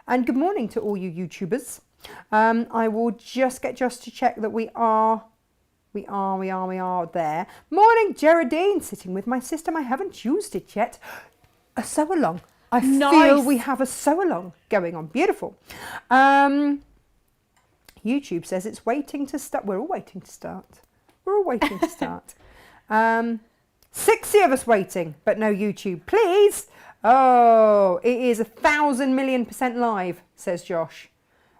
And good morning to all you YouTubers. I will just get Josh to check that we are there. Morning, Geraldine, sitting with my system. I haven't used it yet. A sew along. I feel we have a sew along going on. Beautiful. YouTube says it's waiting to start. We're all waiting to start. 60 of us waiting, but no YouTube, please. Oh, it is 1,000,000,000% live, says Josh.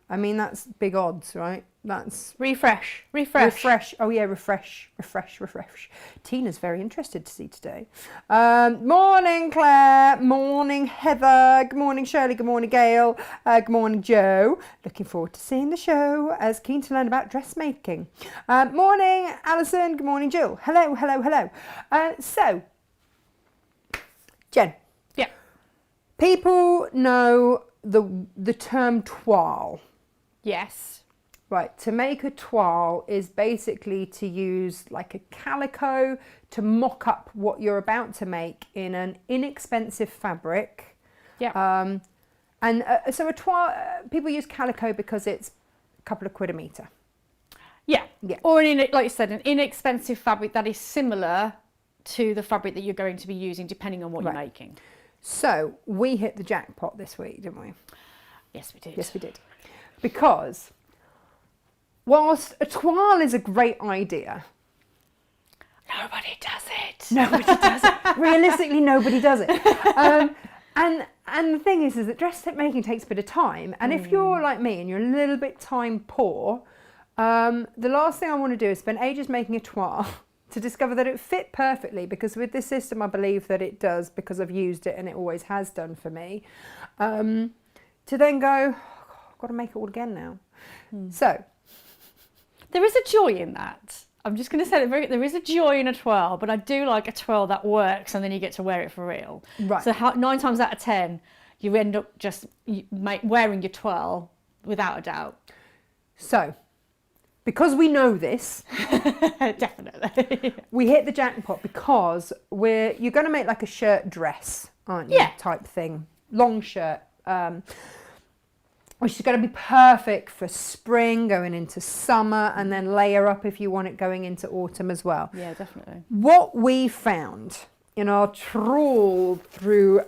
I mean, that's big odds, right? That's refresh. Oh yeah, refresh. Tina's very interested to see today. Morning, Claire. Morning, Heather. Good morning, Shirley. Good morning, Gail. Good morning, Joe. Looking forward to seeing the show. As keen to learn about dressmaking. Morning, Alison. Good morning, Jill. Hello. So, Jen. Yeah. People know the term toile. Yes. Right, to make a toile is basically to use like a calico to mock up what you're about to make in an inexpensive fabric. Yeah. So a toile, people use calico because it's a couple of quid a metre. Yeah. Yeah. Or, like you said, an inexpensive fabric that is similar to the fabric that you're going to be using depending on what you're making. So we hit the jackpot this week, didn't we? Yes, we did. Yes, we did. Because whilst a toile is a great idea, nobody does it. Realistically, nobody does it. And the thing is that dress making takes a bit of time. And if you're like me and you're a little bit time poor, the last thing I want to do is spend ages making a toile to discover that it fit perfectly, because with this system I believe that it does, because I've used it and it always has done for me, to then go, I've got to make it all again now. So there is a joy in that. I'm just going to say that there is a joy in a twirl, but I do like a twirl that works and then you get to wear it for real. Right. So 9 times out of 10 you end up just wearing your twirl without a doubt. So because we know this, definitely, we hit the jackpot, because you're going to make like a shirt dress, aren't you? Yeah. Type thing, long shirt, which is going to be perfect for spring, going into summer, and then layer up if you want it going into autumn as well. Yeah, definitely. What we found in our trawl through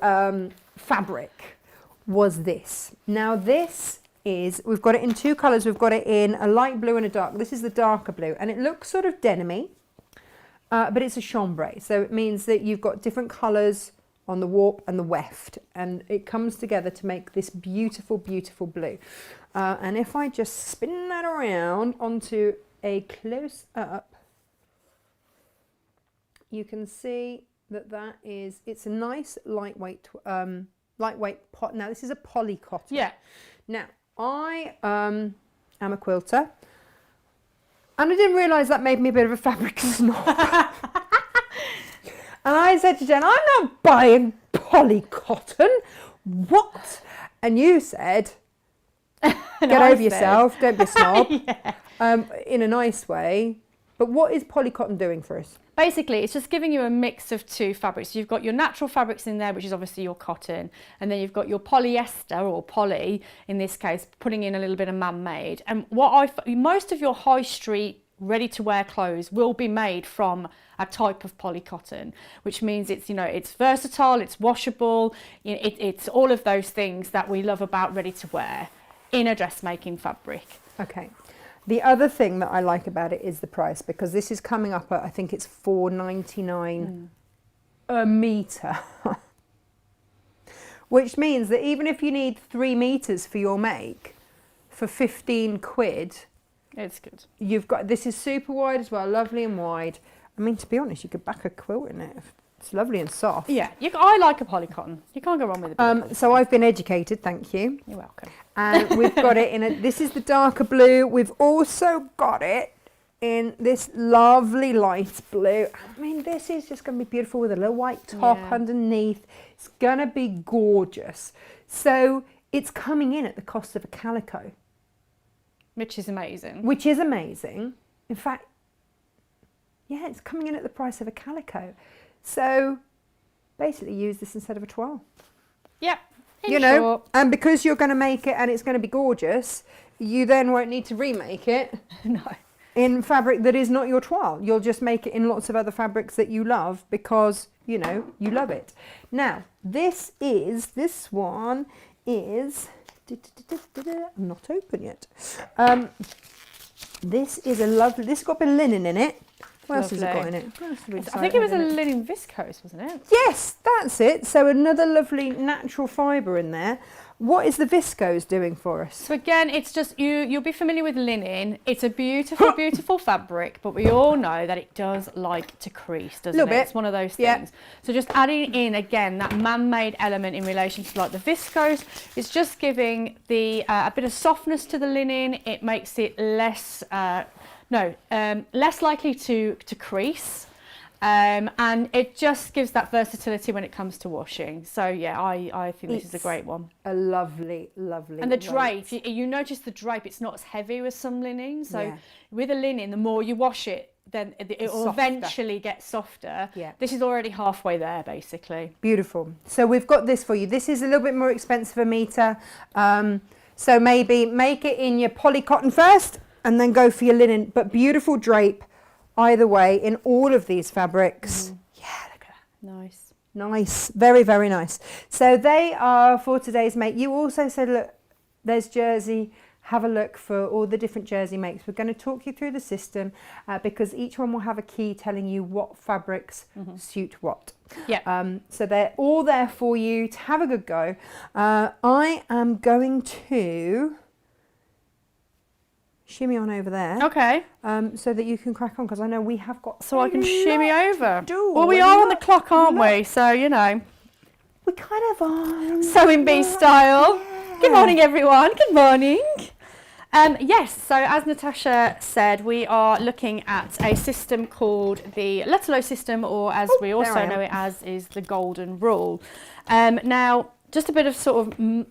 fabric was this. Now this is, we've got it in 2 colours. We've got it in a light blue and a dark. This is the darker blue, and it looks sort of denim-y, but it's a chambray. So it means that you've got different colours on the warp and the weft, and it comes together to make this beautiful, beautiful blue. And if I just spin that around onto a close-up, you can see that it's a nice lightweight pot. Now this is a poly cotton. Yeah. Now I am a quilter, and I didn't realise that made me a bit of a fabric snob. And I said to Jen, I'm not buying poly cotton. What? And you said, get over yourself, don't be a snob. Yeah. In a nice way. But what is poly cotton doing for us? Basically, it's just giving you a mix of 2 fabrics. So you've got your natural fabrics in there, which is obviously your cotton, and then you've got your polyester, or poly in this case, putting in a little bit of man-made. And most of your high street ready-to-wear clothes will be made from a type of poly cotton, which means it's versatile, it's washable, it's all of those things that we love about ready-to-wear in a dressmaking fabric. Okay. The other thing that I like about it is the price, because this is coming up at, I think it's $4.99 a metre. Which means that even if you need 3 metres for your make, for 15 quid, it's good. You've got, this is super wide as well, lovely and wide. I mean, to be honest, you could back a quilt in it. It's lovely and soft. Yeah, I like a poly cotton. You can't go wrong with it. So I've been educated, thank you. You're welcome. And we've got it in this is the darker blue. We've also got it in this lovely light blue. I mean, this is just going to be beautiful with a little white top underneath. It's going to be gorgeous. So it's coming in at the cost of a calico. Which is amazing. Which is amazing. In fact, yeah, it's coming in at the price of a calico. So basically use this instead of a toile. Yep. you know, and because you're going to make it and it's going to be gorgeous, you then won't need to remake it. No. In fabric that is not your toile. You'll just make it in lots of other fabrics that you love because, you know, you love it. Now, this one is, I'm not open yet. This is a lovely, this has got a bit of linen in it. What else has it got in it? I think it was a linen viscose, wasn't it? Yes, that's it. So another lovely natural fibre in there. What is the viscose doing for us? So again, it's just, you'll be familiar with linen. It's a beautiful, beautiful fabric, but we all know that it does like to crease, doesn't it? It's one of those things. So just adding in, again, that man-made element in relation to like the viscose, it's just giving the a bit of softness to the linen. It makes it less, less likely to crease. And it just gives that versatility when it comes to washing. So yeah, I think this is a great one. A lovely, lovely. And the drape, you notice the drape, it's not as heavy as some linen. So with a linen, the more you wash it, then it will eventually get softer. Yeah. This is already halfway there, basically. Beautiful. So we've got this for you. This is a little bit more expensive a metre. So maybe make it in your poly cotton first and then go for your linen. But beautiful drape. Either way, in all of these fabrics. Yeah, look at that. Nice. Nice. Very, very nice. So they are for today's make. You also said, look, there's jersey. Have a look for all the different jersey makes. We're going to talk you through the system because each one will have a key telling you what fabrics suit what. Yeah. So they're all there for you to have a good go. I am going to shimmy on over there. Okay. So that you can crack on because I know we have got. So I can shimmy over. Well, we are on the clock, aren't we? So, you know. We kind of are. Sewing bee style. Yeah. Good morning, everyone. Good morning. Yes, so as Natasha said, we are looking at a system called the Lutterlow system, or as we also know it as, is the Golden Rule. Now, just a bit of sort of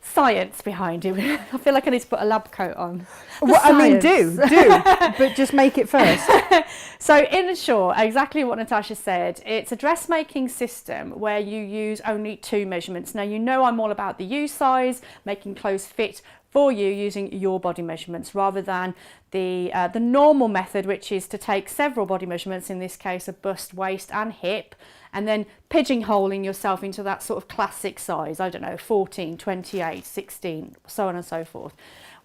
science behind it. I feel like I need to put a lab coat on. Well, I mean, do, but just make it first. So in short, exactly what Natasha said, it's a dressmaking system where you use only 2 measurements. Now, you know I'm all about the U size, making clothes fit for you using your body measurements rather than the normal method, which is to take several body measurements, in this case a bust, waist and hip, and then pigeonholing yourself into that sort of classic size, I don't know, 14, 28, 16, so on and so forth.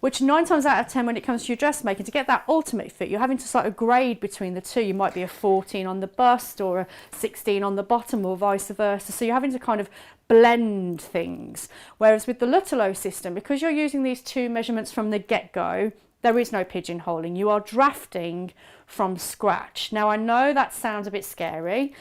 Which 9 times out of 10 when it comes to your dressmaking, to get that ultimate fit, you're having to sort of grade between the two. You might be a 14 on the bust or a 16 on the bottom or vice versa. So you're having to kind of blend things. Whereas with the Lutterlow system, because you're using these 2 measurements from the get-go, there is no pigeonholing. You are drafting from scratch. Now, I know that sounds a bit scary,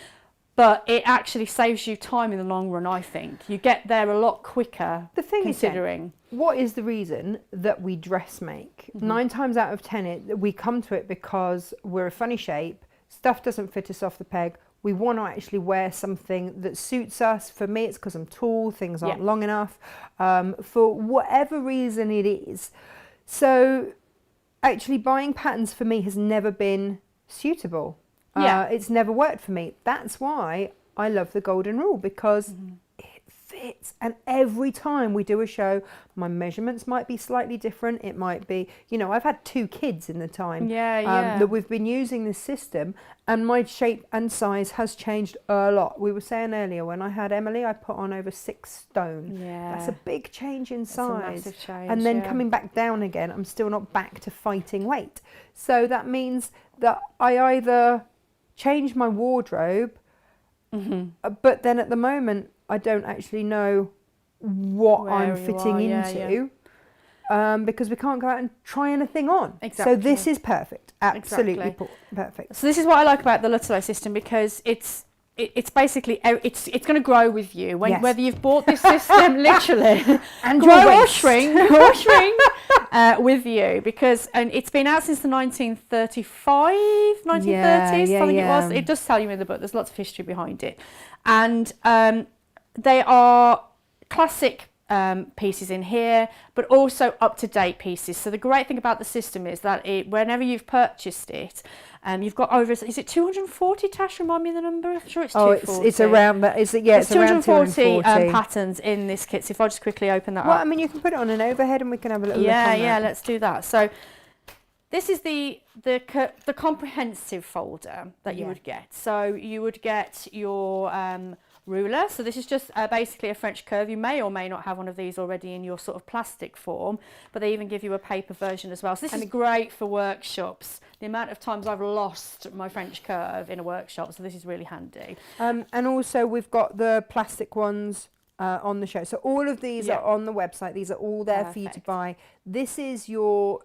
but it actually saves you time in the long run, I think. You get there a lot quicker. The thing considering. Is, what is the reason that we dress make? 9 times out of 10, we come to it because we're a funny shape, stuff doesn't fit us off the peg, we want to actually wear something that suits us. For me, it's because I'm tall, things aren't long enough, for whatever reason it is. So actually buying patterns for me has never been suitable. It's never worked for me. That's why I love the Golden Rule, because it fits. And every time we do a show, my measurements might be slightly different. It might be, you know, I've had 2 kids in the time that we've been using this system, and my shape and size has changed a lot. We were saying earlier, when I had Emily, I put on over 6 stone. That's a big change in size. That's a massive change, and then coming back down again, I'm still not back to fighting weight. So that means that I either change my wardrobe, but then at the moment I don't actually know what I'm fitting into, because we can't go out and try anything on. So this is perfect, absolutely perfect. So this is what I like about the Lutterlow system, because it's basically it's going to grow with you whether you've bought this system literally and grow or shrink with you, because it's been out since the 1930s I think it was. It does tell you in the book, there's lots of history behind it, and they are classic pieces in here, but also up-to-date pieces. So the great thing about the system is that whenever you've purchased it, you've got over, is it 240, Tash? Remind me of the number. I'm sure it's 240. It's around that. It's around 240 patterns in this kit. So if I just quickly open that up. Well, I mean, you can put it on an overhead and we can have a little look on that. Yeah, let's do that. So this is the comprehensive folder that you would get. So you would get your ruler. So this is just basically a French curve. You may or may not have one of these already in your sort of plastic form, but they even give you a paper version as well. So this is great for workshops. The amount of times I've lost my French curve in a workshop, so this is really handy. And also we've got the plastic ones on the show. So all of these are on the website. These are all there for you to buy. This is the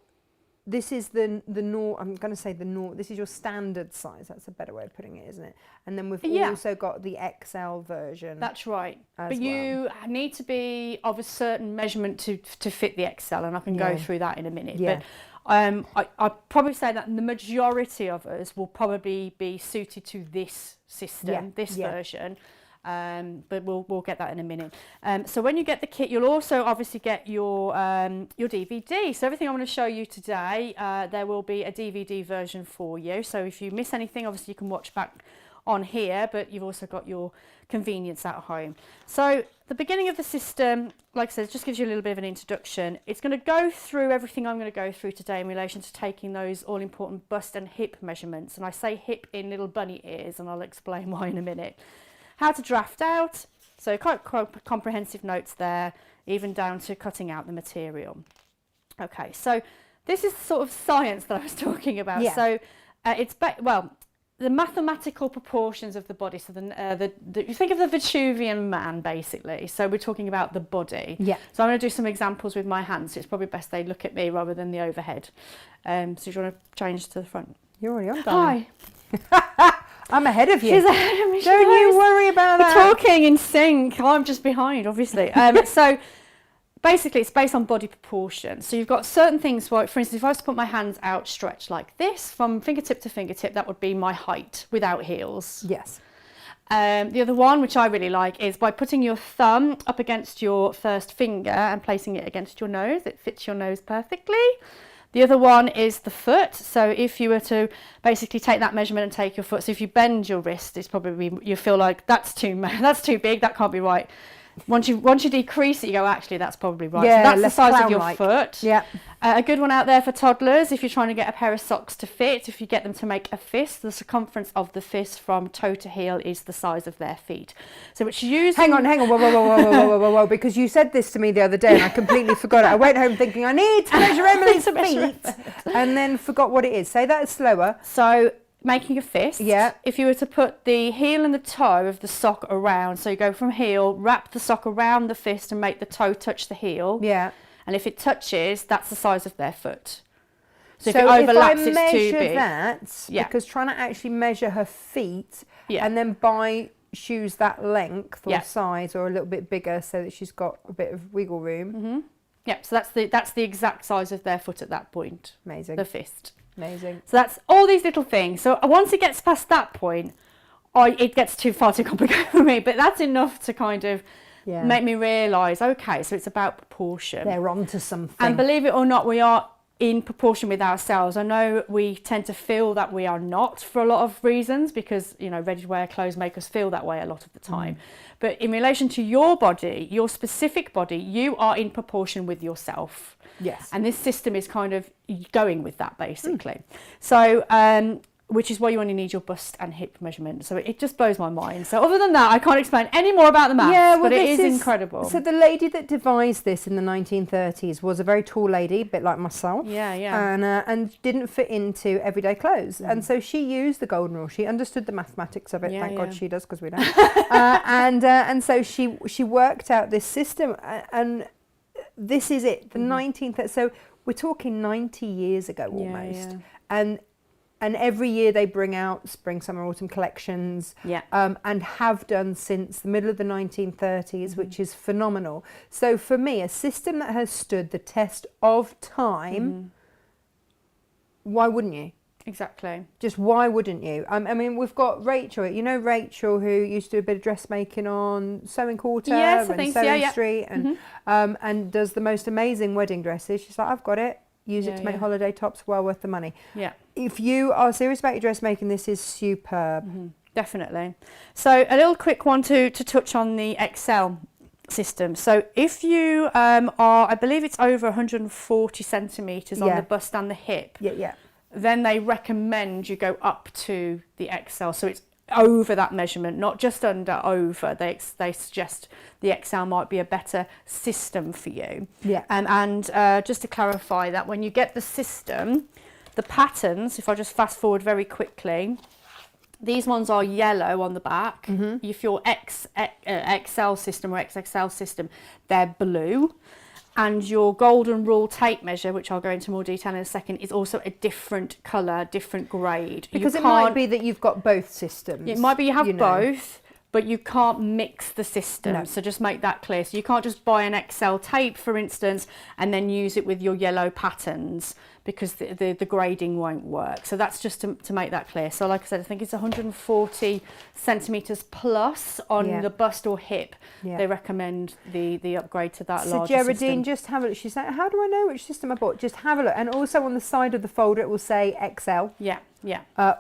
I'm going to say this is your standard size. That's a better way of putting it, isn't it? And then we've also got the XL version. That's right. But you need to be of a certain measurement to fit the XL, and I can go through that in a minute. Yeah. But I'd probably say that the majority of us will probably be suited to this system, this version. But we'll get that in a minute. So when you get the kit, you'll also obviously get your DVD. So everything I'm going to show you today, there will be a DVD version for you. So if you miss anything, obviously you can watch back on here, but you've also got your convenience at home. So the beginning of the system, like I said, just gives you a little bit of an introduction. It's going to go through everything I'm going to go through today in relation to taking those all-important bust and hip measurements. And I say hip in little bunny ears, and I'll explain why in a minute. How to draft out, so quite comprehensive notes there, even down to cutting out the material. Okay, so this is the sort of science that I was talking about. Yeah. So the mathematical proportions of the body. So you think of the Vitruvian man, basically. So we're talking about the body. Yeah. So I'm going to do some examples with my hands. So it's probably best they look at me rather than the overhead. So do you want to change to the front? You're already on, darling. Hi. I'm ahead of you. She's ahead of me. Don't you worry about that. We're talking in sync. I'm just behind, obviously. So basically, it's based on body proportion. So you've got certain things, like, for instance, if I was to put my hands outstretched like this, from fingertip to fingertip, that would be my height without heels. Yes. The other one, which I really like, is by putting your thumb up against your first finger and placing it against your nose. It fits your nose perfectly. The other one is the foot. So if you were to basically take that measurement and take your foot, so if you bend your wrist, it's probably, you feel like that's too big, that can't be right. Once you decrease it, you go, actually, that's probably right. Yeah, so that's the size of your foot. Yeah. A good one out there for toddlers, if you're trying to get a pair of socks to fit, if you get them to make a fist, the circumference of the fist from toe to heel is the size of their feet. So it's using... Hang on, whoa, because you said this to me the other day and I completely forgot it. I went home thinking, I need to measure Emily's feet, and then forgot what it is. Say that slower. So... making a fist. Yeah. If you were to put the heel and the toe of the sock around, so you go from heel, wrap the sock around the fist and make the toe touch the heel. Yeah. And if it touches, that's the size of their foot. So if it overlaps, it's too big. If I measure that, because trying to actually measure her feet and then buy shoes that length or size or a little bit bigger so that she's got a bit of wiggle room. Mm-hmm. Yeah, so that's the exact size of their foot at that point. Amazing. The fist. Amazing. So that's all these little things. So once it gets past that point, it gets far too complicated for me. But that's enough to kind of make me realise, okay, so it's about proportion. They're onto something. And believe it or not, we are in proportion with ourselves. I know we tend to feel that we are not for a lot of reasons because, ready-to-wear clothes make us feel that way a lot of the time. But in relation to your body, your specific body, you are in proportion with yourself. Yes. And this system is kind of going with that, basically. So, which is why you only need your bust and hip measurement. So it just blows my mind. So other than that, I can't explain any more about the maths, but it is incredible. So the lady that devised this in the 1930s was a very tall lady, a bit like myself. Yeah, yeah. And didn't fit into everyday clothes. And so she used the golden rule. She understood the mathematics of it. Yeah, Thank God she does, because we don't. And so she worked out this system. And this is it, the 1930s. So we're talking 90 years ago almost. Yeah. And every year they bring out spring, summer, autumn collections, and have done since the middle of the 1930s, which is phenomenal. So for me, a system that has stood the test of time, why wouldn't you? Exactly. Just why wouldn't you? I mean, we've got Rachel. You know Rachel, who used to do a bit of dressmaking on Sewing Quarter Yes, I and think so, Sewing yeah. Street, and does the most amazing wedding dresses. She's like, I've got it. Use it to make holiday tops. Well worth the money. Yeah. If you are serious about your dressmaking, this is superb. Definitely. So a little quick one to touch on the XL system. So if you are, I believe it's over 140 centimetres on the bust and the hip. Yeah. Then they recommend you go up to the XL, so it's over that measurement, not just under, over. They suggest the XL might be a better system for you. Yeah. And just to clarify that, when you get the system, the patterns, if I just fast forward very quickly, these ones are yellow on the back. If your XL system or XXL system, they're blue. And your golden rule tape measure, which I'll go into more detail in a second, is also a different colour, different grade. Because it might be that you've got both systems. It might be you have both, but you can't mix the system. No. So just make that clear. So you can't just buy an XL tape, for instance, and then use it with your yellow patterns, because the grading won't work. So that's just to make that clear. So like I said, I think it's 140 centimetres plus on the bust or hip. Yeah. They recommend the upgrade to that So larger Geraldine, system. just have a look. She's like, how do I know which system I bought? Just have a look. And also on the side of the folder, it will say XL. Yeah.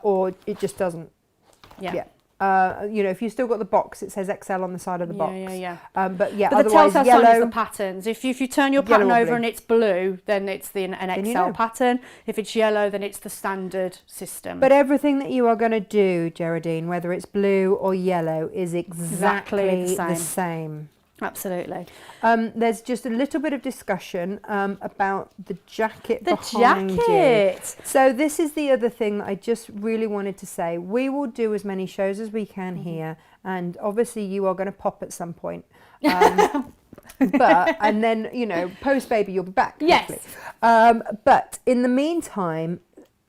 Or it just doesn't. Yeah. You know, if you've still got the box, it says XL on the side of the box. Yeah. But But the otherwise telltale yellow. sign is the patterns. If you turn your pattern Yellow or over blue. and it's blue, then it's an you XL know. pattern. If it's yellow, then it's the standard system. But everything that you are going to do, Geraldine, whether it's blue or yellow, is exactly the same. Absolutely. There's just a little bit of discussion about the jacket behind you. jacket. So this is the other thing that I just really wanted to say. We will do as many shows as we can here, and obviously you are going to pop at some point. But and then, you know, post baby you'll be back. Yes. Hopefully. But in the meantime,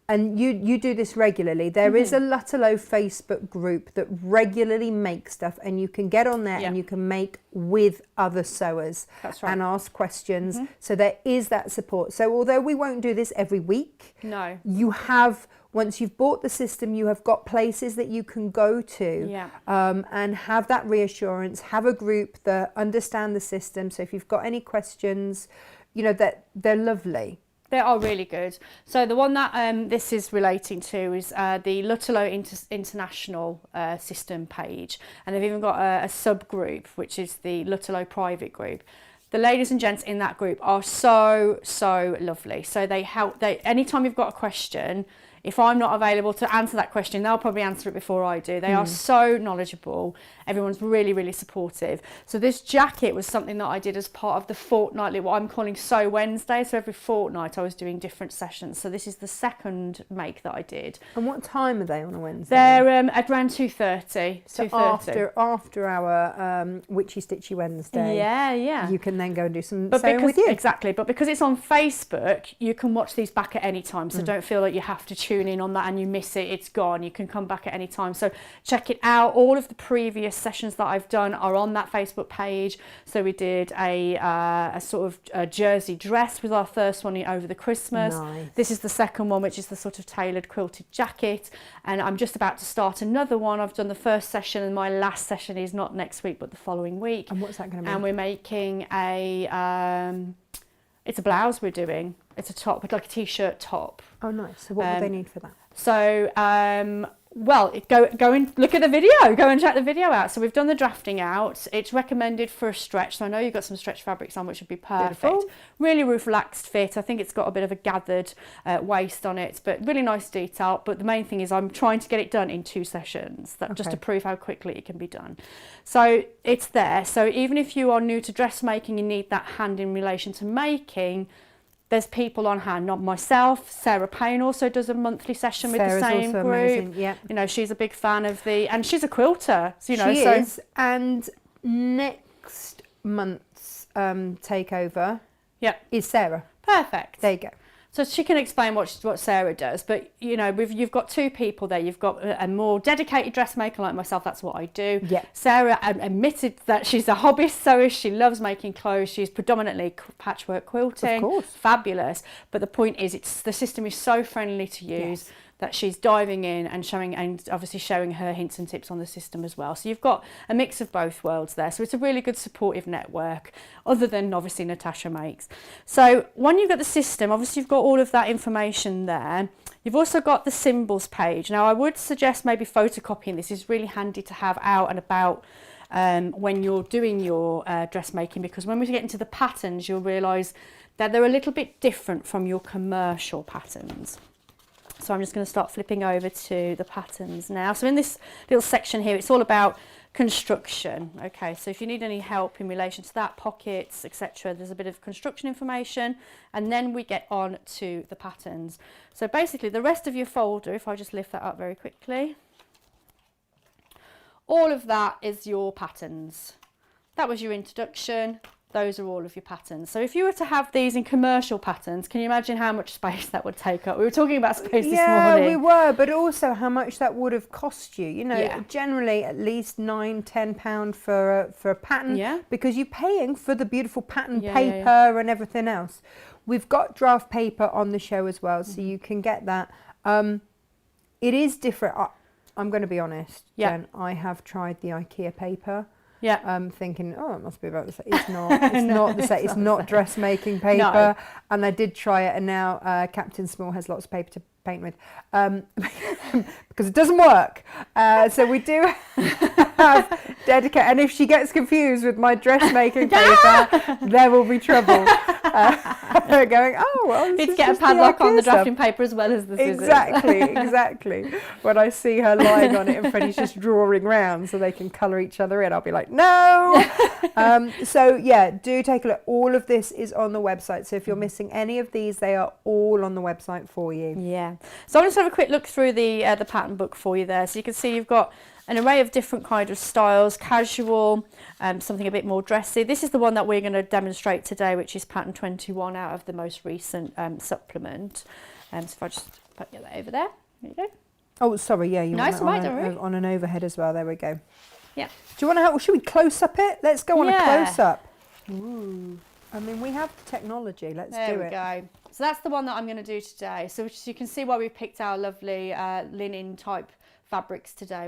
and you do this regularly, there is a Lutterlow Facebook group that regularly makes stuff, and you can get on there and you can make with other sewers. That's right. And ask questions. So there is that support. So although we won't do this every week, No. you have, once you've bought the system, you have got places that you can go to and have that reassurance, have a group that understand the system. So if you've got any questions, you know, that they're lovely. They are really good. So the one that this is relating to is the Lutterlow International system page, and they've even got a subgroup, which is the Lutterlow private group. The ladies and gents in that group are so lovely. So they help. Anytime you've got a question, if I'm not available to answer that question, they'll probably answer it before I do. They are so knowledgeable. Everyone's really supportive. So this jacket was something that I did as part of the fortnightly, what I'm calling Sew Wednesday. So every fortnight I was doing different sessions. So this is the second make that I did. And what time are they on a Wednesday? They're at around 2:30. So 2:30. after our Witchy Stitchy Wednesday. Yeah. You can then go and do some But sewing with you. Exactly, but because it's on Facebook, you can watch these back at any time. So don't feel like you have to tune in on that and you miss it, it's gone. You can come back at any time. So check it out. All of the previous sessions that I've done are on that Facebook page. So we did a sort of a jersey dress with our first one over the Christmas. Nice. This is the second one, which is the sort of tailored quilted jacket. And I'm just about to start another one. I've done the first session and my last session is not next week, but the following week. And what's that going to be? And we're making it's a blouse we're doing. It's a top, like a t-shirt top. Oh, nice. So what would they need for that? So, well, go and look at the video. Go and check the video out. So we've done the drafting out. It's recommended for a stretch. So I know you've got some stretch fabrics on, which would be perfect. Beautiful. Really relaxed fit. I think it's got a bit of a gathered waist on it, but really nice detail. But the main thing is I'm trying to get it done in 2 sessions, just to prove how quickly it can be done. So it's there. So even if you are new to dressmaking, you need that hand in relation to making, there's people on hand, not myself. Sarah Payne also does a monthly session with the same also group. amazing, yeah. You know, she's a big fan of and she's a quilter. So, you know, She is. And next month's takeover is Sarah. Perfect. There you go. So she can explain what Sarah does, but you know, you've got 2 people there. You've got a more dedicated dressmaker like myself. That's what I do. Yeah. Sarah admitted that she's a hobbyist sewer. She loves making clothes. She's predominantly patchwork quilting. Of course. Fabulous. But the point is, the system is so friendly to use. Yes. that she's diving in and showing, and obviously showing her hints and tips on the system as well. So you've got a mix of both worlds there. So it's a really good supportive network, other than obviously Natasha Makes. So when you've got the system, obviously you've got all of that information there. You've also got the symbols page. Now I would suggest maybe photocopying this. Is really handy to have out and about when you're doing your dressmaking, because when we get into the patterns, you'll realise that they're a little bit different from your commercial patterns. So I'm just going to start flipping over to the patterns now. So in this little section here, it's all about construction. Okay, so if you need any help in relation to that, pockets, etc., there's a bit of construction information, and then we get on to the patterns. So basically the rest of your folder, if I just lift that up very quickly, all of that is your patterns. That was your introduction. Those are all of your patterns. So if you were to have these in commercial patterns, can you imagine how much space that would take up? We were talking about space this morning. Yeah, we were, but also how much that would have cost you. You know, generally at least £9–10 for a pattern, because you're paying for the beautiful pattern paper and everything else. We've got draft paper on the show as well, so you can get that. It is different. I'm going to be honest, Jen, I have tried the IKEA paper. Thinking, oh, it must be about the same. It's not. It's not the same. It's not dressmaking paper. No. And I did try it, and now Captain Small has lots of paper to paint with, because it doesn't work. So we do have dedicated. And if she gets confused with my dressmaking paper, there will be trouble. Going, oh well, it's get a padlock on the drafting paper as well as the scissors. Exactly. When I see her lying on it and Freddie's just drawing round so they can colour each other in, I'll be like, no. So yeah, do take a look. All of this is on the website. So if you're missing any of these, they are all on the website for you. Yeah. So I'll just have a quick look through the pattern book for you there. So you can see you've got an array of different kind of styles, casual, something a bit more dressy. This is the one that we're going to demonstrate today, which is pattern 21 out of the most recent supplement. So if I just put that over there, there you go. Oh, sorry, yeah, you nice, want it on an overhead as well. There we go. Yeah. Do you want to help? Should we close up it? Let's go on a close up. Ooh. I mean, we have the technology. Let's do it. There we go. So that's the one that I'm going to do today. So you can see why we picked our lovely linen type fabrics today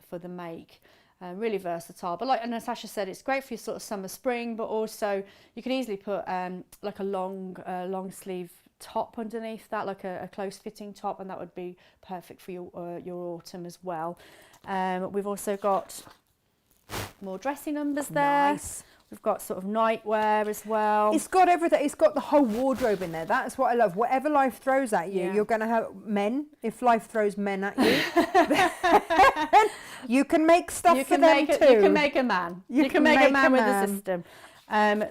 for the make. Really versatile, but like Natasha said, it's great for your sort of summer spring, but also you can easily put like a long sleeve top underneath that, like a close fitting top, and that would be perfect for your autumn as well. We've also got more dressy numbers there. Nice. We've got sort of nightwear as well. It's got everything. It's got the whole wardrobe in there. That's what I love. Whatever life throws at you, you're going to have men. If life throws men at you, you can make stuff for them too. You can make a man. You can make a man with the system.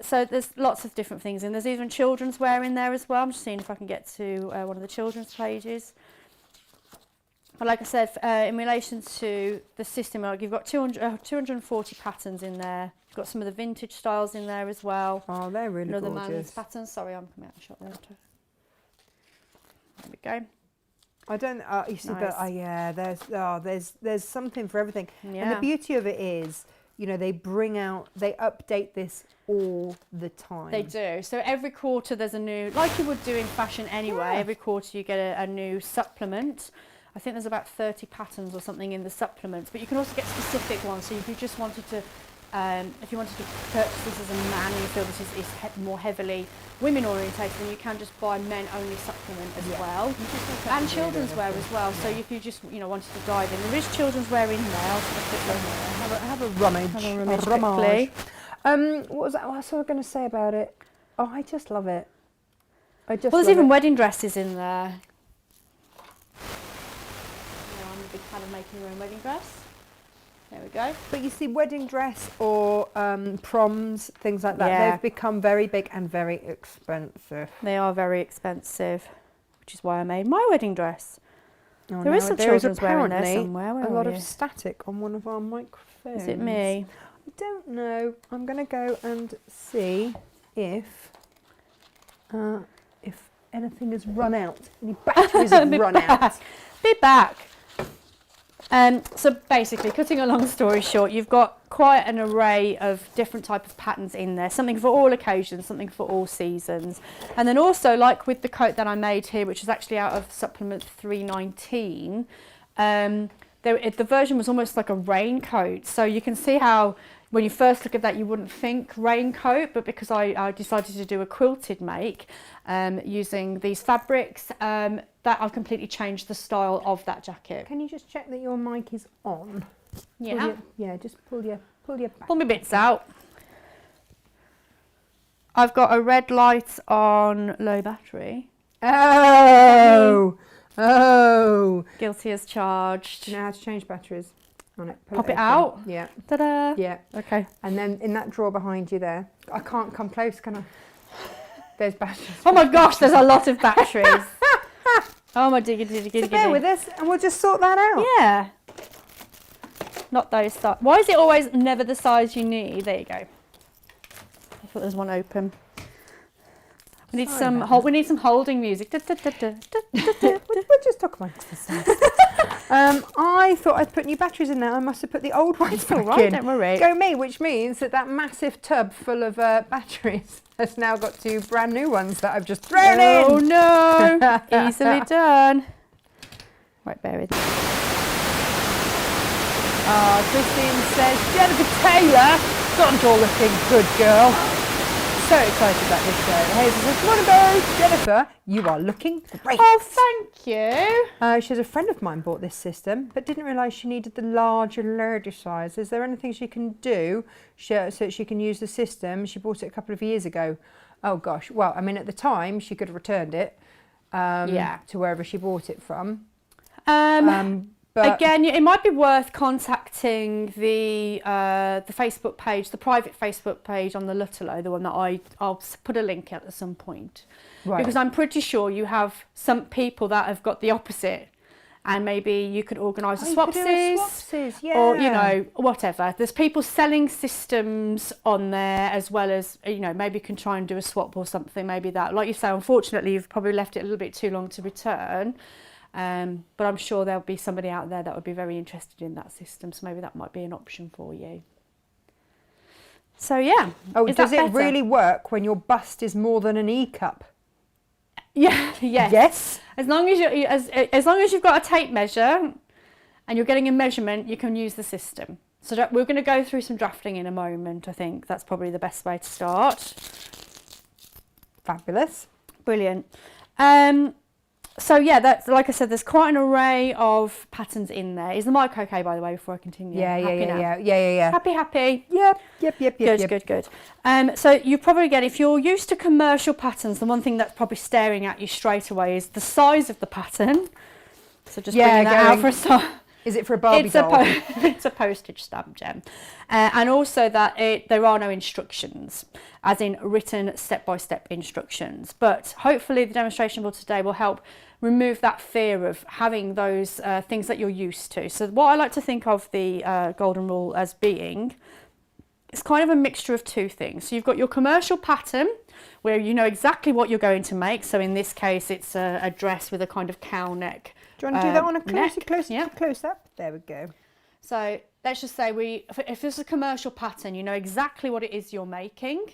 So there's lots of different things, and there's even children's wear in there as well. I'm just seeing if I can get to one of the children's pages. But like I said, in relation to the system, you've got 240 patterns in there. You've got some of the vintage styles in there as well. Oh, they're really gorgeous. Another man's patterns. Sorry, I'm coming out of shot there. There we go. I don't. You see, nice. But yeah, there's something for everything. Yeah. And the beauty of it is, you know, they update this all the time. They do. So every quarter there's a new, like you would do in fashion anyway. Every quarter you get a new supplement. I think there's about 30 patterns or something in the supplements, but you can also get specific ones. So if you just wanted to, if you wanted to purchase this as a man and you feel this is more heavily women orientated, then you can just buy men only supplement as well, and children's wear as well. So if you just wanted to dive in, there is children's wear in there. I'll have a rummage. Quickly. What was that? What was I going to say about it? Oh, I just love it. Well, there's even wedding dresses in there. Big fan of making your own wedding dress. There we go. But you see, wedding dress or proms, things like that, they've become very big and very expensive. They are very expensive, which is why I made my wedding dress. Oh, there is some children's wear in there somewhere. Where a lot of static on one of our microphones. Is it me? I don't know. I'm going to go and see if anything has run out. Any batteries have run out. Be back. So basically, cutting a long story short, you've got quite an array of different type of patterns in there, something for all occasions, something for all seasons. And then also, like with the coat that I made here, which is actually out of supplement 319, the version was almost like a raincoat. So you can see how when you first look at that you wouldn't think raincoat, but because I decided to do a quilted make using these fabrics, that I've completely changed the style of that jacket. Can you just check that your mic is on? Yeah. Just pull your back. Pull my bits out. I've got a red light on low battery. Oh, Guilty as charged. Do you know how to change batteries on it? Pull Pop it open. out. Yeah. Ta-da. Yeah. Okay. And then in that drawer behind you there, I can't come close, can I? There's batteries. Oh my gosh, there's a lot of batteries. Oh my diggy. So bear with us and we'll just sort that out. Yeah. Not those size. Why is it always never the size you need? There you go. I thought there's one open. We need some holding music. We'll just talk amongst ourselves. I thought I'd put new batteries in there. I must have put the old ones back All right, in. don't worry. Go me, which means that massive tub full of batteries has now got 2 brand new ones that I've just thrown in. Oh no! Easily done. Right, bear with me. Christine says, Jennifer Taylor, got it all looking good, girl. So excited about this show. Hazel says, morning, Bo. Jennifer, you are looking great. Oh, thank you. She has a friend of mine bought this system, but didn't realise she needed the larger lady size. Is there anything she can do so that she can use the system? She bought it a couple of years ago. Oh gosh, well, I mean, at the time she could have returned it to wherever she bought it from. But again, it might be worth contacting the Facebook page, the private Facebook page on the Lutterlow, the one that I'll put a link at some point. Right. Because I'm pretty sure you have some people that have got the opposite, and maybe you could organise a swapsies, yeah. or whatever. There's people selling systems on there as well as maybe you can try and do a swap or something. Maybe that, like you say, unfortunately you've probably left it a little bit too long to return. But I'm sure there'll be somebody out there that would be very interested in that system, so maybe that might be an option for you. So yeah. Oh, does it really work when your bust is more than an E cup? Yeah. Yes. As long as as long as you've got a tape measure and you're getting a measurement, you can use the system. So we're going to go through some drafting in a moment. I think that's probably the best way to start. Fabulous. Brilliant. So yeah, that's like I said. There's quite an array of patterns in there. Is the mic okay, by the way? Before I continue. Yeah. Happy. Yep. Good. So you probably get, if you're used to commercial patterns, the one thing that's probably staring at you straight away is the size of the pattern. So just bringing that out for a start. Is it for a Barbie doll? It's a postage stamp, Gem. And also that there are no instructions, as in written step-by-step instructions. But hopefully the demonstration for today will help remove that fear of having those things that you're used to. So what I like to think of the golden rule as being, it's kind of a mixture of two things. So you've got your commercial pattern, where you know exactly what you're going to make. So in this case, it's a dress with a kind of cowl neck. Do you want to do that one close up? There we go. So let's just say if this is a commercial pattern, you know exactly what it is you're making.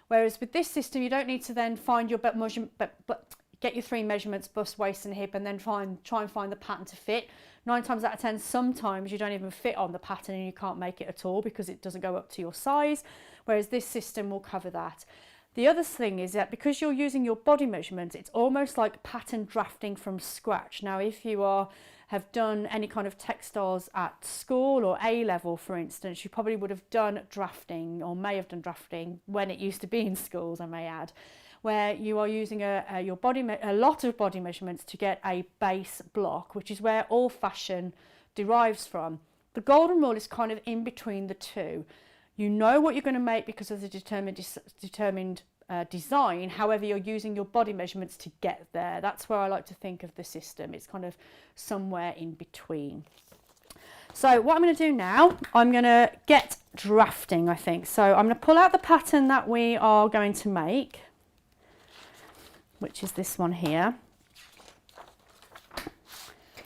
Whereas with this system, you don't need to then find your but get your 3 measurements, bust, waist and hip, and then try and find the pattern to fit. 9 times out of 10, sometimes you don't even fit on the pattern and you can't make it at all because it doesn't go up to your size. Whereas this system will cover that. The other thing is that because you're using your body measurements, it's almost like pattern drafting from scratch. Now, if you have done any kind of textiles at school or A level, for instance, you probably would have done drafting or may have done drafting when it used to be in schools, I may add, where you are using a lot of body measurements to get a base block, which is where all fashion derives from. The golden rule is kind of in between the two. You know what you're going to make because of the determined design. However, you're using your body measurements to get there. That's where I like to think of the system. It's kind of somewhere in between. So what I'm going to do now, I'm going to get drafting, I think. So I'm going to pull out the pattern that we are going to make, which is this one here.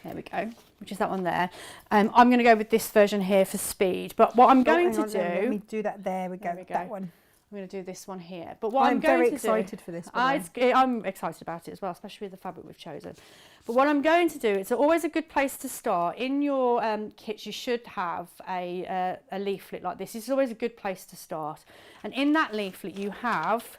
There we go. which is that one there. I'm going to go with this version here for speed. But what I'm going to do... Let me do that. There we go. That one. I'm going to do this one here. But what I'm very going to excited do, for this. I'm excited about it as well, especially with the fabric we've chosen. But what I'm going to do, it's always a good place to start. In your kits, you should have a leaflet like this. This is always a good place to start. And in that leaflet, you have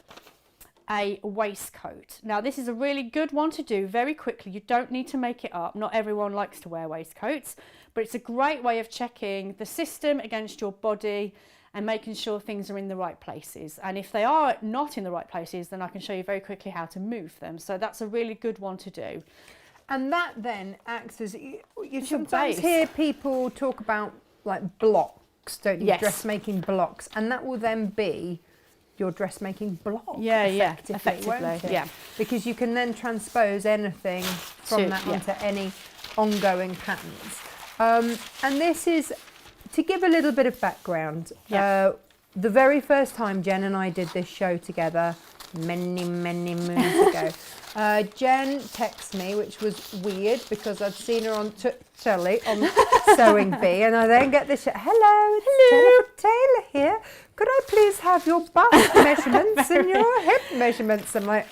a waistcoat. Now, this is a really good one to do very quickly. You don't need to make it up. Not everyone likes to wear waistcoats, but it's a great way of checking the system against your body and making sure things are in the right places. And if they are not in the right places, then I can show you very quickly how to move them. So that's a really good one to do. And that then acts as, you base. sometimes hear people talk about like blocks, don't you? Yes. Dressmaking blocks. And that will then be your dressmaking block. Yeah, effectively, won't it? yeah. Because you can then transpose anything from that onto any ongoing patterns. And this is, to give a little bit of background, the very first time Jen and I did this show together, many moons ago, Jen texted me, which was weird because I'd seen her on telly on Sewing Bee, and I then get this, hello, it's Jennifer Taylor here. Could I please have your bust measurements and your hip measurements? I'm like,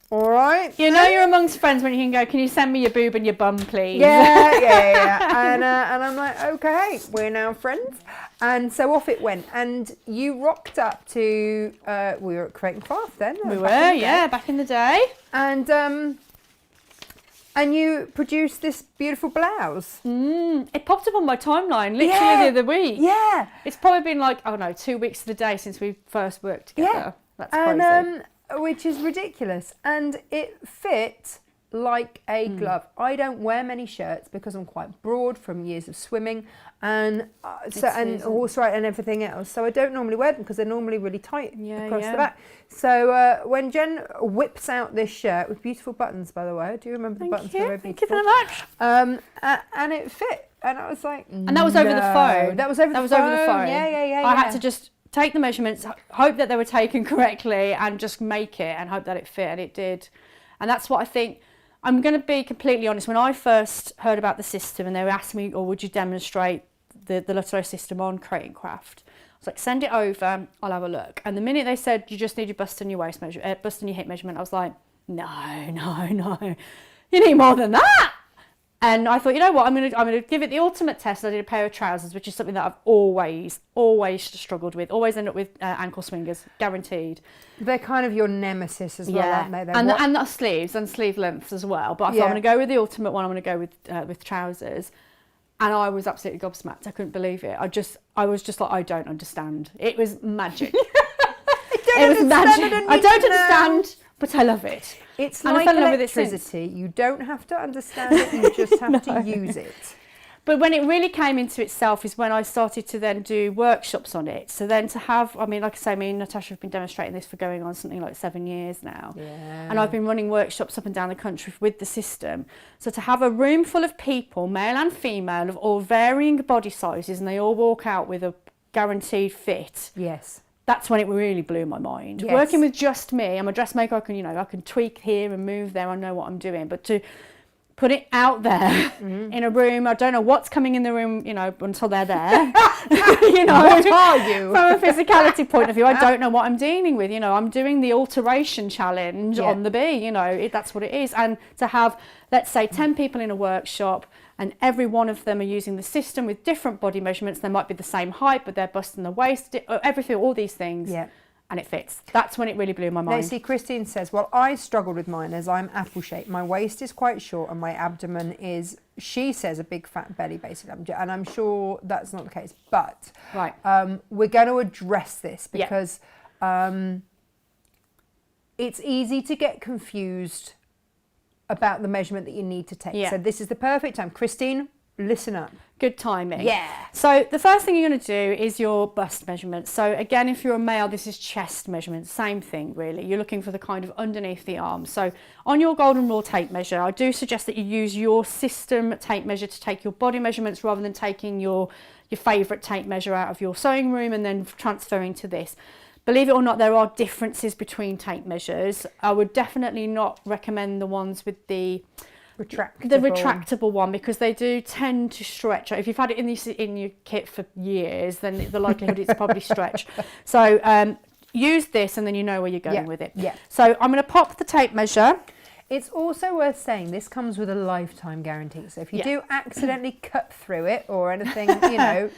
all right. You know you're amongst friends when you can go, can you send me your boob and your bum, please? Yeah. And I'm like, okay, we're now friends. And so off it went. And you rocked up to, we were at Crate and Craft then. We were, back in the day. And you produced this beautiful blouse. It popped up on my timeline literally the other week. Yeah. It's probably been like, 2 weeks to the day since we first worked together. Yeah. That's crazy. Which is ridiculous. And it fit like a glove. I don't wear many shirts because I'm quite broad from years of swimming and horse riding and everything else. So I don't normally wear them because they're normally really tight across the back. So when Jen whips out this shirt with beautiful buttons, by the way, do you remember the buttons? Thank you very much. And it fit, and I was like, and that was over the phone. That was over the phone. Yeah. I had to just take the measurements, hope that they were taken correctly, and just make it and hope that it fit, and it did. And that's what I think. I'm going to be completely honest. When I first heard about the system and they were asking me, or would you demonstrate the Lotto system on Crate and Craft, I was like, send it over, I'll have a look. And the minute they said you just need your bust and your waist measure, bust and your hip measurement, I was like, no, you need more than that. And I thought, you know what, I'm gonna give it the ultimate test. I did a pair of trousers, which is something that I've always struggled with. Always end up with ankle swingers, guaranteed. They're kind of your nemesis as well, aren't they? And the sleeves and sleeve lengths as well. But I thought I'm going to go with the ultimate one. I'm going to go with trousers. And I was absolutely gobsmacked. I couldn't believe it. I was just like, I don't understand. It was magic. It was magic. I don't understand, but I love it. It's like electricity. You don't have to understand it, you just have to use it. But when it really came into itself is when I started to then do workshops on it. So then to have, like I say, me and Natasha have been demonstrating this for going on something like 7 years now. Yeah. And I've been running workshops up and down the country with the system. So to have a room full of people, male and female, of all varying body sizes, and they all walk out with a guaranteed fit. Yes. That's when it really blew my mind. Yes. Working with just me, I'm a dressmaker, I can tweak here and move there, I know what I'm doing. But to put it out there in a room, I don't know what's coming in the room, until they're there. What are you? From a physicality point of view, I don't know what I'm dealing with. I'm doing the alteration challenge on the bee, that's what it is. And to have, let's say, 10 people in a workshop, and every one of them are using the system with different body measurements. They might be the same height, but they're busting the waist, everything, all these things. Yeah. And it fits. That's when it really blew my mind. Now, see, Christine says, well, I struggled with mine as I'm apple shaped. My waist is quite short and my abdomen is, she says, a big fat belly, basically. And I'm sure that's not the case. But we're going to address this because it's easy to get confused about the measurement that you need to take. Yeah. So this is the perfect time. Christine, listen up. Good timing. Yeah. So the first thing you're going to do is your bust measurement. So again, if you're a male, this is chest measurement. Same thing, really. You're looking for the kind of underneath the arm. So on your golden rule tape measure, I do suggest that you use your system tape measure to take your body measurements rather than taking your favourite tape measure out of your sewing room and then transferring to this. Believe it or not, there are differences between tape measures. I would definitely not recommend the ones with the retractable. The retractable one, because they do tend to stretch. If you've had it in your kit for years, then the likelihood it's probably stretched. So use this, and then you know where you're going with it. Yeah. So I'm going to pop the tape measure. It's also worth saying this comes with a lifetime guarantee. So if you do accidentally cut through it or anything,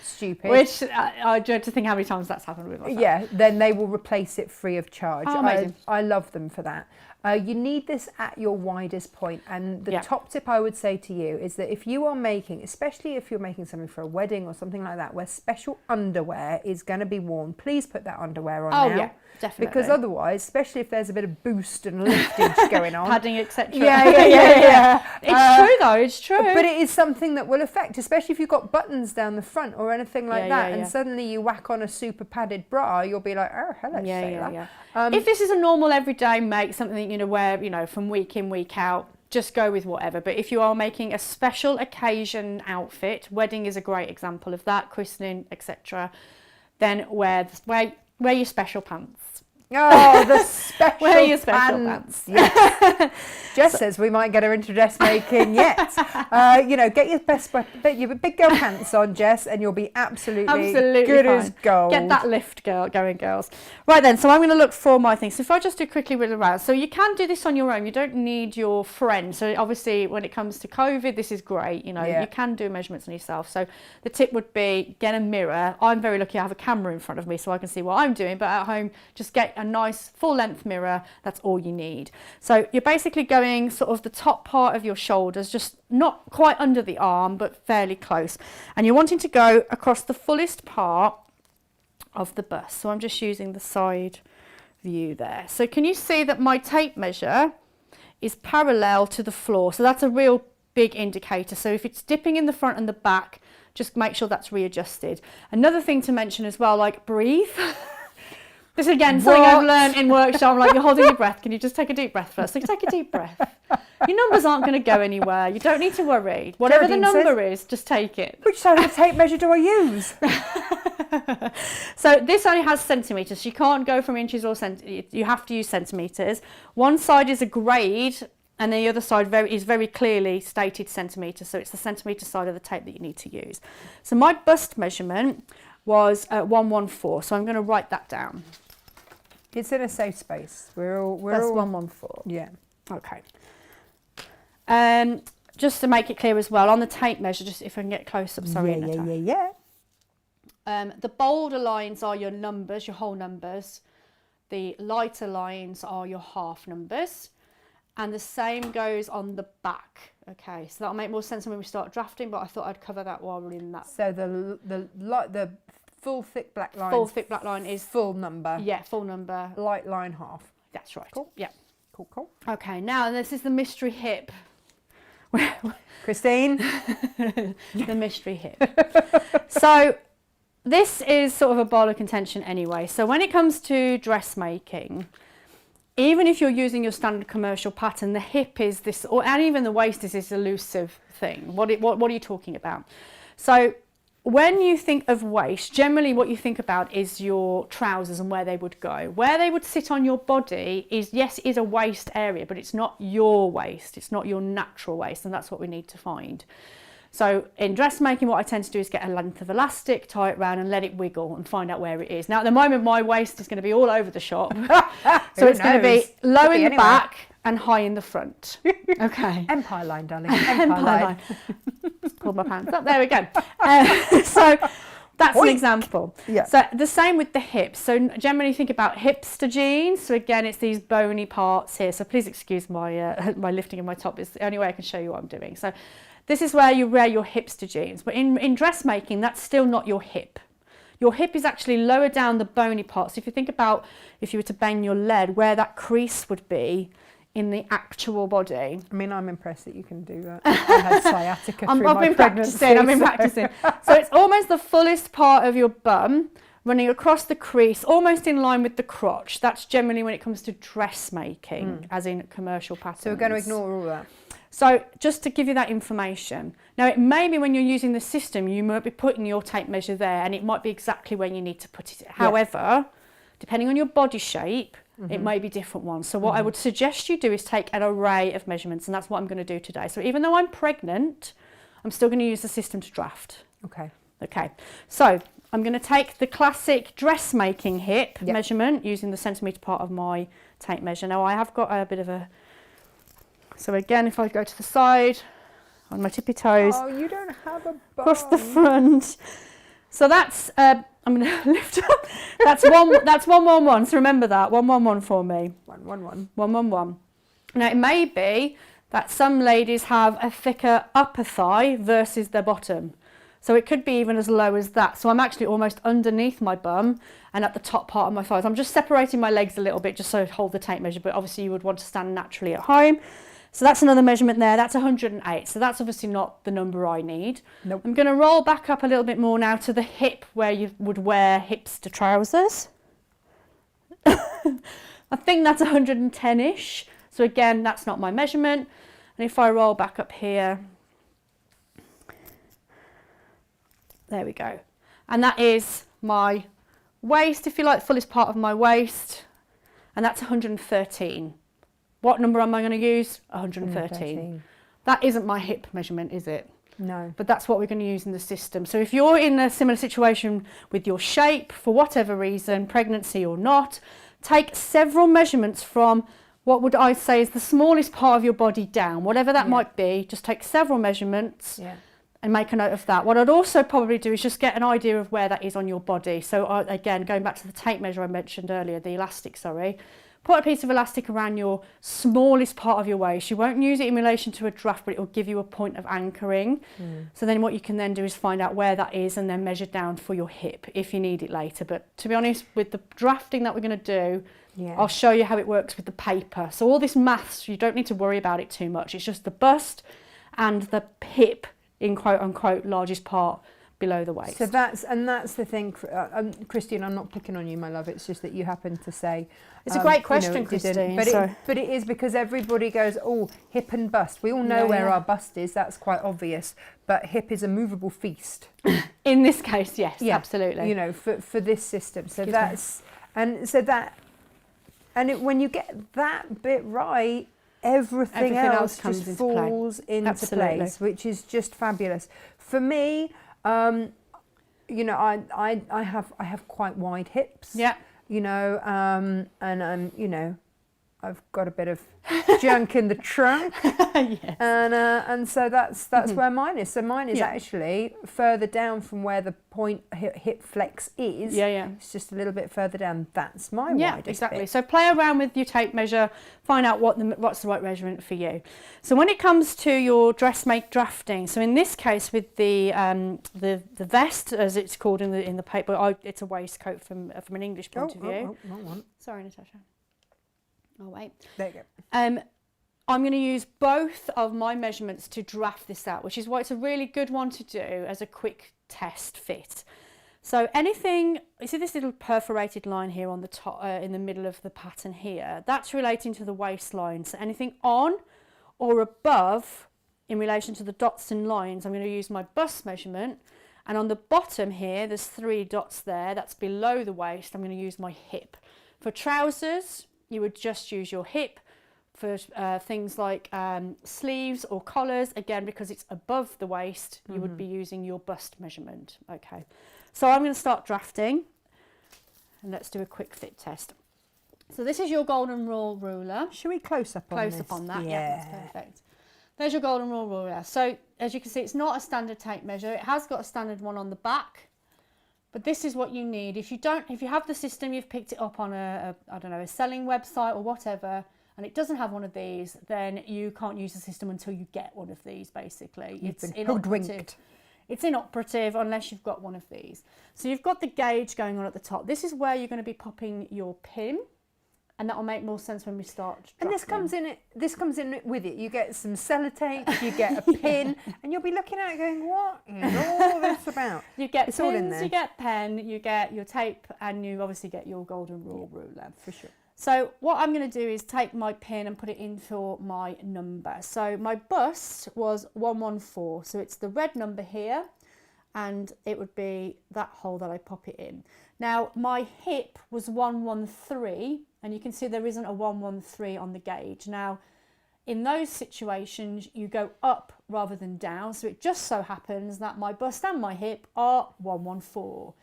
stupid. Which I dread to think how many times that's happened with myself. Yeah, then they will replace it free of charge. Oh, amazing. I love them for that. You need this at your widest point, and the top tip I would say to you is that if you are making, especially if you're making something for a wedding or something like that, where special underwear is going to be worn, please put that underwear on now. Oh yeah, definitely. Because otherwise, especially if there's a bit of boost and liftage going on. Padding, etc. Yeah. It's true though, it's true. But it is something that will affect, especially if you've got buttons down the front or anything like that, and suddenly you whack on a super padded bra, you'll be like, oh, hello, sailor. If this is a normal everyday make, something wear, from week in, week out, just go with whatever. But if you are making a special occasion outfit, wedding is a great example of that, christening, etc., then wear your special pants. Oh, the special Wear your special pants. Yes. Jess says we might get her into dressmaking yet. Get your big girl pants on, Jess, and you'll be absolutely good fine. as gold. Get that lift going, girls. Right then, so I'm going to look for my things. So if I just do quickly with around, so you can do this on your own. You don't need your friend. So obviously, when it comes to COVID, this is great. You can do measurements on yourself. So the tip would be get a mirror. I'm very lucky I have a camera in front of me, so I can see what I'm doing. But at home, just get a nice full length mirror. That's all you need. So you're basically going sort of the top part of your shoulders, just not quite under the arm, but fairly close. And you're wanting to go across the fullest part of the bust. So I'm just using the side view there. So can you see that my tape measure is parallel to the floor? So that's a real big indicator. So if it's dipping in the front and the back, just make sure that's readjusted. Another thing to mention as well, like breathe. This is again something I've learned in workshop. Like, you're holding your breath. Can you just take a deep breath first? So take a deep breath. Your numbers aren't going to go anywhere. You don't need to worry. Whatever the number is, just take it. Which side of the tape measure do I use? So this only has centimetres. You can't go from inches or centimetres. You have to use centimetres. One side is a grade, and the other side is very clearly stated centimetres. So it's the centimetre side of the tape that you need to use. So my bust measurement was 114. So I'm going to write that down. It's in a safe space. We're all 114. Yeah. Okay. Just to make it clear as well, on the tape measure, just if I can get close up, sorry, Natasha. Yeah. The bolder lines are your numbers, your whole numbers. The lighter lines are your half numbers. And the same goes on the back. Okay, so that'll make more sense when we start drafting, but I thought I'd cover that while we're in that. So the full thick black line. Full thick black line is full number. Yeah, full number. Light line half. That's right. Cool. Yeah. Cool. Okay, now this is the mystery hip. Christine. The mystery hip. So this is sort of a ball of contention anyway. So when it comes to dressmaking, even if you're using your standard commercial pattern, the hip is this, and even the waist is this elusive thing. What are you talking about? So when you think of waist, generally what you think about is your trousers and where they would go. Where they would sit on your body is, yes, it is a waist area, but it's not your waist. It's not your natural waist, and that's what we need to find. So in dressmaking, what I tend to do is get a length of elastic, tie it round and let it wiggle and find out where it is. Now, at the moment, my waist is going to be all over the shop. So it's going to be low in the back and high in the front. Okay. Empire line, darling. Empire line. Pull my pants up. There we go. So that's an example. Yeah. So the same with the hips. So generally think about hipster jeans. So again, it's these bony parts here. So please excuse my my lifting of my top. It's the only way I can show you what I'm doing. So this is where you wear your hipster jeans. But in dressmaking, that's still not your hip. Your hip is actually lower down the bony part. So if you think about if you were to bang your leg, where that crease would be in the actual body. I mean, I'm impressed that you can do that. I had sciatica through I've my been pregnancy. practicing. So it's almost the fullest part of your bum running across the crease, almost in line with the crotch. That's generally when it comes to dressmaking, as in commercial patterns. So we're going to ignore all that. So just to give you that information. Now, it may be when you're using the system, you might be putting your tape measure there, and it might be exactly where you need to put it. However, depending on your body shape it may be different ones. So what I would suggest you do is take an array of measurements, and that's what I'm going to do today. So even though I'm pregnant, I'm still going to use the system to draft. Okay. Okay, so I'm going to take the classic dressmaking hip measurement using the centimetre part of my tape measure. Now I have got a bit of a, so again, if I go to the side on my tippy toes, Oh, you don't have a bum. across the front. So that's, I'm going to lift up, that's 111, so remember that, 111 for me. 111. 111. Now it may be that some ladies have a thicker upper thigh versus their bottom. So it could be even as low as that. So I'm actually almost underneath my bum and at the top part of my thighs. I'm just separating my legs a little bit just so I hold the tape measure, but obviously you would want to stand naturally at home. So that's another measurement there. That's 108. So that's obviously not the number I need. Nope. I'm going to roll back up a little bit more now to the hip where you would wear hipster trousers. I think that's 110-ish. So again, that's not my measurement. And if I roll back up here, there we go. And that is my waist, if you like, the fullest part of my waist. And that's 113. What number am I going to use? 113. That isn't my hip measurement, is it? No. But that's what we're going to use in the system. So if you're in a similar situation with your shape, for whatever reason, pregnancy or not, take several measurements from what would I say is the smallest part of your body down, whatever that might be. Just take several measurements and make a note of that. What I'd also probably do is just get an idea of where that is on your body. So again, going back to the tape measure I mentioned earlier, the elastic, sorry, put a piece of elastic around your smallest part of your waist. You won't use it in relation to a draft, but it will give you a point of anchoring. So then what you can then do is find out where that is and then measure down for your hip if you need it later. But to be honest, with the drafting that we're going to do, I'll show you how it works with the paper. So all this maths, you don't need to worry about it too much. It's just the bust and the hip in quote unquote largest part below the waist. So that's the thing, Christine, I'm not picking on you, my love. It's just that you happen to say it's a great question, Christine. But it is because everybody goes, oh, hip and bust. We all know where our bust is. That's quite obvious. But hip is a movable feast. In this case, yes, absolutely. You know, for this system. So when you get that bit right, everything else just falls into place, which is just fabulous. For me, you know, I have quite wide hips. Yeah. You know, and you know, I've got a bit of junk in the trunk. Yes. And so that's where mine is. So mine is actually further down from where the point hip flex is. It's just a little bit further down. That's my widest exactly. bit. So play around with your tape measure, find out what's the right measurement for you. So when it comes to your drafting, so in this case with the vest, as it's called in the paper, it's a waistcoat from an English point of view. Wrong one. Sorry, Natasha. Oh wait. There you go. I'm going to use both of my measurements to draft this out, which is why it's a really good one to do as a quick test fit. So anything, you see this little perforated line here on the top, in the middle of the pattern here, that's relating to the waistline. So anything on or above in relation to the dots and lines, I'm going to use my bust measurement. And on the bottom here, there's 3 dots there, that's below the waist, I'm going to use my hip. For trousers, you would just use your hip. For things like sleeves or collars, again, because it's above the waist, you would be using your bust measurement. Okay, so I'm going to start drafting and let's do a quick fit test. So this is your golden rule ruler. Should we close up on this? Close up on that, yeah, that's perfect. There's your golden rule ruler. So as you can see, it's not a standard tape measure. It has got a standard one on the back. But this is what you need. If you have the system, you've picked it up on I don't know, a selling website or whatever, and it doesn't have one of these, then you can't use the system until you get one of these, basically. It's inoperative. It's inoperative unless you've got one of these. So you've got the gauge going on at the top. This is where you're going to be popping your pin, and that will make more sense when we start drafting. And this comes in with it. You get some sellotape, you get a pin, and you'll be looking at it going, what is all this about? You get it's pins, all in there. You get pen, you get your tape, and you obviously get your golden rule ruler. For sure. So what I'm going to do is take my pin and put it in for my number. So my bust was 114. So it's the red number here, and it would be that hole that I pop it in. Now my hip was 113, and you can see there isn't a 113 on the gauge. Now, in those situations, you go up rather than down. So it just so happens that my bust and my hip are 114.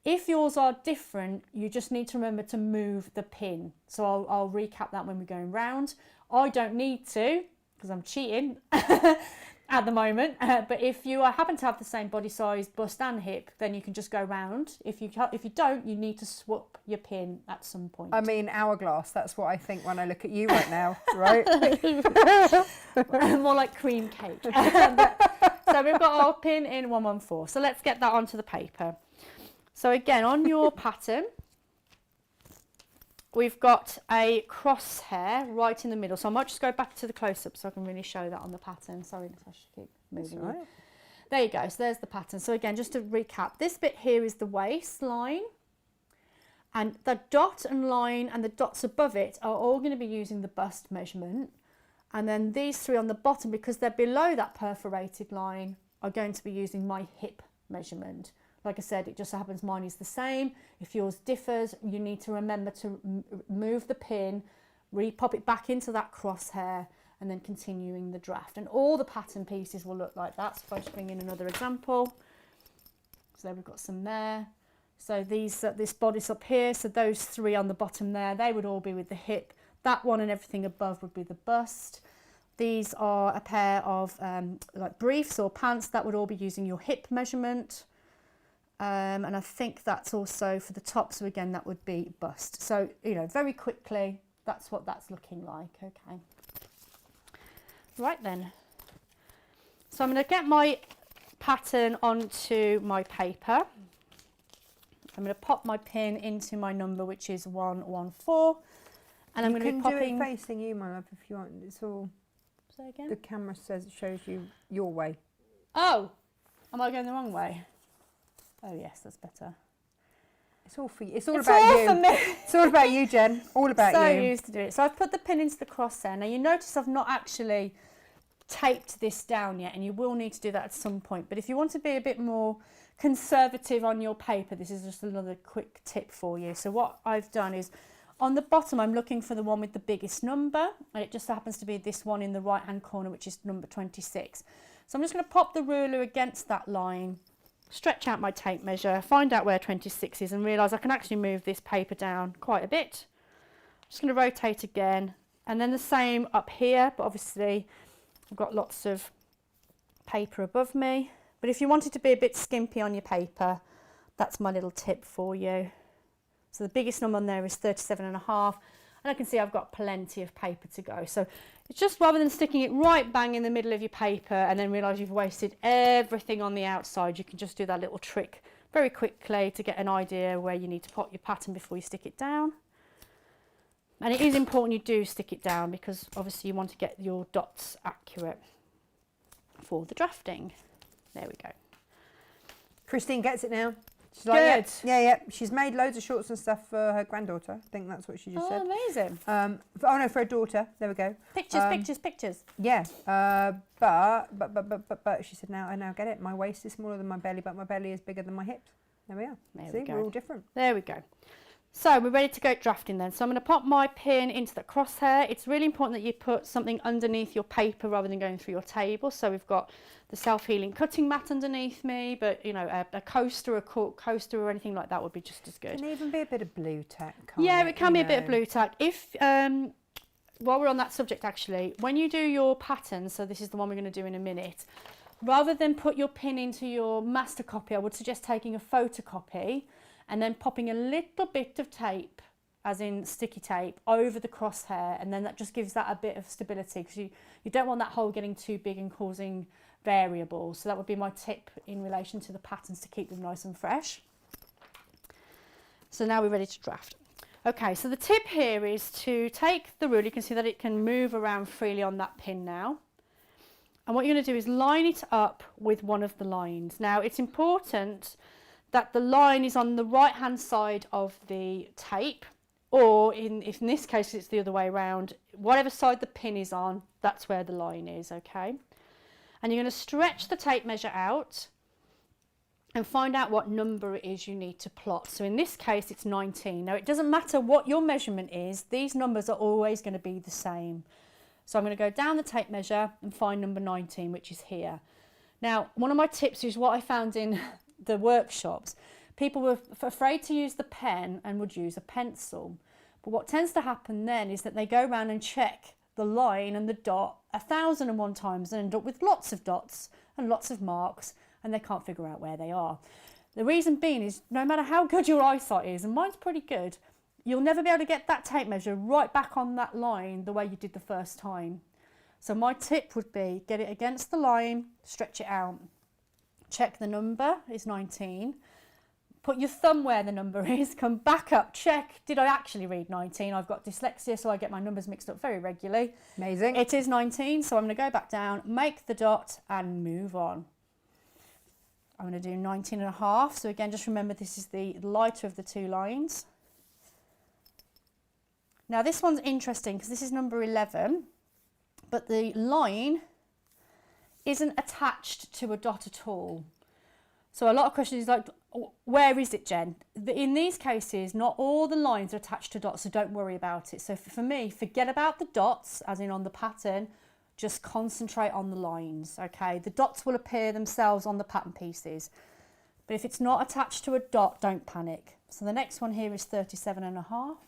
If yours are different, you just need to remember to move the pin. So I'll recap that when we're going round. I don't need to, because I'm cheating at the moment. But if you happen to have the same body size, bust and hip, then you can just go round. If you don't, you need to swap your pin at some point. I mean, hourglass, that's what I think when I look at you right now, right? More like cream cake. So we've got our pin in 114. So let's get that onto the paper. So again, on your pattern, we've got a crosshair right in the middle. So I might just go back to the close-up so I can really show that on the pattern. Sorry, Natasha, keep moving. Right. There you go. So there's the pattern. So again, just to recap, this bit here is the waistline. And the dot and line and the dots above it are all going to be using the bust measurement. And then these three on the bottom, because they're below that perforated line, are going to be using my hip measurement. Like I said, it just so happens mine is the same. If yours differs, you need to remember to move the pin, pop it back into that crosshair, and then continuing the draft. And all the pattern pieces will look like that. So if I just bring in another example. So there we've got some there. So these, this bodice up here, so those three on the bottom there, they would all be with the hip. That one and everything above would be the bust. These are a pair of like briefs or pants that would all be using your hip measurement. And I think that's also for the top, so again that would be bust. So, you know, very quickly, that's what that's looking like. Okay, right then, so I'm going to get my pattern onto my paper. I'm going to pop my pin into my number, which is 114, and I'm going to be popping. You can do it facing you, my love, if you want. It's all. Say again. The camera says it shows you your way. Oh, am I going the wrong way? Oh yes, that's better. It's all for you. It's all about you. For me. It's all about you, Jen. All about So you. used to do it. So I've put the pin into the crosshair. Now you notice I've not actually taped this down yet, and you will need to do that at some point. But if you want to be a bit more conservative on your paper, this is just another quick tip for you. So what I've done is, on the bottom I'm looking for the one with the biggest number, and it just happens to be this one in the right hand corner, which is number 26. So I'm just going to pop the ruler against that line, stretch out my tape measure, find out where 26 is, and realise I can actually move this paper down quite a bit. I'm just going to rotate again, and then the same up here, but obviously I've got lots of paper above me. But if you wanted to be a bit skimpy on your paper, that's my little tip for you. So the biggest number on there is 37.5, and I can see I've got plenty of paper to go. So it's just, rather than sticking it right bang in the middle of your paper and then realise you've wasted everything on the outside, you can just do that little trick very quickly to get an idea where you need to pop your pattern before you stick it down. And it is important you do stick it down, because obviously you want to get your dots accurate for the drafting. There we go. Christine gets it now. She's Good. like, yeah. She's made loads of shorts and stuff for her granddaughter. I think that's what she just said. Amazing. Oh no, for her daughter. There we go. Pictures. Yeah. But she said, now I now get it. My waist is smaller than my belly, but my belly is bigger than my hips. There we are. We go. We're all different. There we go. So we're ready to go drafting then. So I'm going to pop my pin into the crosshair. It's really important that you put something underneath your paper rather than going through your table. So we've got the self-healing cutting mat underneath me, but you know, a coaster, a cork coaster or anything like that would be just as good. It can even be a bit of blue tack, can't Yeah, it? it can be a bit of blue tack. If while we're on that subject, actually, when you do your pattern, so this is the one we're going to do in a minute, rather than put your pin into your master copy, I would suggest taking a photocopy and then popping a little bit of tape, as in sticky tape, over the crosshair, and then that just gives that a bit of stability, because you don't want that hole getting too big and causing variables. So that would be my tip in relation to the patterns, to keep them nice and fresh. So now we're ready to draft. Okay, so the tip here is to take the ruler. You can see that it can move around freely on that pin now. And what you're going to do is line it up with one of the lines. Now, it's important that the line is on the right hand side of the tape, or if in this case it's the other way around, whatever side the pin is on, that's where the line is, okay? And you're going to stretch the tape measure out, and find out what number it is you need to plot. So in this case, it's 19. Now, it doesn't matter what your measurement is, these numbers are always going to be the same. So I'm going to go down the tape measure and find number 19, which is here. Now, one of my tips is what I found in the workshops. People were afraid to use the pen and would use a pencil. But what tends to happen then is that they go around and check the line and the dot 1,001 times and end up with lots of dots and lots of marks, and they can't figure out where they are. The reason being is no matter how good your eyesight is, and mine's pretty good, you'll never be able to get that tape measure right back on that line the way you did the first time. So my tip would be get it against the line, stretch it out. Check the number is 19. Put your thumb where the number is, come back up, check, did I actually read 19? I've got dyslexia, so I get my numbers mixed up very regularly. Amazing. It is 19, so I'm going to go back down, make the dot and move on. I'm going to do 19 and a half. So again, just remember this is the lighter of the two lines. Now this one's interesting because this is number 11, but the line isn't attached to a dot at all. So a lot of questions like, where is it, Jen? In these cases, not all the lines are attached to dots, so don't worry about it. So for me, forget about the dots, as in on the pattern, just concentrate on the lines, okay? The dots will appear themselves on the pattern pieces. But if it's not attached to a dot, don't panic. So the next one here is 37 and a half.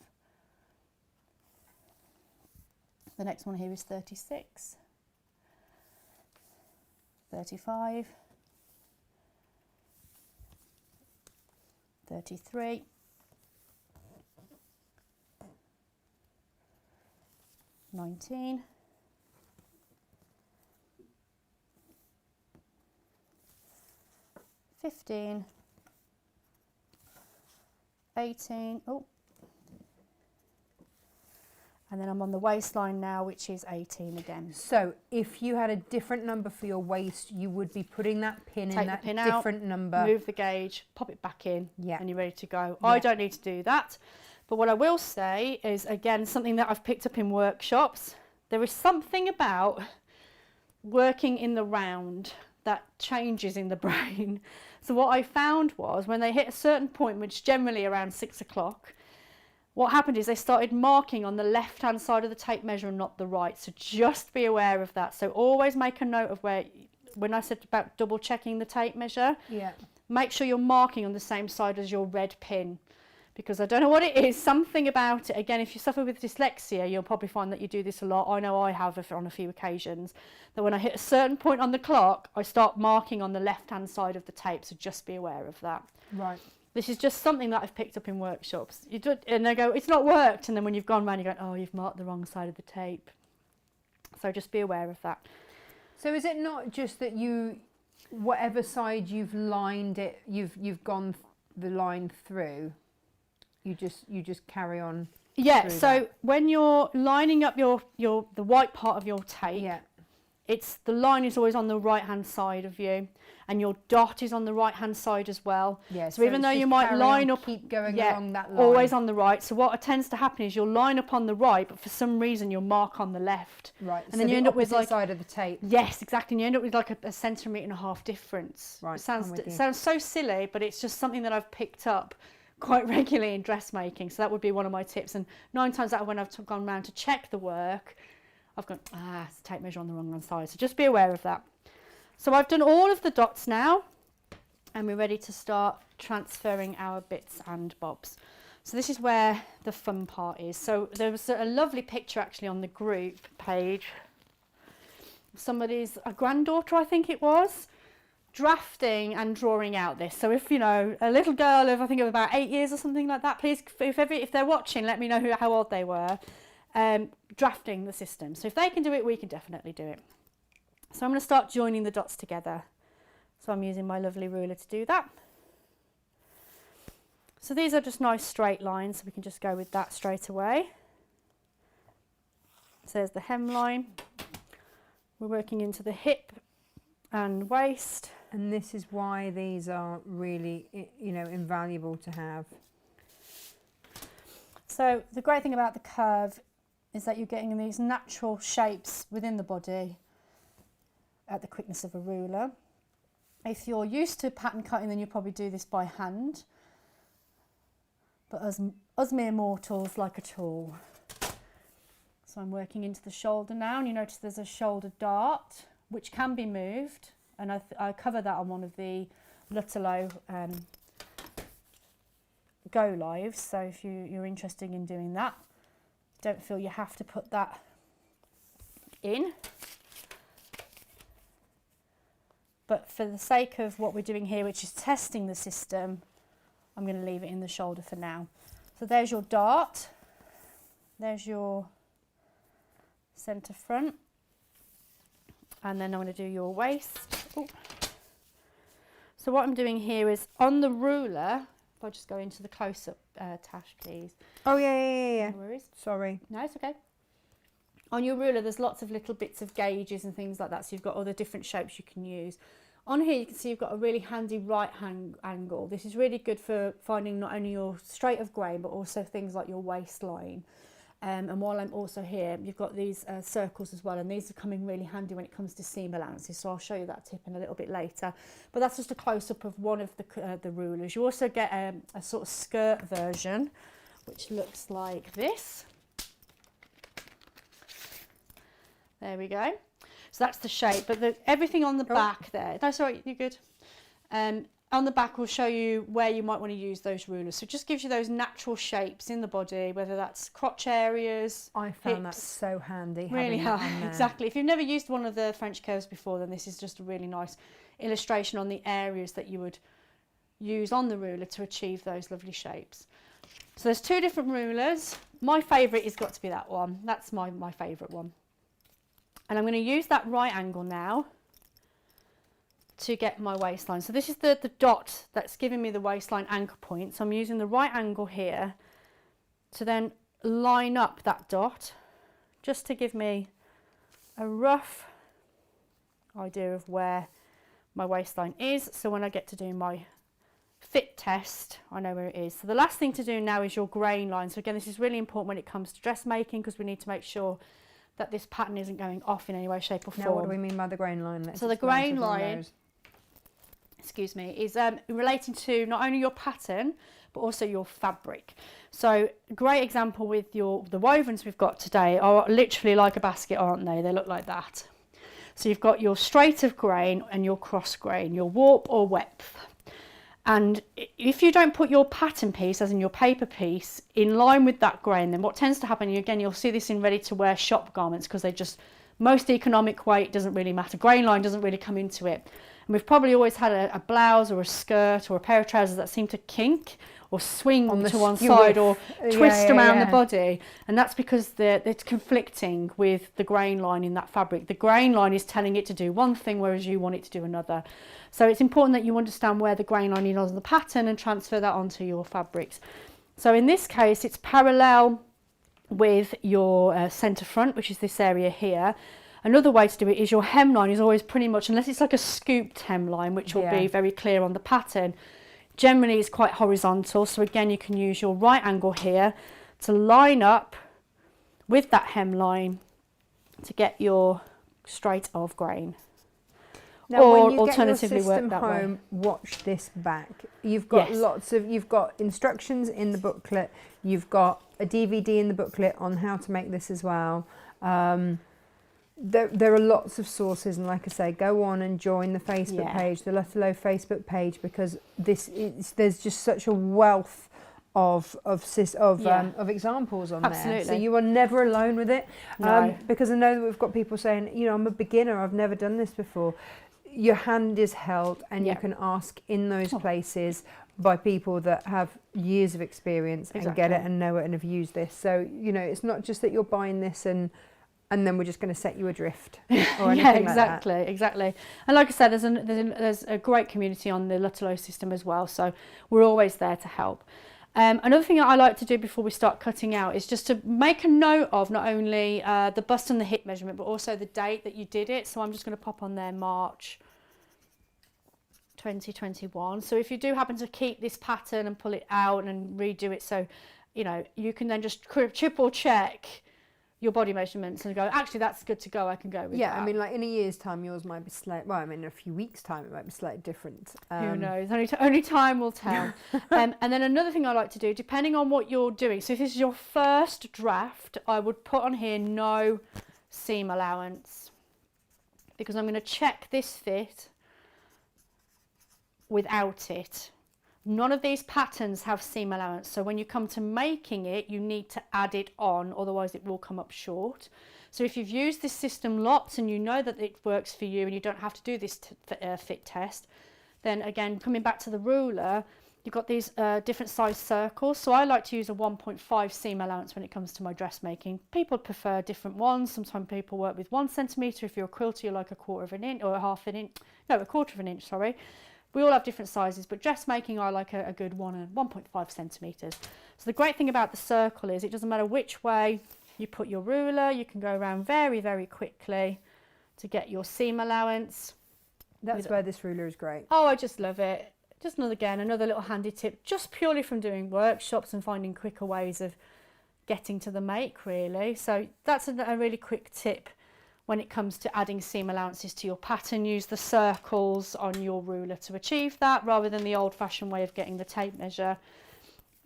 The next one here is 36, 35, 33, 19, 15, 18, oh, and then I'm on the waistline now, which is 18 again. So if you had a different number for your waist, you would be putting that pin in that different number. Move the gauge, pop it back in, Yeah. and you're ready to go. Yeah. I don't need to do that. But what I will say is, again, something that I've picked up in workshops, there is something about working in the round that changes in the brain. So what I found was when they hit a certain point, which generally around 6 o'clock, what happened is they started marking on the left-hand side of the tape measure and not the right. So just be aware of that. So always make a note of where, when I said about double checking the tape measure, Yeah. make sure you're marking on the same side as your red pin. Because I don't know what it is, something about it. Again, if you suffer with dyslexia, you'll probably find that you do this a lot. I know I have on a few occasions. That when I hit a certain point on the clock, I start marking on the left-hand side of the tape. So just be aware of that. Right. This is just something that I've picked up in workshops. You do, and they go, it's not worked. And then when you've gone round, you go, oh, you've marked the wrong side of the tape. So just be aware of that. So is it not just that you, whatever side you've lined it, you've gone the line through, you just carry on? Yeah. So when you're lining up the white part of your tape, Yeah. it's the line is always on the right hand side of you, and your dot is on the right hand side as well. Yeah, so even it's though just you might carry line on, up, keep going yeah, along that line. always on the right. So what tends to happen is you'll line up on the right, but for some reason you'll mark on the left. Right. And so then you the end up with opposite like side of the tape. yes, exactly. And you end up with like a centimetre and a half difference. Right, It sounds so silly, but it's just something that I've picked up quite regularly in dressmaking. So that would be one of my tips. And 9 times out of when I've gone round to check the work, I've gone, it's the tape measure on the wrong side. So just be aware of that. So I've done all of the dots now, and we're ready to start transferring our bits and bobs. So this is where the fun part is. So there was a lovely picture actually on the group page. Somebody's a granddaughter, I think it was, drafting and drawing out this. So if you know a little girl of, I think of about 8 years or something like that, please, if they're watching, let me know how old they were. Drafting the system. So if they can do it, we can definitely do it. So I'm going to start joining the dots together. So I'm using my lovely ruler to do that. So these are just nice straight lines, so we can just go with that straight away. So there's the hemline. We're working into the hip and waist. And this is why these are really, invaluable to have. So the great thing about the curve is that you're getting these natural shapes within the body at the quickness of a ruler. If you're used to pattern cutting, then you probably do this by hand. But us mere mortals like a tool. So I'm working into the shoulder now, and you notice there's a shoulder dart which can be moved, and I cover that on one of the Lutterlow Go Lives. So if you're interested in doing that, don't feel you have to put that in. But for the sake of what we're doing here, which is testing the system, I'm going to leave it in the shoulder for now. So there's your dart, there's your centre front, and then I'm going to do your waist. Ooh. So what I'm doing here is on the ruler, if I just go into the close-up, Tash, please. Oh, yeah. No worries. Sorry. No, it's okay. On your ruler, there's lots of little bits of gauges and things like that, so you've got all the different shapes you can use. On here, you can see you've got a really handy right angle. This is really good for finding not only your straight of grain, but also things like your waistline. And while I'm also here, you've got these circles as well, and these are coming really handy when it comes to seam allowances. So I'll show you that tip in a little bit later. But that's just a close-up of one of the rulers. You also get a sort of skirt version, which looks like this. There we go. So that's the shape, but everything on the back there, no, sorry, you're good. On the back will show you where you might want to use those rulers. So it just gives you those natural shapes in the body, whether that's crotch areas, I found hips. that so handy. Really, having exactly. If you've never used one of the French curves before, then this is just a really nice illustration on the areas that you would use on the ruler to achieve those lovely shapes. So there's two different rulers. My favourite has got to be that one. That's my favourite one. And I'm going to use that right angle now to get my waistline. So this is the dot that's giving me the waistline anchor point. So I'm using the right angle here to then line up that dot, just to give me a rough idea of where my waistline is. So when I get to do my fit test, I know where it is. So the last thing to do now is your grain line. So again, this is really important when it comes to dressmaking, because we need to make sure that this pattern isn't going off in any way, shape or form. Now, what do we mean by the grain line? So the grain line, excuse me, is relating to not only your pattern, but also your fabric. So a great example with the wovens we've got today are literally like a basket, aren't they? They look like that. So you've got your straight of grain and your cross grain, your warp or wepth. And if you don't put your pattern piece, as in your paper piece, in line with that grain, then what tends to happen, again, you'll see this in ready-to-wear shop garments, because they just, most economic weight doesn't really matter. Grain line doesn't really come into it. And we've probably always had a blouse or a skirt or a pair of trousers that seem to kink or swing to one side or twist around the body. And that's because it's conflicting with the grain line in that fabric. The grain line is telling it to do one thing, whereas you want it to do another. So it's important that you understand where the grain line is on the pattern and transfer that onto your fabrics. So in this case, it's parallel with your centre front, which is this area here. Another way to do it is your hemline is always pretty much, unless it's like a scooped hemline, which will be very clear on the pattern, generally it's quite horizontal. So again, you can use your right angle here to line up with that hemline to get your straight of grain. Now, or when you alternatively get your system work that home, way. watch this back. You've got you've got instructions in the booklet. You've got a DVD in the booklet on how to make this as well. There are lots of sources, and like I say, go on and join the Facebook page, the Lutterlow Facebook page, because there's just such a wealth of examples on there. So you are never alone with it. Because I know that we've got people saying, I'm a beginner, I've never done this before. Your hand is held, and you can ask in those places by people that have years of experience and get it and know it and have used this. So, it's not just that you're buying this and then we're just going to set you adrift or anything like that. Exactly. And like I said, there's a great community on the Lutterlow system as well, so we're always there to help. Another thing that I like to do before we start cutting out is just to make a note of not only the bust and the hip measurement, but also the date that you did it. So I'm just going to pop on there March 2021. So if you do happen to keep this pattern and pull it out and redo it, so you can then just triple check your body measurements and go, actually, that's good to go, I can go with Yeah, that. I mean, like in a year's time, yours might be slightly, well, I mean, in a few weeks' time, it might be slightly different. Who knows? Only time will tell. And then another thing I like to do, depending on what you're doing, so if this is your first draft, I would put on here no seam allowance, because I'm going to check this fit without it. None of these patterns have seam allowance, so when you come to making it, you need to add it on, otherwise it will come up short. So if you've used this system lots and you know that it works for you and you don't have to do this fit test, then again, coming back to the ruler, you've got these different size circles. So I like to use a 1.5 seam allowance when it comes to my dressmaking. People prefer different ones. Sometimes people work with 1 centimetre. If you're a quilter, you like a quarter of an inch or a quarter of an inch, sorry. We all have different sizes, but dressmaking, I like a good 1.5 centimetres. So the great thing about the circle is it doesn't matter which way you put your ruler, you can go around very, very quickly to get your seam allowance. That's where this ruler is great. Oh, I just love it. Just another little handy tip, just purely from doing workshops and finding quicker ways of getting to the make, really. So that's a really quick tip. When it comes to adding seam allowances to your pattern, use the circles on your ruler to achieve that, rather than the old-fashioned way of getting the tape measure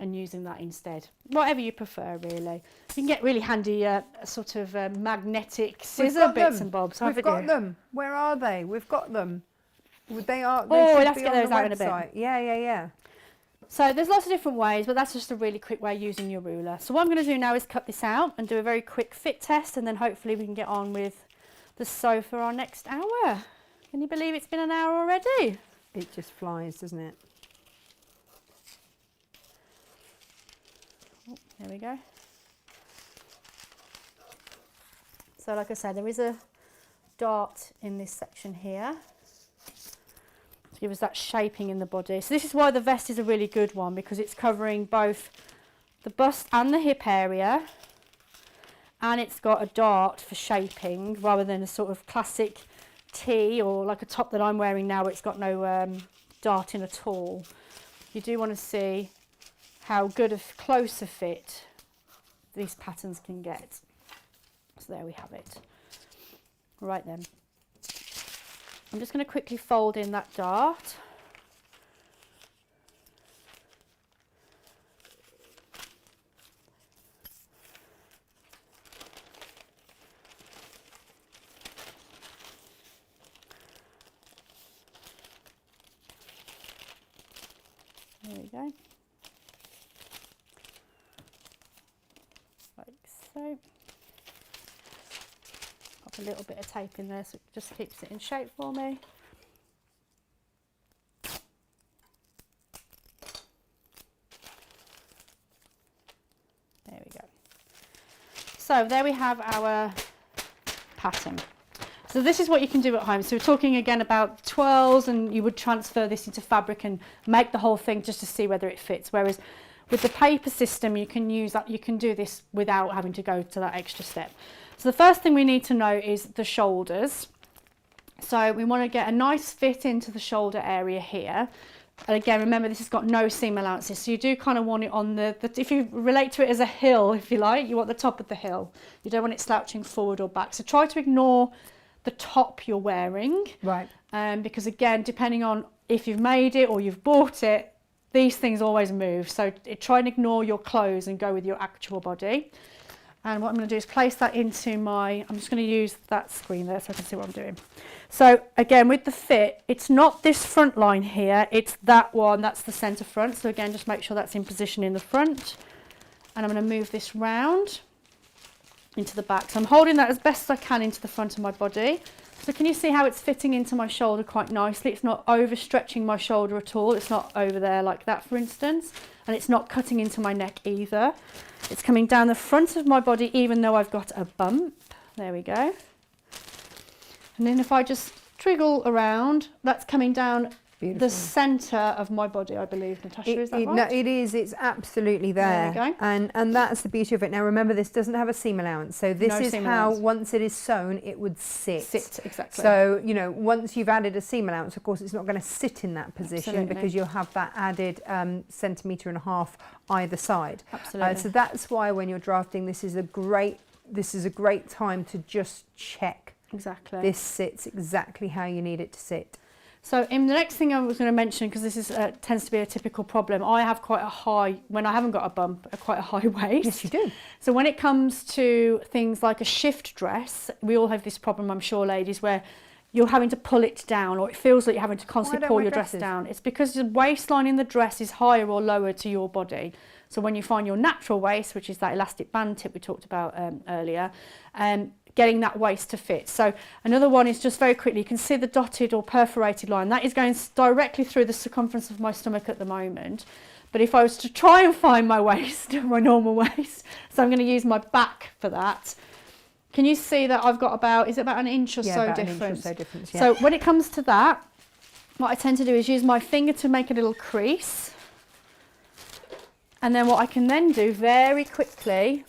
and using that instead. Whatever you prefer, really. You can get really handy sort of magnetic scissor bits and bobs. We've got them. Where are they? We've got them. They are. They we'll should have be to get on those the out in a website. bit. Yeah. So there's lots of different ways, but that's just a really quick way of using your ruler. So what I'm going to do now is cut this out and do a very quick fit test, and then hopefully we can get on with the sew for our next hour. Can you believe it's been an hour already? It just flies, doesn't it? Oh, there we go. So like I said, there is a dart in this section here to give us that shaping in the body. So this is why the vest is a really good one, because it's covering both the bust and the hip area, and it's got a dart for shaping rather than a sort of classic tee or like a top that I'm wearing now where it's got no dart in at all. You do want to see how good a closer fit these patterns can get. So there we have it. Right then, I'm just going to quickly fold in that dart. There we go. Like so. Pop a little bit of tape in there so it just keeps it in shape for me. There we go. So there we have our pattern. So this is what you can do at home. So we're talking again about twirls, and you would transfer this into fabric and make the whole thing just to see whether it fits. Whereas with the paper system, you can use that, you can do this without having to go to that extra step. So the first thing we need to know is the shoulders. So we want to get a nice fit into the shoulder area here. And again, remember this has got no seam allowances, so you do kind of want it on the if you relate to it as a hill, if you like, you want the top of the hill. You don't want it slouching forward or back. So try to ignore the top you're wearing, right? Because again, depending on if you've made it or you've bought it, these things always move. So try and ignore your clothes and go with your actual body. And what I'm going to do is place that into my, I'm just going to use that screen there so I can see what I'm doing. So again, with the fit, it's not this front line here, it's that one, that's the centre front. So again, just make sure that's in position in the front. And I'm going to move this round into the back. So I'm holding that as best as I can into the front of my body. So can you see how it's fitting into my shoulder quite nicely? It's not overstretching my shoulder at all. It's not over there like that, for instance. And it's not cutting into my neck either. It's coming down the front of my body even though I've got a bump. There we go. And then if I just triggle around, that's coming down the centre of my body, I believe. Natasha, is that right? No, it is. It's absolutely there. There we go. And that's the beauty of it. Now remember, this doesn't have a seam allowance. So this No is seam how, allowance. once it is sewn, it would sit. Sit, exactly. So, you know, once you've added a seam allowance, of course, it's not going to sit in that position. Absolutely. Because you'll have that added 1.5 centimetre either side. Absolutely. So that's why when you're drafting, this is a great this is a great time to just check Exactly. this sits exactly how you need it to sit. So in the next thing I was going to mention, because this is tends to be a typical problem, I have quite a high, when I haven't got a bump, quite a high waist. Yes, you do. So when it comes to things like a shift dress, we all have this problem, I'm sure, ladies, where you're having to pull it down, or it feels like you're having to constantly pull your dress down. It's because the waistline in the dress is higher or lower to your body. So when you find your natural waist, which is that elastic band tip we talked about earlier, getting that waist to fit. So another one is just very quickly, you can see the dotted or perforated line. That is going directly through the circumference of my stomach at the moment. But if I was to try and find my waist, my normal waist, so I'm going to use my back for that. Can you see that I've got about, is it about an inch or so difference? Yeah. So when it comes to that, what I tend to do is use my finger to make a little crease. And then what I can then do very quickly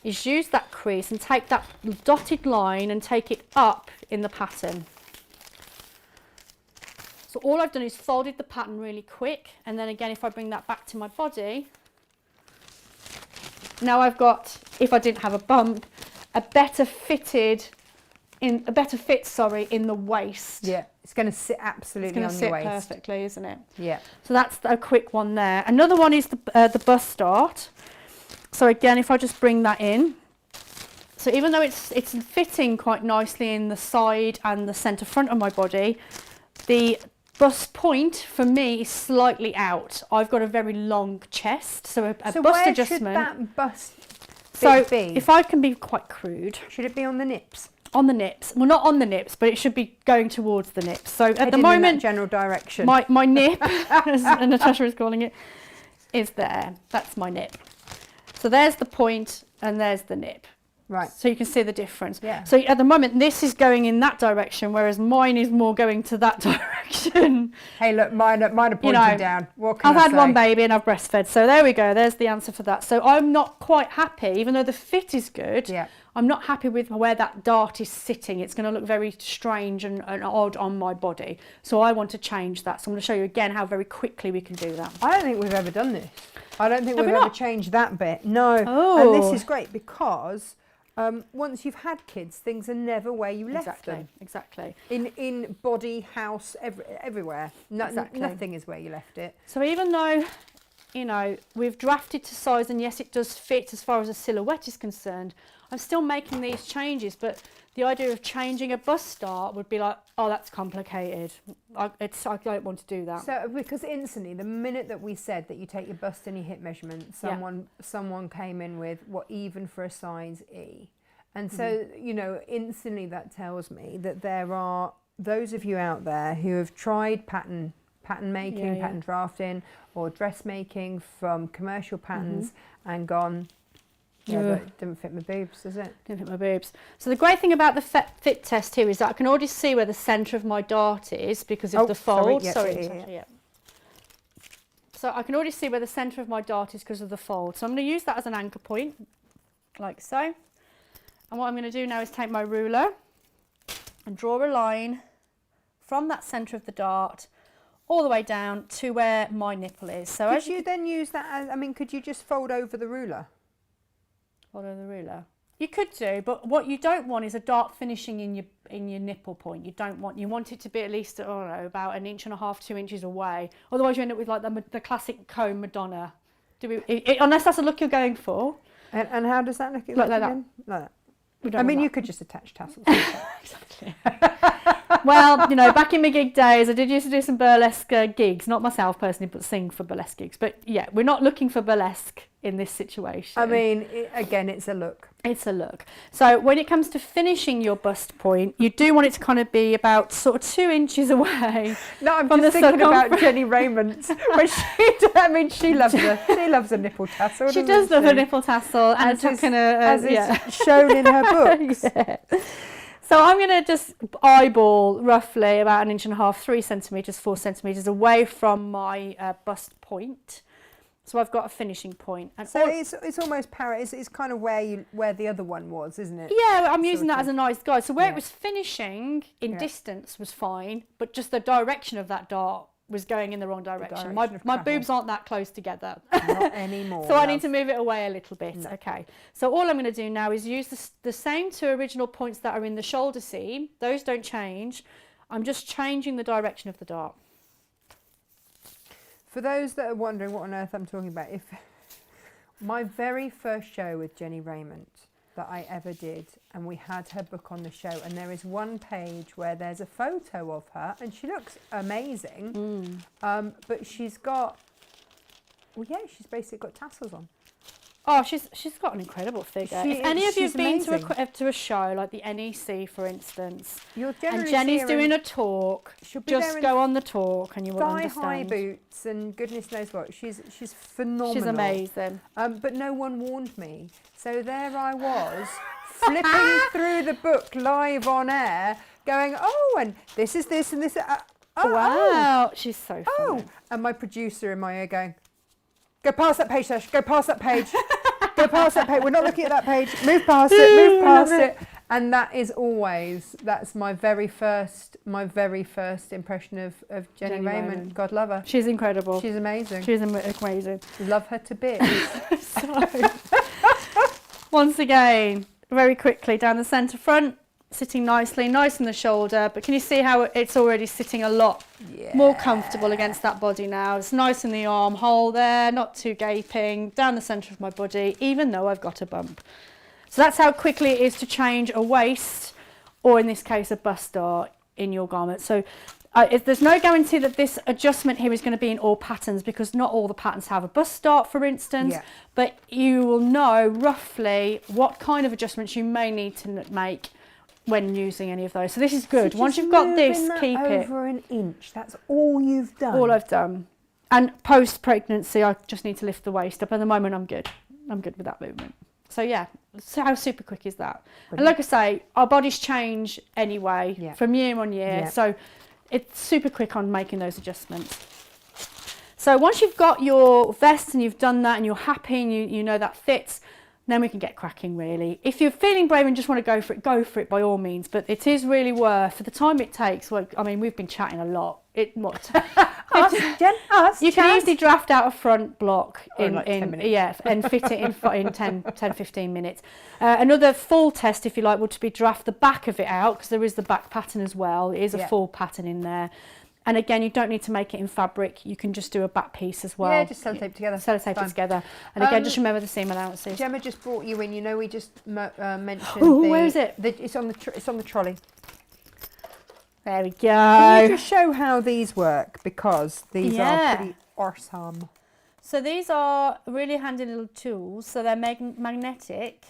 is use that crease and take that dotted line and take it up in the pattern. So all I've done is folded the pattern really quick, and then again, if I bring that back to my body, now I've got, if I didn't have a bump, a better fit, in the waist. Yeah, it's going to sit absolutely on the waist. It's going to sit perfectly, isn't it? Yeah. So that's a quick one there. Another one is the bust dart. So again, if I just bring that in, so even though it's fitting quite nicely in the side and the centre front of my body, the bust point for me is slightly out. I've got a very long chest, so a bust where adjustment. Should that bust so be? If I can be quite crude, should it be on the nips? On the nips. Well, not on the nips, but it should be going towards the nips. So at Heading the moment, in that general direction. my nip, as Natasha is calling it, is there. That's my nip. So there's the point and there's the nip. Right. So you can see the difference. Yeah. So at the moment, this is going in that direction, whereas mine is more going to that direction. Hey, look, mine are pointing down. What can I've I had say? one baby and I've breastfed. So there we go. There's the answer for that. So I'm not quite happy, even though the fit is good. Yeah. I'm not happy with where that dart is sitting. It's going to look very strange and odd on my body. So I want to change that. So I'm going to show you again how very quickly we can do that. I don't think we've ever done this. I don't think Have we've we ever not? changed that bit. No. Oh. And this is great because once you've had kids, things are never where you left them. Exactly. In body, house, everywhere. Exactly. Nothing is where you left it. So even though, you know, we've drafted to size, and yes, it does fit as far as a silhouette is concerned, I'm still making these changes, but the idea of changing a bust dart would be like, oh, that's complicated. I don't want to do that. So because instantly, the minute that we said that you take your bust and your hip measurement, someone came in with what even for a size E. And so, you know, instantly that tells me that there are those of you out there who have tried pattern making, pattern drafting, or dressmaking from commercial patterns and gone, yeah, but it didn't fit my boobs, does it? Didn't fit my boobs. So the great thing about the fit test here is that I can already see where the centre of my dart is because of the fold. Sorry. So I can already see where the centre of my dart is because of the fold. So I'm going to use that as an anchor point, like so. And what I'm going to do now is take my ruler and draw a line from that centre of the dart all the way down to where my nipple is. So could you then use that as, I mean, could you just fold over the ruler? Follow the ruler. You could do, but what you don't want is a dart finishing in your nipple point. You want it to be at least, I don't know, about 1.5 inches, 2 inches away. Otherwise, you end up with like the classic comb Madonna. Unless that's the look you're going for. And how does that look? Like that. Like that. I mean, you could just attach tassels. Exactly. Well, you know, back in my gig days, I did used to do some burlesque gigs. Not myself personally, but sing for burlesque gigs. But yeah, we're not looking for burlesque in this situation. I mean, again, it's a look. It's a look. So when it comes to finishing your bust point, you do want it to kind of be about sort of 2 inches away. No, I'm just thinking about Jenny Raymond. When she loves a nipple tassel. She does love a nipple tassel, and as is shown in her books. Yeah. So I'm going to just eyeball roughly about 1.5 inches, 3 centimetres, 4 centimetres away from my bust point. So I've got a finishing point. And so it's almost parallel. It's kind of where the other one was, isn't it? Yeah, I'm using that as a nice guide. So where it was finishing in distance was fine, but just the direction of that dart was going in the wrong direction. direction My of travel. boobs aren't that close together. Not anymore. So I love. need to move it away a little bit. No. Okay. So all I'm going to do now is use the same two original points that are in the shoulder seam. Those don't change. I'm just changing the direction of the dart. For those that are wondering what on earth I'm talking about, if my very first show with Jenny Raymond that I ever did, and we had her book on the show, and there is one page where there's a photo of her, and she looks amazing, but she's got, well, yeah, she's basically got tassels on. Oh, she's got an incredible figure. If any of you have been to a show like the NEC, for instance, You'll and generally Jenny's see her doing in a talk, she'll be there just in go on the talk and you will thigh-high understand. boots and goodness knows what. She's phenomenal. She's amazing. But no one warned me. So there I was, flipping through the book live on air, going, oh, and this is this and this. Wow, she's so funny. And my producer in my ear going, go past that page, Sash, go past that page. Go past that page. We're not looking at that page. Move past it. Move past it. And that is always, that's my very first impression of Jenny Raymond. God love her. She's incredible. She's amazing. She's amazing. Love her to bits. So, once again, very quickly down the centre front, sitting nicely, nice in the shoulder. But can you see how it's already sitting a lot more comfortable against that body now? It's nice in the armhole there, not too gaping, down the centre of my body, even though I've got a bump. So that's how quickly it is to change a waist, or in this case, a bust dart in your garment. So there's no guarantee that this adjustment here is going to be in all patterns, because not all the patterns have a bust dart, for instance, but you will know roughly what kind of adjustments you may need to make when using any of those. So this is good. So once you've got this, keep it over an inch. That's all you've done. all I've done. And post pregnancy, I just need to lift the waist up. At the moment, I'm good with that movement. So yeah, so how super quick is that? Brilliant. And like I say, our bodies change anyway from year on year, so it's super quick on making those adjustments. So once you've got your vest and you've done that and you're happy and you know that fits, then we can get cracking really. If you're feeling brave and just want to go for it by all means, but it is really worth, for the time it takes, well, I mean, we've been chatting a lot. You can easily draft out a front block in like 10 minutes. And fit it in 10-15 minutes. Another full test, if you like, would be draft the back of it out, because there is the back pattern as well. It is a full pattern in there. And again, you don't need to make it in fabric. You can just do a back piece as well. Yeah, just sellotape together. Sellotape it together. And again, just remember the seam allowances. Gemma just brought you in. You know, we just mentioned. Oh, where is it? It's on the trolley. There we go. Can you just show how these work, because these are pretty awesome. So these are really handy little tools. So they're magnetic.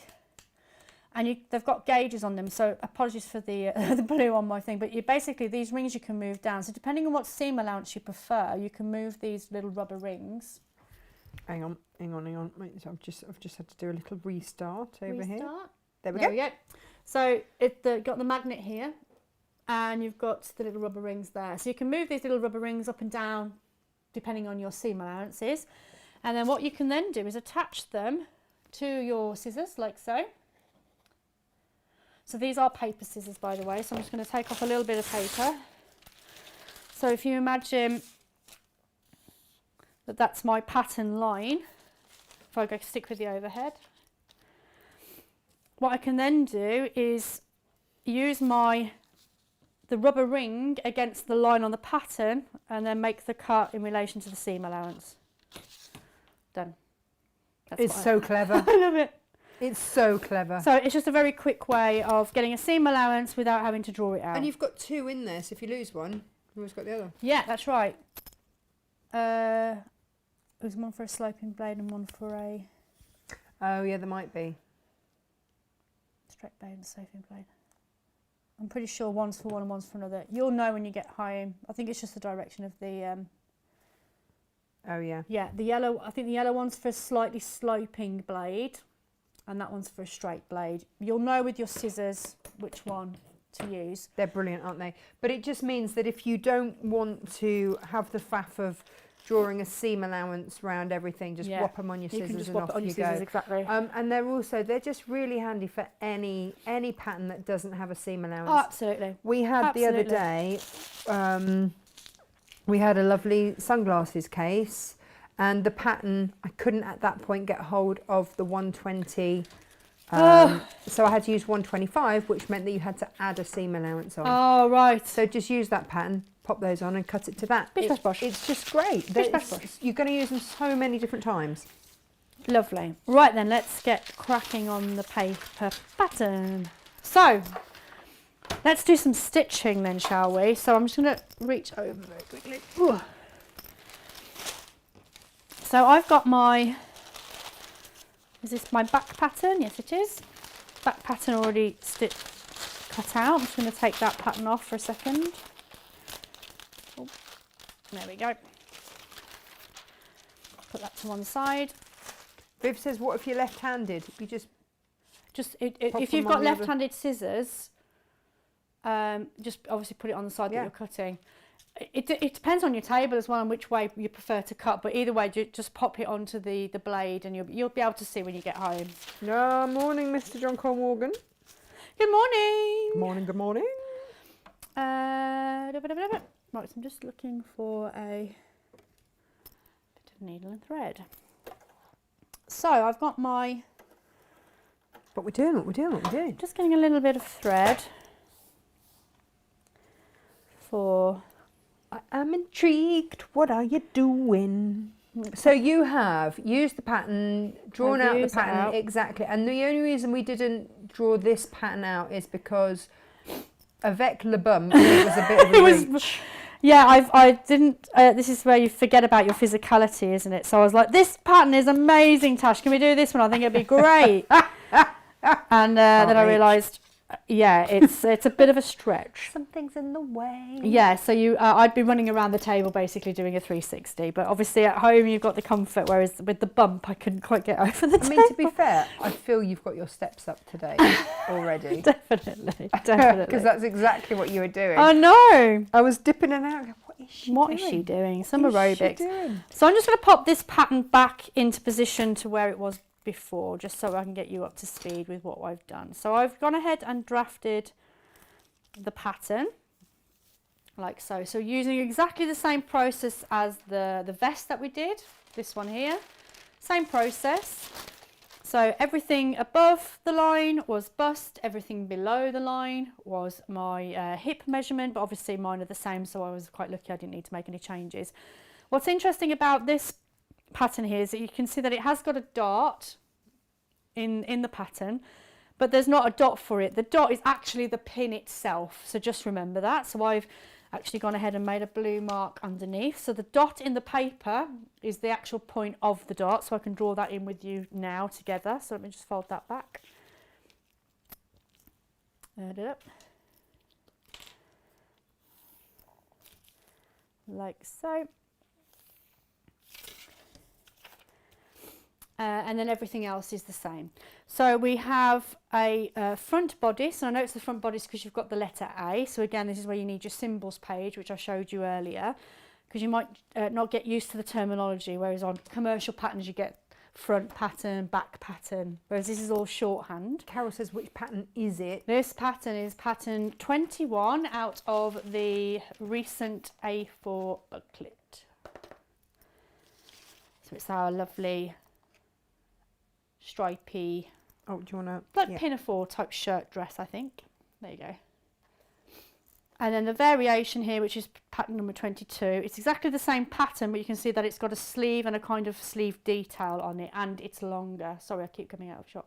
And they've got gauges on them, so apologies for the blue on my thing, but basically these rings you can move down. So depending on what seam allowance you prefer, you can move these little rubber rings. Hang on. Wait, so I've just had to do a little restart over here. There we go. So it's got the magnet here, and you've got the little rubber rings there. So you can move these little rubber rings up and down depending on your seam allowances. And then what you can then do is attach them to your scissors like so. So these are paper scissors, by the way, so I'm just going to take off a little bit of paper. So if you imagine that that's my pattern line, if I go stick with the overhead, what I can then do is use the rubber ring against the line on the pattern and then make the cut in relation to the seam allowance. Done. It's so clever. I love it. It's so clever. So it's just a very quick way of getting a seam allowance without having to draw it out. And you've got two in there, so if you lose one, you've always got the other. Yeah, that's right. There's one for a sloping blade and one for a... Oh, yeah, there might be. Straight blade and sloping blade. I'm pretty sure one's for one and one's for another. You'll know when you get home. I think it's just the direction of the... Oh, yeah. Yeah, the yellow... I think the yellow one's for a slightly sloping blade. And that one's for a straight blade. You'll know with your scissors which one to use. They're brilliant, aren't they? But it just means that if you don't want to have the faff of drawing a seam allowance around everything, just whop them on your scissors, you can just and whop off it on you your scissors, go. exactly. And they're just really handy for any pattern that doesn't have a seam allowance. Oh, absolutely. We had the other day, we had a lovely sunglasses case, and the pattern, I couldn't at that point get hold of the 120. So I had to use 125, which meant that you had to add a seam allowance on. Oh, right. So just use that pattern, pop those on and cut it to that. Bish, bash, bosh. It's just great. You're going to use them so many different times. Lovely. Right then, let's get cracking on the paper pattern. So, let's do some stitching then, shall we? So I'm just going to reach over very quickly. Ooh. So I've got my, is this my back pattern? Yes, it is. Back pattern already cut out. I'm just going to take that pattern off for a second. Oh, there we go. Put that to one side. Viv says, what if you're left-handed? You just if you've got left-handed scissors, just obviously put it on the side that you're cutting. It depends on your table as well and which way you prefer to cut, but either way, just pop it onto the blade and you'll be able to see when you get home. No, morning, Mr. John Cole Morgan. Good morning. Good morning, good morning. Right, so I'm just looking for a bit of needle and thread. So I've got my... What we're doing. Just getting a little bit of thread for... I am intrigued. What are you doing? So you have used the pattern, drawn out the pattern, exactly. And the only reason we didn't draw this pattern out is because avec le bump, it was a bit of a reach. Yeah, I didn't, this is where you forget about your physicality, isn't it? So I was like, this pattern is amazing, Tash. Can we do this one? I think it'd be great. And then I realised, yeah, it's a bit of a stretch. Something's in the way. Yeah, so I'd be running around the table basically doing a 360, but obviously at home you've got the comfort, whereas with the bump I couldn't quite get over the table. I mean, to be fair, I feel you've got your steps up today already. Definitely. Because that's exactly what you were doing. I know. I was dipping in and out. What is she doing? Some aerobics. So I'm just going to pop this pattern back into position to where it was before, just so I can get you up to speed with what I've done. So I've gone ahead and drafted the pattern like so. So using exactly the same process as the vest that we did, this one here, same process. So everything above the line was bust, everything below the line was my hip measurement, but obviously mine are the same, so I was quite lucky I didn't need to make any changes. What's interesting about this pattern here is that you can see that it has got a dart in the pattern, but there's not a dot for it. The dot is actually the pin itself, so just remember that. So I've actually gone ahead and made a blue mark underneath, so the dot in the paper is the actual point of the dot, so I can draw that in with you now together. So let me just fold that back, add it up like so. And then everything else is the same. So we have a front bodice, and I know it's the front bodice because you've got the letter A. So again, this is where you need your symbols page, which I showed you earlier, because you might not get used to the terminology, whereas on commercial patterns you get front pattern, back pattern, whereas this is all shorthand. Carol says, which pattern is it? This pattern is pattern 21 out of the recent A4 booklet. So it's our lovely stripy, oh, do you want to, like pinafore type shirt dress, I think. There you go. And then the variation here, which is pattern number 22, it's exactly the same pattern, but you can see that it's got a sleeve and a kind of sleeve detail on it, and it's longer. Sorry, I keep coming out of shot.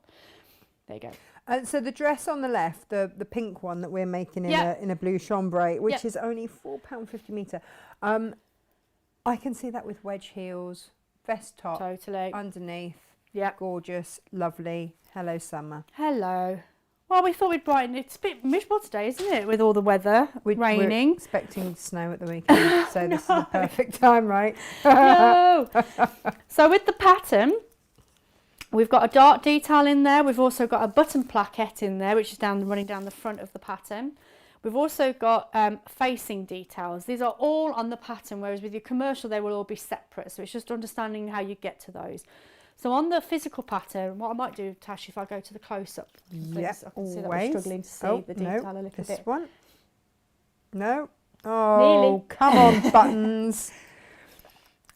There you go. So the dress on the left, the pink one that we're making in a blue chambray, which is only £4.50 metre. I can see that with wedge heels, vest top, totally underneath. Yeah, gorgeous, lovely. Hello, summer. Hello. Well, we thought we'd brighten. It's a bit miserable today, isn't it, with all the weather, raining. We're expecting snow at the weekend, so this is the perfect time, right? No. So with the pattern, we've got a dart detail in there. We've also got a button plaquette in there, which is running down the front of the pattern. We've also got facing details. These are all on the pattern, whereas with your commercial, they will all be separate. So it's just understanding how you get to those. So on the physical pattern, what I might do, Tash, if I go to the close-up, yeah, I can see that we're struggling to see the detail a little bit. This one. No, Oh, Nearly. come on, buttons.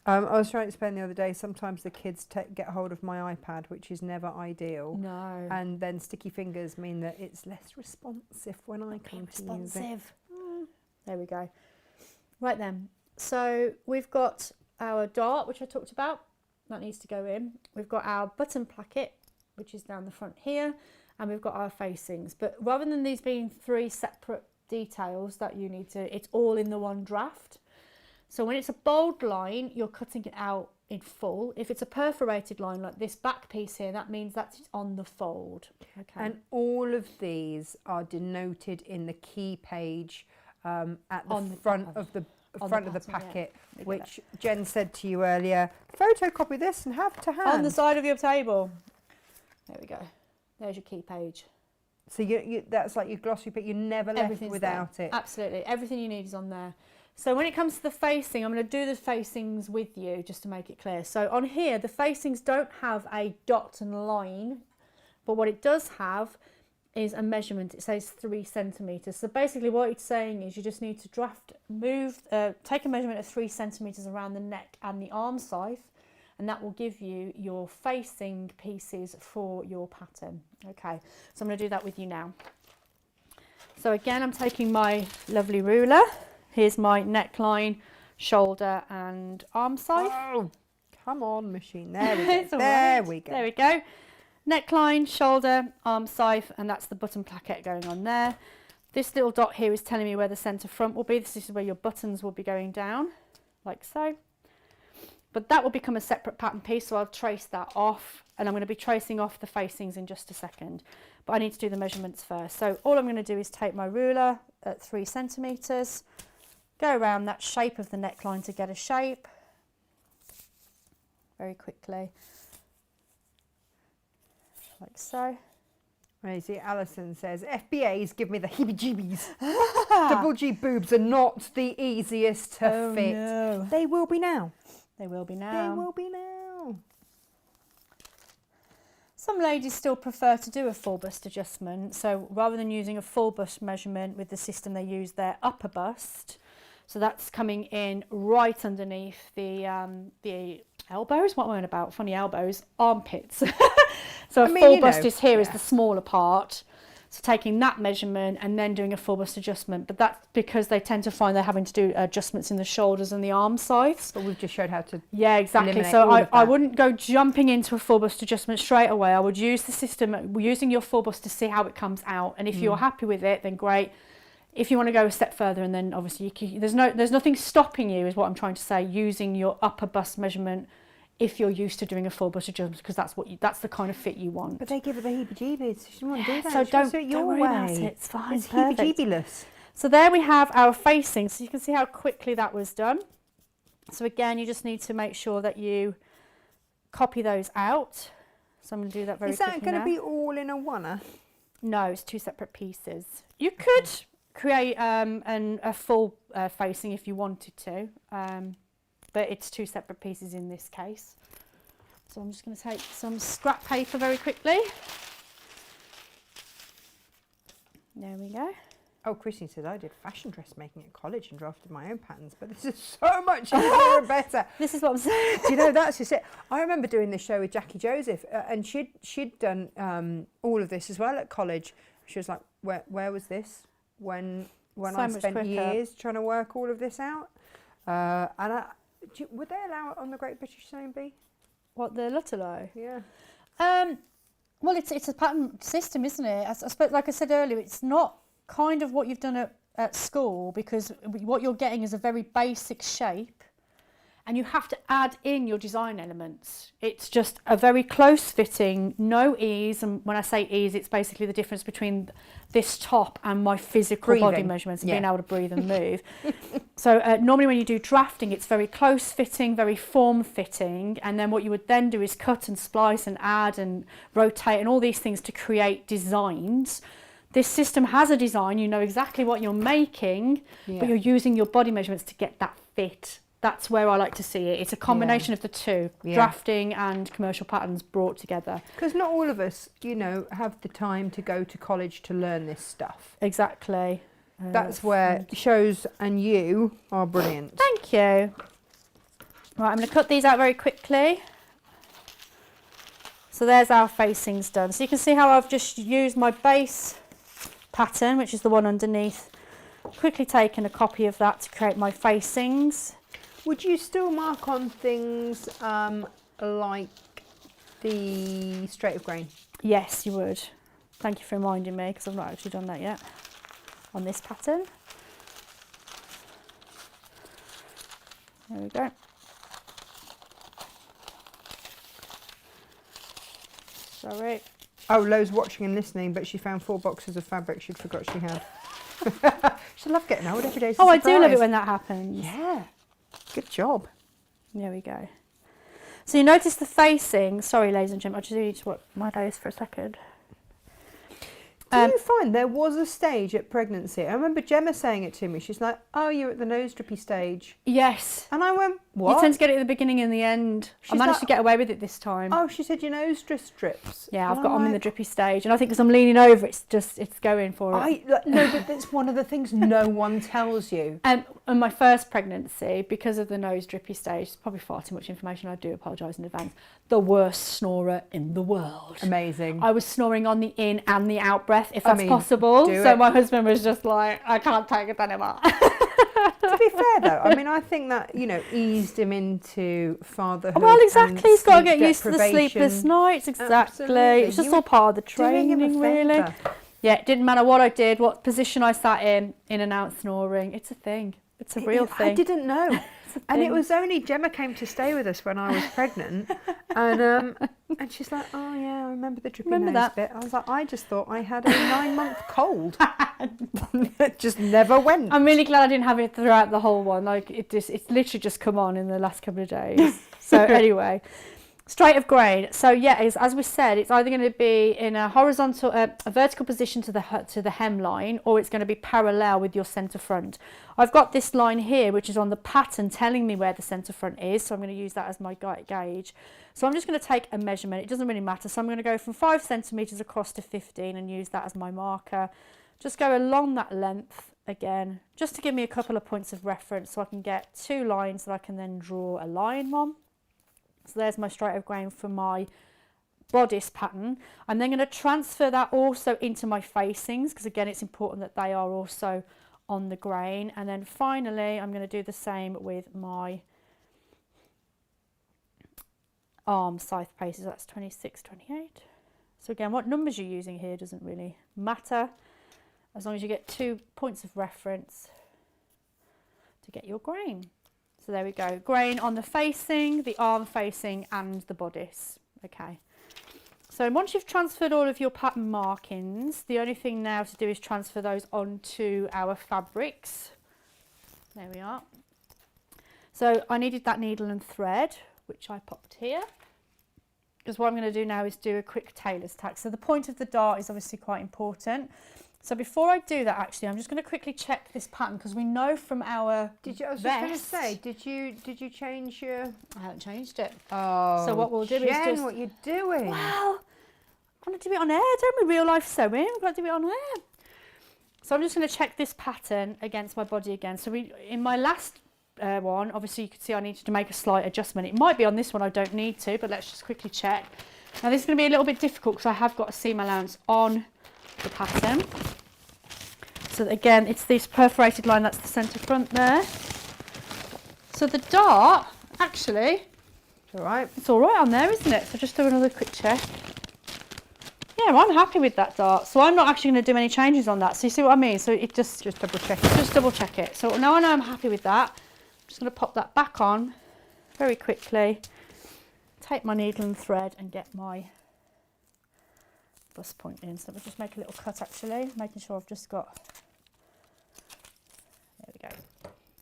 I was trying to explain the other day, sometimes the kids get hold of my iPad, which is never ideal. No. And then sticky fingers mean that it's less responsive when I come to use it. There we go. Right then. So we've got our dart, which I talked about. That needs to go in. We've got our button placket, which is down the front here. And we've got our facings. But rather than these being 3 separate details that you need to, it's all in the one draft. So when it's a bold line, you're cutting it out in full. If it's a perforated line like this back piece here, that means that's on the fold. Okay. And all of these are denoted in the key page at the front of the packet, yeah. which Jen said to you earlier. Photocopy this and have to hand. On the side of your table. There we go. There's your key page. So you that's like your glossary, but you're never left without it. Absolutely. Everything you need is on there. So when it comes to the facing, I'm going to do the facings with you just to make it clear. So on here, the facings don't have a dot and line, but what it does have is a measurement. It says 3 centimetres. So basically what it's saying is you just need to take a measurement of 3 centimetres around the neck and the arm scythe, and that will give you your facing pieces for your pattern. Okay, so I'm going to do that with you now. So again, I'm taking my lovely ruler. Here's my neckline, shoulder and arm side. Oh, come on, machine. There we go. There we go. Neckline, shoulder, arm side, and that's the button placket going on there. This little dot here is telling me where the centre front will be. This is where your buttons will be going down, like so. But that will become a separate pattern piece, so I'll trace that off, and I'm going to be tracing off the facings in just a second. But I need to do the measurements first. So all I'm going to do is take my ruler at 3 centimetres, go around that shape of the neckline to get a shape very quickly, like so. I see Alison says, FBAs give me the heebie-jeebies. Double G boobs are not the easiest to fit. No. They will be now. They will be now. They will be now. Some ladies still prefer to do a full bust adjustment. So rather than using a full bust measurement with the system, they use their upper bust. So that's coming in right underneath the elbows. What am I on about? Funny elbows. Armpits. So full bust is here is the smaller part. So taking that measurement and then doing a full bust adjustment. But that's because they tend to find they're having to do adjustments in the shoulders and the arm sides. But we've just showed how to. Yeah, exactly. So I wouldn't go jumping into a full bust adjustment straight away. I would use the system, using your full bust to see how it comes out. And if you're happy with it, then great. If you want to go a step further, and then obviously there's nothing stopping you, is what I'm trying to say, using your upper bust measurement if you're used to doing a full bust adjustment, because that's the kind of fit you want. But they give it the heebie-jeebies. She doesn't want to do that. So don't do it your worry way. about it. It's fine. It's heebie-jeebieless. So there we have our facing. So you can see how quickly that was done. So again, you just need to make sure that you copy those out. So I'm going to do that very quickly now. Is that going to be all in a one-er? No, it's 2 separate pieces. You could create a full facing if you wanted to, but it's 2 separate pieces in this case. So I'm just going to take some scrap paper very quickly. There we go. Oh, Christine said I did fashion dressmaking at college and drafted my own patterns, but this is so much easier and better. This is what I'm saying. Do you know, that's just it. I remember doing this show with Jackie Joseph, and she'd done all of this as well at college. She was like, where was this when I spent years trying to work all of this out? Would they allow it on the Great British Sewing Bee? What, the Lutterlow? Yeah. Well, it's a pattern system, isn't it? I suppose, like I said earlier, it's not kind of what you've done at school, because what you're getting is a very basic shape, and you have to add in your design elements. It's just a very close fitting, no ease, and when I say ease, it's basically the difference between this top and my physical body measurements and being able to breathe and move. So normally when you do drafting, it's very close fitting, very form fitting, and then what you would then do is cut and splice and add and rotate and all these things to create designs. This system has a design, you know exactly what you're making, but you're using your body measurements to get that fit. That's where I like to see it. It's a combination of the two, drafting and commercial patterns brought together. Because not all of us, have the time to go to college to learn this stuff. Exactly. That's where shows and you are brilliant. Thank you. Right, I'm going to cut these out very quickly. So there's our facings done. So you can see how I've just used my base pattern, which is the one underneath. Quickly taken a copy of that to create my facings. Would you still mark on things like the straight of grain? Yes, you would. Thank you for reminding me, because I've not actually done that yet on this pattern. There we go. Sorry. Oh, Lo's watching and listening, but she found 4 boxes of fabric she'd forgot she had. She loves getting old every day. Oh, I do love it when that happens. Yeah. Good job. There we go. So you notice the facing. Sorry, ladies and gentlemen, I just need to wipe my nose for a second. Do you find there was a stage at pregnancy? I remember Gemma saying it to me. She's like, "Oh, you're at the nose drippy stage." Yes. And I went, "What?" You tend to get it at the beginning and the end. I managed to get away with it this time. Oh, she said your nose just drips. Yeah, And I've got I'm on in the like, drippy stage, and I think because I'm leaning over, it's going for it. No, but that's one of the things no one tells you. And on my first pregnancy, because of the nose drippy stage, it's probably far too much information. I do apologise in advance. The worst snorer in the world. Amazing. I was snoring on the in and the out breath, if that's possible. So my husband was just like, I can't take it anymore. To be fair though, I mean, I think that, eased him into fatherhood. Well, exactly. He's got to get used to the deprivation. sleepless nights. Exactly. Absolutely. It's just all part of the training, really. Yeah, it didn't matter what I did, what position I sat in and out snoring. It's a thing. It's a real thing. I didn't know. And it was only Gemma came to stay with us when I was pregnant. And she's like, "Oh yeah, I remember the drippy nose bit." I was like, "I just thought I had a 9-month cold." It just never went. I'm really glad I didn't have it throughout the whole one. Like it's literally just come on in the last couple of days. So anyway, straight of grain. So yeah, as we said, it's either going to be in a horizontal, a vertical position to the hemline, or it's going to be parallel with your centre front. I've got this line here, which is on the pattern telling me where the centre front is. So I'm going to use that as my gauge. So I'm just going to take a measurement. It doesn't really matter. So I'm going to go from 5 centimetres across to 15 and use that as my marker. Just go along that length again, just to give me a couple of points of reference so I can get 2 lines that I can then draw a line on. So there's my straight of grain for my bodice pattern. I'm then going to transfer that also into my facings, because again it's important that they are also on the grain. And then finally I'm going to do the same with my arm scythe paces. That's 26, 28. So again, what numbers you're using here doesn't really matter, as long as you get 2 points of reference to get your grain. So there we go, grain on the facing, the arm facing and the bodice. Okay, so once you've transferred all of your pattern markings, the only thing now to do is transfer those onto our fabrics. There we are. So I needed that needle and thread, which I popped here, because what I'm going to do now is do a quick tailor's tack. So the point of the dart is obviously quite important. So before I do that, actually, I'm just going to quickly check this pattern, because we know from our I was just vest, going to say, did you change your? I haven't changed it. Oh, So what we'll do is just, what you're doing? well, I'm going to do it on air, don't we? Real life sewing, I've got to do it on air. So I'm just going to check this pattern against my body again. So in my last one, obviously you could see I needed to make a slight adjustment. It might be on this one, I don't need to, but let's just quickly check. Now this is going to be a little bit difficult because I have got a seam allowance on the pattern. So again, it's this perforated line, that's the centre front there. So the dart, actually, All right. it's all right on there, isn't it? So just do another quick check. Yeah, I'm happy with that dart. So I'm not actually going to do any changes on that. So you see what I mean? So it just double check it. Just double check it. So now I know I'm happy with that. I'm just going to pop that back on very quickly. Take my needle and thread and get my bust point in. So we'll just make a little cut actually, making sure I've just got, there we go.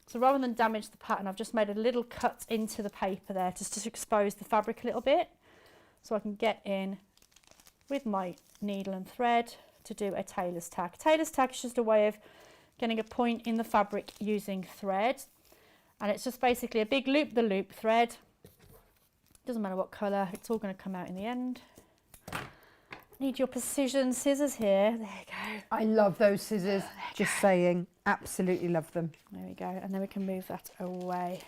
So rather than damage the pattern, I've just made a little cut into the paper there just to expose the fabric a little bit, so I can get in with my needle and thread to do a tailor's tack. Tailor's tack is just a way of getting a point in the fabric using thread, and it's just basically a big loop the loop thread. Doesn't matter what colour, it's all going to come out in the end. Need your precision scissors here. There you go. I love those scissors. Just saying, absolutely love them. There we go. And then we can move that away.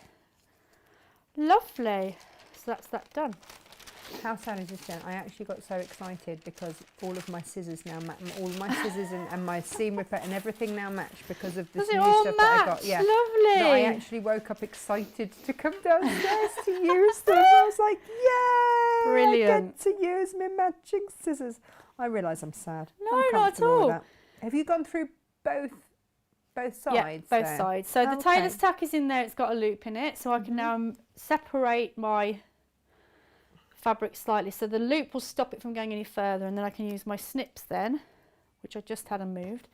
Lovely. So that's that done. How sad is this then? I actually got so excited because all of my scissors now match. All of my scissors and my seam ripper and everything now match because of this Does it new all stuff match? that I got. Yeah. Lovely. That I actually woke up excited to come downstairs to use them. I was like, yeah, Brilliant. I get to use my matching scissors. I realise I'm sad. No, I'm not at comfortable with all. that. Have you gone through both sides? Yeah, both there? sides. So the Okay. tailor's tack is in there. It's got a loop in it. So I can now separate my fabric slightly. So the loop will stop it from going any further. And then I can use my snips then, which I just had and moved,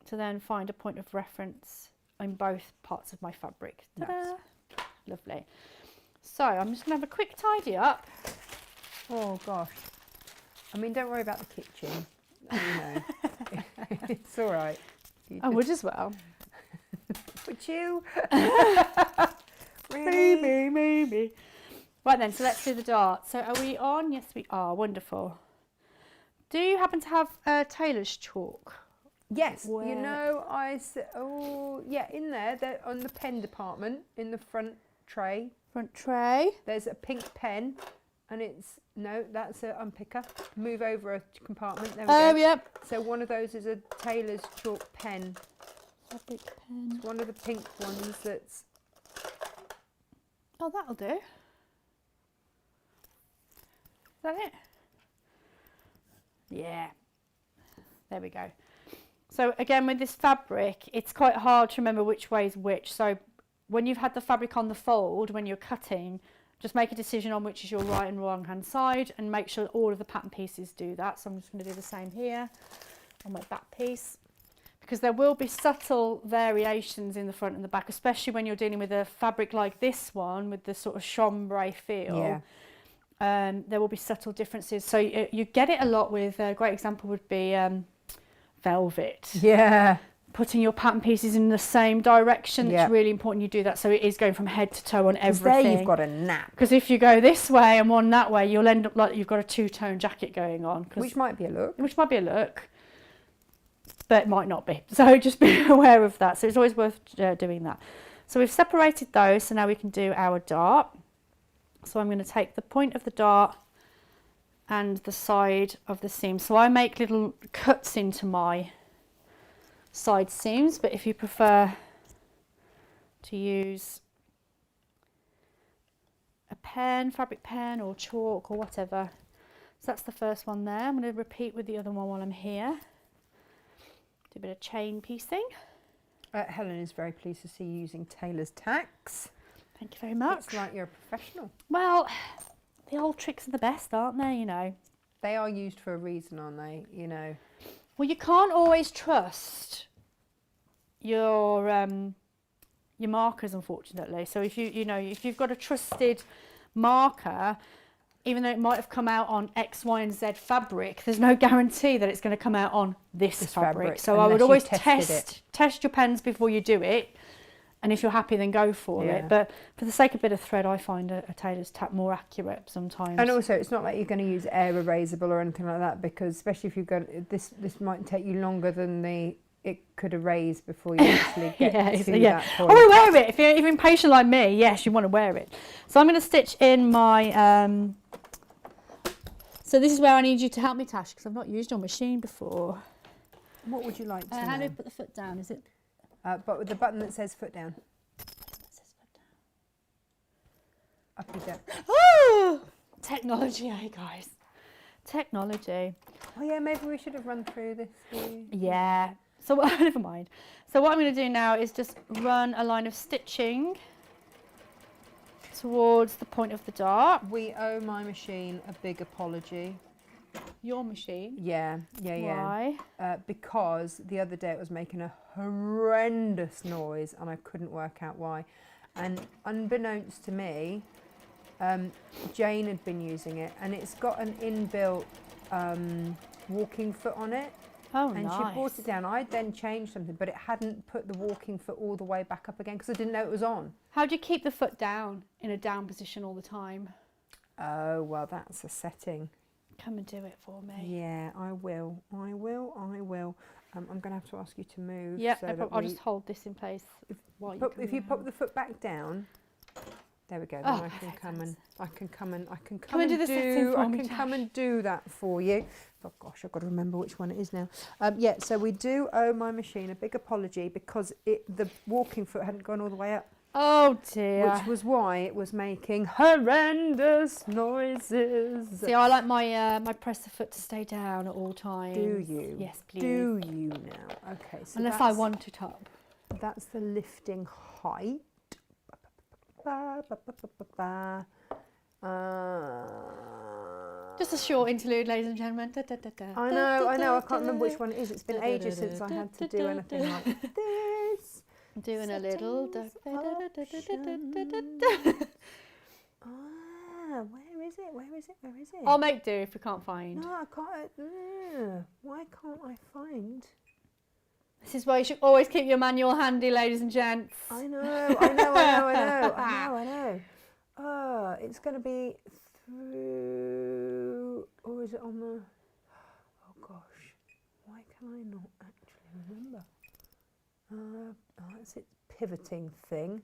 to then find a point of reference in both parts of my fabric. Ta-da! Nice. Lovely. So I'm just going to have a quick tidy up. Oh gosh. I mean, don't worry about the kitchen. You know, it's all right. I would as well. Would you? Maybe. Right then, so let's do the dart. So are we on? Yes, we are. Wonderful. Do you happen to have tailor's chalk? Yes. Where? You know, oh yeah, in there on the pen department, in the front tray, Front tray. there's a pink pen, and that's an unpicker. Move over a compartment. There we Oh, go. yep. So one of those is a tailor's chalk pen. Fabric pen. It's one of the pink ones that's. Oh, that'll do. Is that it? Yeah. There we go. So again, with this fabric, it's quite hard to remember which way is which. So when you've had the fabric on the fold, when you're cutting, just make a decision on which is your right and wrong hand side and make sure all of the pattern pieces do that. So I'm just going to do the same here on my back piece, because there will be subtle variations in the front and the back, especially when you're dealing with a fabric like this one with the sort of chambray feel. Yeah. There will be subtle differences. So you get it a lot with, a great example would be velvet. Yeah. Putting your pattern pieces in the same direction, Yeah. it's really important you do that. So it is going from head to toe on Because everything. there you've got a nap. Because if you go this way and one that way, you'll end up like you've got a two-tone jacket going on. Which might be a look. Which might be a look, but it might not be. So just be aware of that. So it's always worth doing that. So we've separated those, so now we can do our dart. So I'm going to take the point of the dart and the side of the seam. So I make little cuts into my side seams, but if you prefer to use a pen, fabric pen or chalk or whatever. So that's the first one there. I'm going to repeat with the other one while I'm here. Do a bit of chain piecing. Helen is very pleased to see you using tailor's tacks. Thank you very much. It's like you're a professional. Well, the old tricks are the best, aren't they, you know? They are used for a reason, aren't they? You know. Well, you can't always trust your markers, unfortunately. So if if you've got a trusted marker, even though it might have come out on X, Y, and Z fabric, there's no guarantee that it's going to come out on this fabric. So I would always test your pens before you do it. And if you're happy, then go for it. But for the sake of a bit of thread, I find a tailor's tack more accurate sometimes. And also, it's not like you're going to use air erasable or anything like that, because especially if you've got this might take you longer than it could erase before you actually get to that point. Oh, wear it. If you're impatient like me, yes, you want to wear it. So I'm going to stitch in my. So this is where I need you to help me, Tash, because I've not used your machine before. What would you like to know? How do you put the foot down? Is it? But with the button that says foot down. Up you go. Oh, technology, eh, guys? Technology. Oh yeah, maybe we should have run through this. Yeah. So never mind. So what I'm going to do now is just run a line of stitching towards the point of the dart. We owe my machine a big apology. Your machine? Yeah. Why? Because the other day it was making a horrendous noise and I couldn't work out why. And unbeknownst to me, Jane had been using it, and it's got an inbuilt walking foot on it. Oh, and nice. she brought it down. I then changed something, but it hadn't put the walking foot all the way back up again because I didn't know it was on. How do you keep the foot down in a down position all the time? Oh, well, that's a setting. Come and do it for me. Yeah, I will. I'm going to have to ask you to move. Yeah, so no that problem. I'll just hold this in place while you come if you pop round. the foot back down, there we go. Then Oh, I can perfect, come thanks. and I can come and Come and do the setting for me, come Tash. and do that for you. Oh gosh, I've got to remember which one it is now. Yeah, so we do owe my machine a big apology because the walking foot hadn't gone all the way up, Oh dear. which was why it was making horrendous noises. See, I like my my presser foot to stay down at all times. Do you? Yes, please. Do you now? Okay, so Unless I want it up. that's the lifting height. Just a short interlude, ladies and gentlemen. Da, da, da, da, I know. I can't remember which one it is. It's been ages since I had to do anything like this. I'm doing a little duck. Where is it? Where is it? Where is it? I'll make do if we can't find. No, I can't. Why can't I find? This is why you should always keep your manual handy, ladies and gents. I know. It's going to be through, or is it on the? Oh gosh, why can I not actually remember? It's its pivoting thing.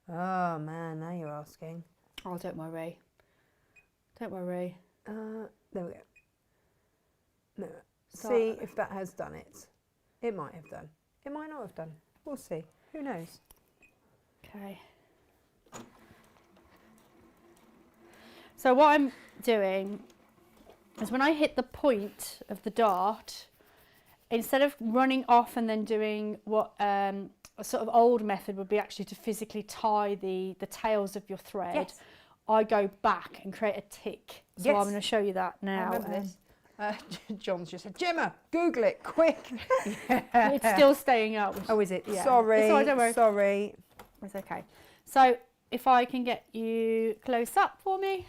Oh man, now you're asking. Oh, don't worry. Don't worry. There we go. No, So- see if that has done it. It might have done. It might not have done. We'll see. Who knows? Okay. So what I'm doing is when I hit the point of the dart, instead of running off and then doing what a sort of old method would be actually to physically tie the tails of your thread, Yes. I go back and create a tick. So Yes. I'm going to show you that now. I remember this. John's just said, Gemma, Google it, quick. It's still staying up. Which, Oh, is it? Yeah. Sorry. It's all right, don't worry. Sorry. It's okay. So if I can get you close up for me.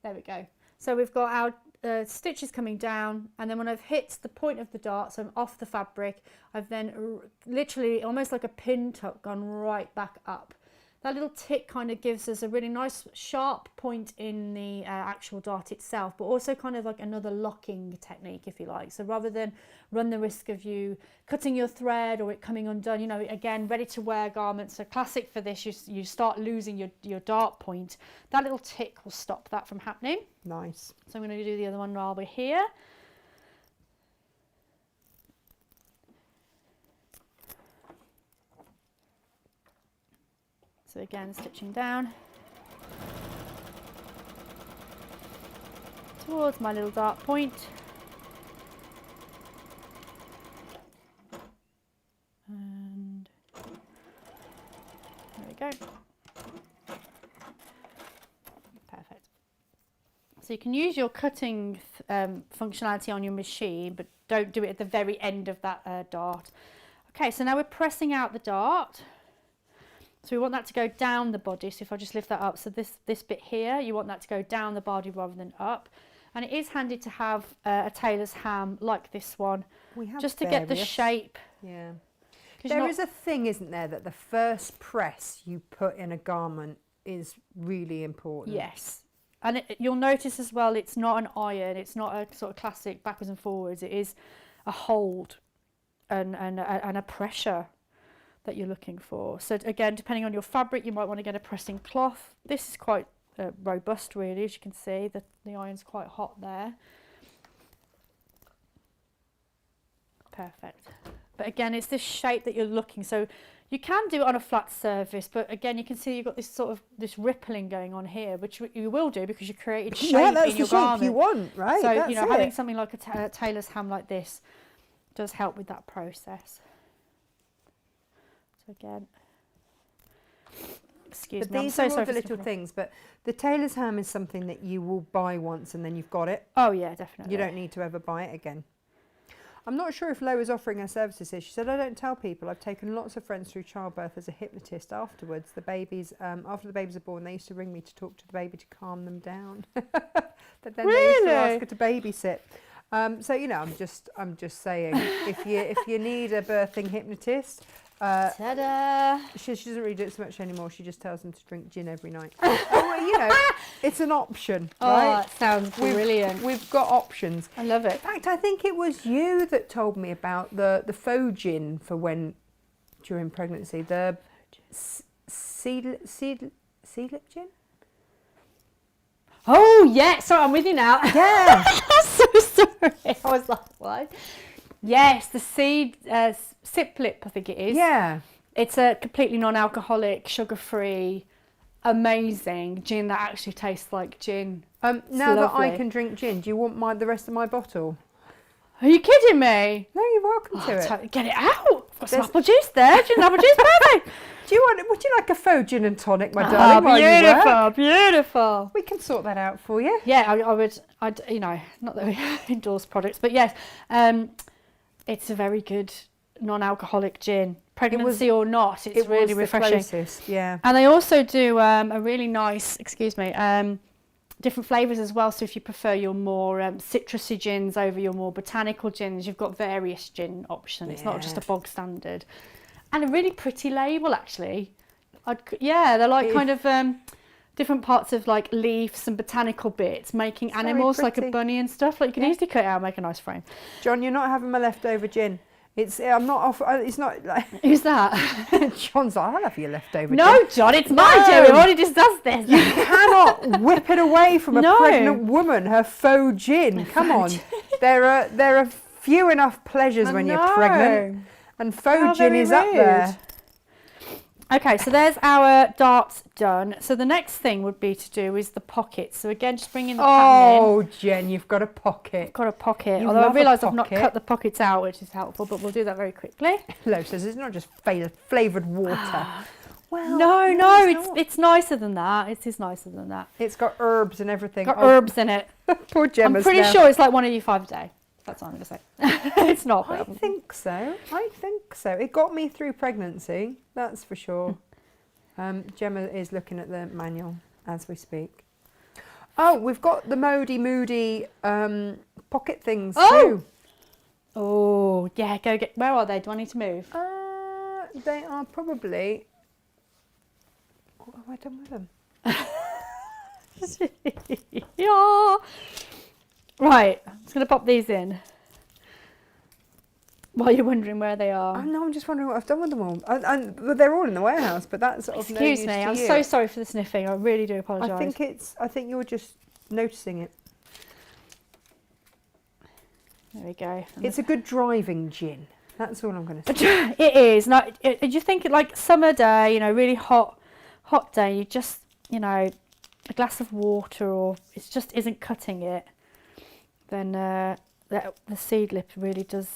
There we go. So we've got our stitches coming down, and then when I've hit the point of the dart, so I'm off the fabric, I've then literally almost like a pin tuck gone right back up. That little tick kind of gives us a really nice sharp point in the actual dart itself, but also kind of like another locking technique, if you like. So rather than run the risk of you cutting your thread or it coming undone, you know, again, ready to wear garments. So classic for this, you start losing your dart point. That little tick will stop that from happening. Nice. So I'm going to do the other one while we're here. So again, stitching down towards my little dart point. And there we go. Perfect. So you can use your cutting functionality on your machine, but don't do it at the very end of that dart. Okay, so now we're pressing out the dart. So we want that to go down the body. So if I just lift that up, so this bit here, you want that to go down the body rather than up. And it is handy to have a tailor's ham like this one, We have just to get the various. shape. Yeah. 'Cause There you're is a thing, isn't there, that the first press you put in a garment is really important. Yes. And you'll notice as well, it's not an iron, it's not a sort of classic backwards and forwards, it is a hold and a pressure that you're looking for. So again, depending on your fabric, you might want to get a pressing cloth. This is quite robust really, as you can see, the iron's quite hot there. Perfect. But again, it's this shape that you're looking, so you can do it on a flat surface, but again, you can see you've got this sort of this rippling going on here, which you will do because you created shape Yeah, that's in the your shape garment. you want, right? So That's you know, having it. something like a tailor's ham like this does help with that process. So again, excuse But me, I'm these so are all sorry the for little sniffling. things. But the tailor's ham is something that you will buy once and then you've got it. Oh yeah, definitely. You don't need to ever buy it again. I'm not sure if Lo is offering her services here. She said, I don't tell people. I've taken lots of friends through childbirth as a hypnotist afterwards. The babies, after the babies are born, they used to ring me to talk to the baby to calm them down. But then they used to ask her to babysit. So you know, I'm just saying, if you need a birthing hypnotist, Ta-da! she doesn't really do it so much anymore. She just tells them to drink gin every night. Oh, well, you know, it's an option, Oh, right? that sounds brilliant. We've got options. I love In it. fact, I think it was you that told me about the faux gin for when during pregnancy. The seedlip gin. Oh, yeah. Sorry, I'm with you now. Yeah. I'm so sorry. I was like, what? Yes, the siplip, I think it is. Yeah. It's a completely non-alcoholic, sugar-free, amazing gin that actually tastes like gin. Now that I lovely. can drink gin, do you want the rest of my bottle? Are you kidding me? No, you're welcome to it. Get it out. I've got some There's- apple juice there. Gin and apple juice, perfect. Would you like a faux gin and tonic, my Oh, darling? while you work? beautiful, beautiful. We can sort that out for you. Yeah, I would, you know, not that we endorse products, but yes, it's a very good non-alcoholic gin. Pregnancy or not, it's really refreshing. Closest, yeah. And they also do a really nice, different flavours as well. So if you prefer your more citrusy gins over your more botanical gins, you've got various gin options. It's not just a bog standard. And a really pretty label, actually. They're like kind of different parts of like leaves and botanical bits, making Very animals like a pretty. bunny and stuff. Like you can easily cut it out and make a nice frame. John, you're not having my leftover gin. I'm not off. It's not like Who's that? John's like, I'll have your leftover No, gin. John, it's my gin. We've already discussed this. You cannot whip it away from a No. pregnant woman, her faux gin. Come on. There are few enough pleasures when you're pregnant. And faux gin is up there. Okay, so there's our darts done. So the next thing would be to do is the pockets. So again, just bring in the pattern in. Oh, Jen, you've got a pocket. Got a pocket. You Although I love a realise I've not pocket. cut the pockets out, which is helpful, but we'll do that very quickly. Lo says it's not just flavoured water. Well, No, it's nicer than that. It is nicer than that. It's got herbs and everything. Got herbs in it. Poor Gemma's I'm pretty now. sure it's like 1 of you 5 a day. That's what I'm going to say. It's not. I think so. It got me through pregnancy, that's for sure. Gemma is looking at the manual as we speak. Oh, we've got the moody pocket things too. Oh, yeah, go get... Where are they? Do I need to move? They are probably... What have I done with them? Yeah. Right, I'm just going to pop these in. While you're wondering where they are. Oh, no, I'm just wondering what I've done with them all. But they're all in the warehouse, but that's sort of no use Excuse me, to I'm you. so sorry for the sniffing. I really do apologise. I think you're just noticing it. There we go. It's a good driving gin. That's all I'm going to say. It is. Now, you think like summer day, you know, really hot day, you just, you know, a glass of water or it just isn't cutting it, then the seed lip really does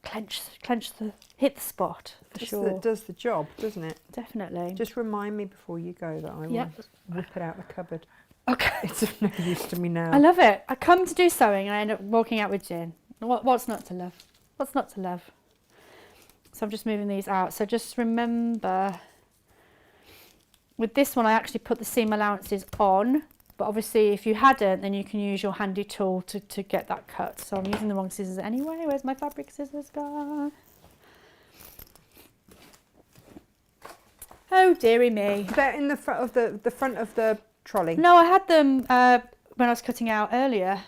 hit the spot for sure. It does the job, doesn't it? Definitely. Just remind me before you go that I will whip it out the cupboard. Okay. It's of no use to me now. I love it. I come to do sewing and I end up walking out with gin. What's not to love? What's not to love? So I'm just moving these out. So just remember, with this one I actually put the seam allowances on, but obviously if you hadn't, then you can use your handy tool to get that cut. So I'm using the wrong scissors anyway. Where's my fabric scissors gone? Oh dearie me. They're in the front of the front of the trolley. No, I had them when I was cutting out earlier,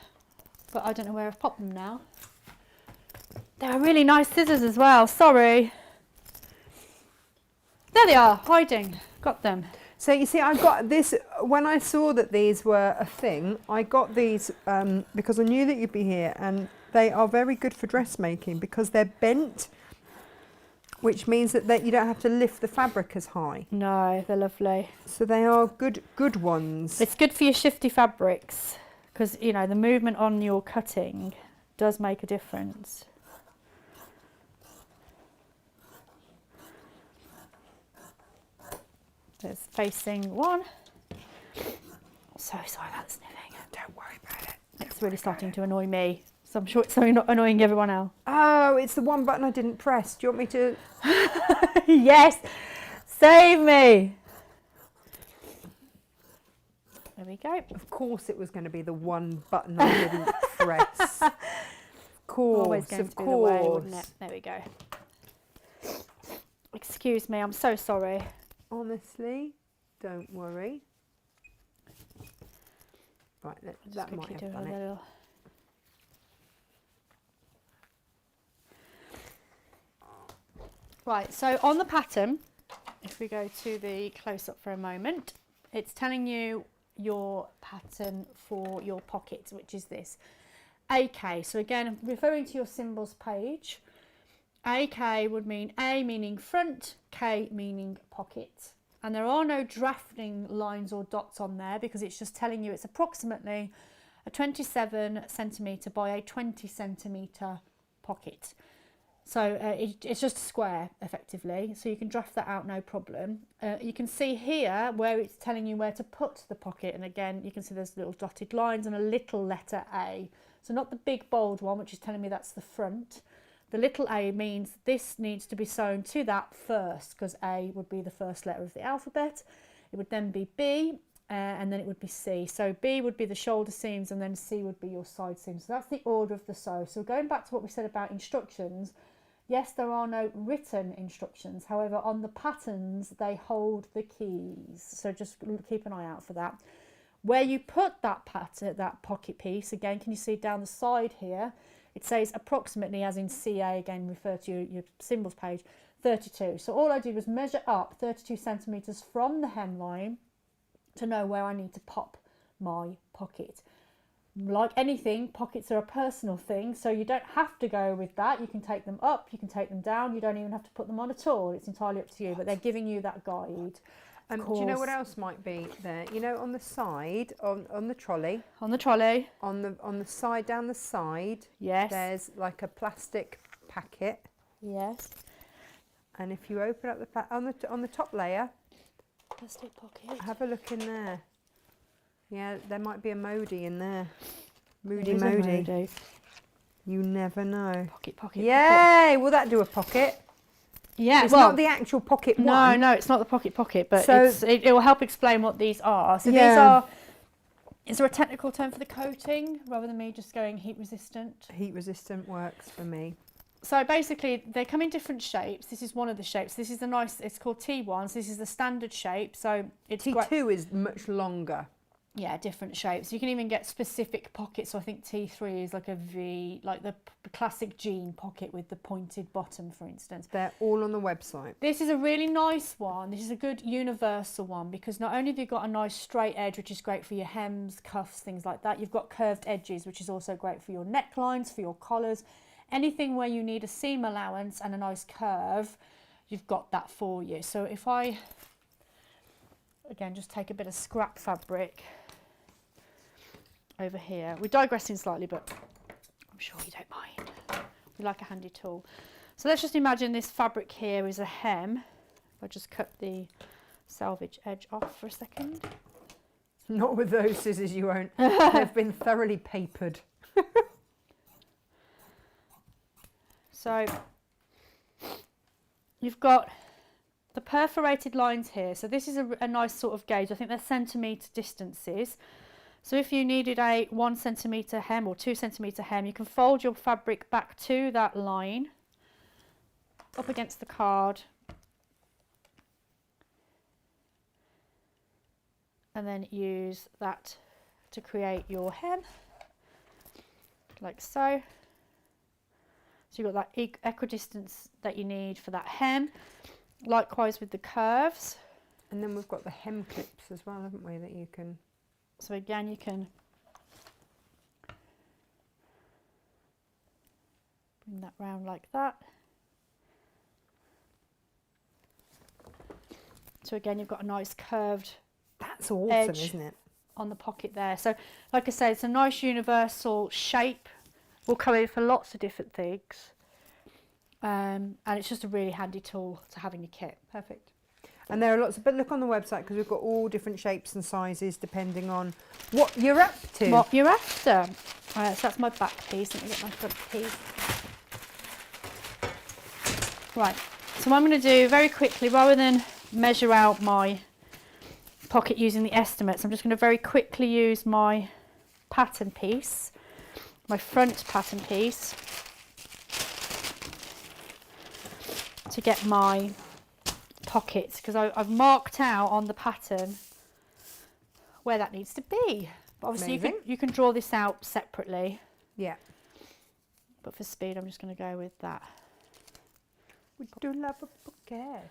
but I don't know where I've popped them now. They're really nice scissors as well, sorry. There they are, hiding. Got them. So you see, I got this, when I saw that these were a thing, I got these because I knew that you'd be here, and they are very good for dressmaking because they're bent, which means that you don't have to lift the fabric as high. No, they're lovely. So they are good ones. It's good for your shifty fabrics because, you know, the movement on your cutting does make a difference. There's facing one. So sorry about the sniffing. Don't worry about it. It's really starting to annoy me. So I'm sure it's something not annoying everyone else. Oh, it's the one button I didn't press. Do you want me to? Yes! Save me! There we go. Of course it was going to be the one button I didn't press. dress. Of course, Always going of to be the way, course. wouldn't it? There we go. Excuse me, I'm so sorry. Honestly, don't worry. Right, that might have done it. Little... Right, so on the pattern, if we go to the close-up for a moment, it's telling you your pattern for your pocket, which is this. AK, so again, referring to your symbols page, AK would mean A meaning front, K meaning pocket. And there are no drafting lines or dots on there because it's just telling you it's approximately a 27 centimetre by a 20 centimetre pocket. So it's just a square effectively, so you can draft that out no problem. You can see here where it's telling you where to put the pocket, and again you can see there's little dotted lines and a little letter A. So not the big bold one, which is telling me that's the front. The little A means this needs to be sewn to that first, because A would be the first letter of the alphabet. It would then be B, and then it would be C. So B would be the shoulder seams, and then C would be your side seams. So that's the order of the sew. So going back to what we said about instructions, yes, there are no written instructions. However, on the patterns, they hold the keys. So just keep an eye out for that. Where you put that pattern, that pocket piece, again, can you see down the side here? It says approximately, as in CA, again, refer to your symbols page, 32. So all I did was measure up 32 centimetres from the hemline to know where I need to pop my pocket. Like anything, pockets are a personal thing, so you don't have to go with that. You can take them up, you can take them down, you don't even have to put them on at all. It's entirely up to you, but they're giving you that guide. Do you know what else might be there? You know, on the side, on the trolley. On the trolley. On the side, down the side. Yes. There's like a plastic packet. Yes. And if you open up the on the top layer, Plastic pocket. have a look in there. Yeah, there might be a Modi in there. There is a Modi. You never know. Pocket. Yay! Will that do a pocket? Yeah, It's well, not the actual pocket one. No, it's not the pocket, but So- it will help explain what these are. So Yeah. these are, is there a technical term for the coating rather than me just going heat resistant? Heat resistant works for me. So basically they come in different shapes. This is one of the shapes. This is the nice, it's called T1, so this is the standard shape. So it's T2 is much longer. Yeah, different shapes. You can even get specific pockets. So I think T3 is like a V, like the classic jean pocket with the pointed bottom, for instance. They're all on the website. This is a really nice one. This is a good universal one because not only have you got a nice straight edge, which is great for your hems, cuffs, things like that, you've got curved edges, which is also great for your necklines, for your collars. Anything where you need a seam allowance and a nice curve, you've got that for you. So if I, again, just take a bit of scrap fabric over here. We're digressing slightly, but I'm sure you don't mind. We like a handy tool. So let's just imagine this fabric here is a hem. I'll just cut the selvage edge off for a second. Not with those scissors, you won't. They've been thoroughly papered. So you've got the perforated lines here. So this is a nice sort of gauge. I think they're centimetre distances. So if you needed a 1 centimetre hem or 2 centimetre hem, you can fold your fabric back to that line, up against the card, and then use that to create your hem, like so. So you've got that equidistance that you need for that hem. Likewise with the curves. And then we've got the hem clips as well, haven't we, that you can... So again, you can bring that round like that. So again, you've got a nice curved That's awesome, edge isn't it? on the pocket there. So like I say, it's a nice universal shape. Will come in for lots of different things. And it's just a really handy tool to have in your kit. Perfect. And there are lots of, but look on the website because we've got all different shapes and sizes depending on what you're up to. What you're after. So that's my back piece. Let me get my front piece. Right, so what I'm going to do very quickly, rather than measure out my pocket using the estimates, I'm just going to very quickly use my pattern piece my front pattern piece to get my pockets, because I've marked out on the pattern where that needs to be. But obviously you can draw this out separately. Yeah. But for speed, I'm just going to go with that. We do love a pocket.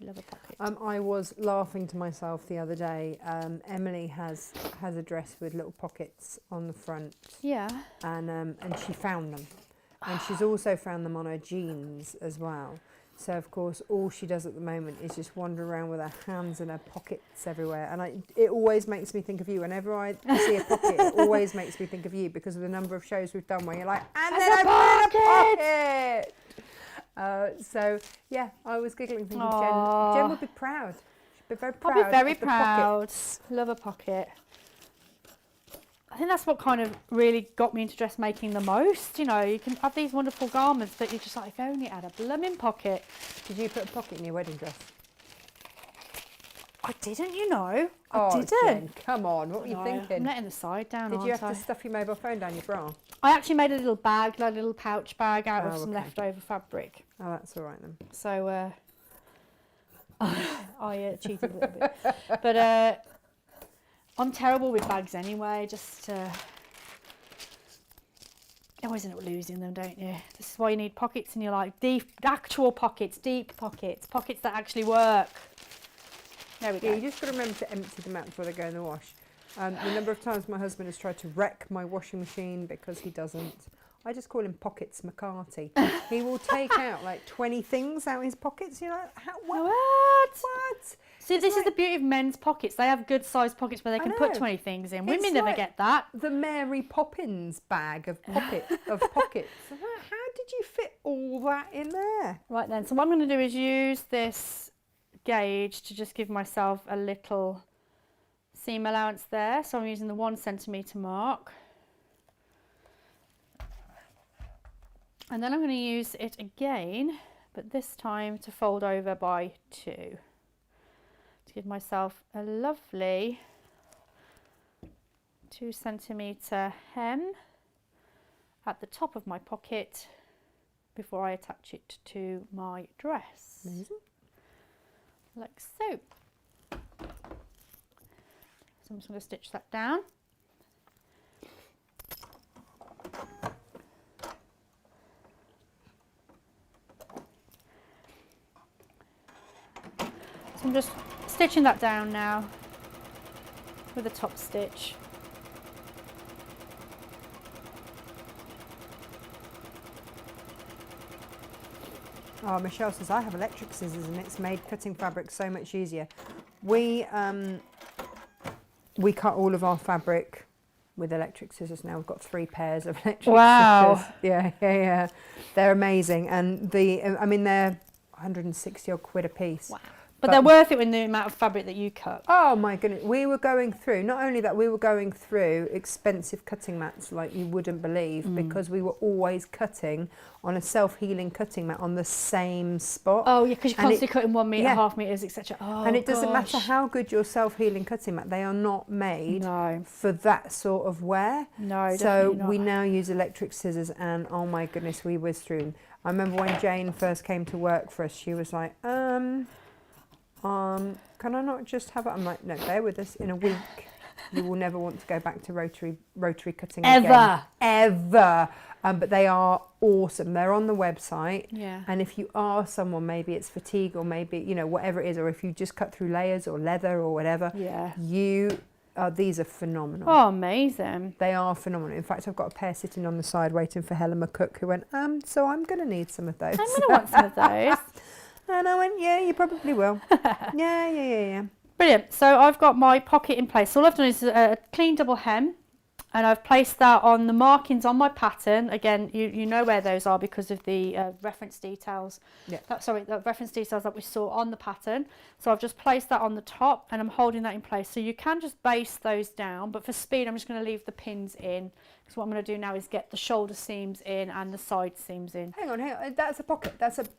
Love a pocket. I was laughing to myself the other day. Emily has a dress with little pockets on the front. Yeah. And she found them. And she's also found them on her jeans as well. So, of course, all she does at the moment is just wander around with her hands in her pockets everywhere. And it always makes me think of you. Whenever I see a pocket, it always makes me think of you because of the number of shows we've done where you're like, and then I put in a pocket! So, yeah, I was giggling thinking Jen would be proud. She'd be very proud. I'll be very proud. Pockets. Love a pocket. I think that's what kind of really got me into dressmaking the most. You know, you can have these wonderful garments, but you're just like, if only it had a blooming pocket. Did you put a pocket in your wedding dress? I didn't, you know. I didn't. Jen, come on, what were you thinking? I'm letting the side down, Did you have to stuff your mobile phone down your bra? I actually made a little bag, like a little pouch bag out of some leftover fabric. Oh, that's all right then. So I cheated a little bit. But I'm terrible with bags anyway, just you always end up losing them, don't you? This is why you need pockets in your life. Deep, actual pockets, deep pockets, pockets that actually work. There we go. Yeah, you just got to remember to empty them out before they go in the wash. The number of times my husband has tried to wreck my washing machine because he doesn't. I just call him Pockets McCarty. He will take out like 20 things out of his pockets. You're like, what? See, this is the beauty of men's pockets. They have good sized pockets where they can put 20 things in. Women never get that. The Mary Poppins bag of pockets. How did you fit all that in there? Right then, so what I'm going to do is use this gauge to just give myself a little seam allowance there. So I'm using the 1 centimetre mark. And then I'm going to use it again, but this time to fold over by 2. To give myself a lovely 2 centimetre hem at the top of my pocket before I attach it to my dress. Amazing. Like so. So I'm just going to stitch that down. So I'm just stitching that down now with a top stitch. Oh, Michelle says, I have electric scissors and it's made cutting fabric so much easier. We cut all of our fabric with electric scissors now. We've got 3 pairs of electric scissors. Yeah. They're amazing. And they're 160 odd quid a piece. Wow. But they're worth it with the amount of fabric that you cut. Oh my goodness. We were going through, not only that, we were going through expensive cutting mats like you wouldn't believe because we were always cutting on a self-healing cutting mat on the same spot. Oh yeah, because you're constantly cutting 1 metre, half metres, etc. Oh, and it doesn't matter how good your self-healing cutting mat, they are not made for that sort of wear. No, so not. we now use electric scissors and oh my goodness, we whizzed through them. I remember when Jane first came to work for us, she was like, can I not just have it? I'm like, no, bear with us. In a week, you will never want to go back to rotary cutting again. Ever. But they are awesome. They're on the website. Yeah. And if you are someone, maybe it's fatigue or maybe, whatever it is, or if you just cut through layers or leather or whatever, these are phenomenal. Oh, amazing. They are phenomenal. In fact, I've got a pair sitting on the side waiting for Helen McCook who went, so I'm going to need some of those. I'm going to want some of those. And I went, yeah, you probably will. Yeah. Brilliant. So I've got my pocket in place. So all I've done is a clean double hem, and I've placed that on the markings on my pattern. Again, you know where those are because of the reference details. Yeah. The reference details that we saw on the pattern. So I've just placed that on the top, and I'm holding that in place. So you can just base those down, but for speed, I'm just going to leave the pins in. Because what I'm going to do now is get the shoulder seams in and the side seams in. Hang on. That's a pocket. That's a pocket.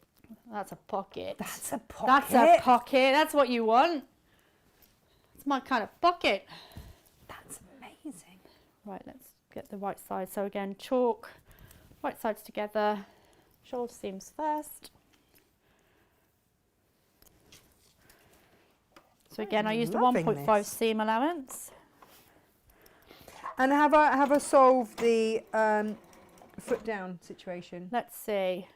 That's a pocket. That's a pocket. That's what you want. It's my kind of pocket. That's amazing. Right, let's get the right side. So again, chalk, right sides together, shoulder seams first. So again, I used a Loving 1.5 this. seam allowance. And have I solved the foot down situation? Let's see.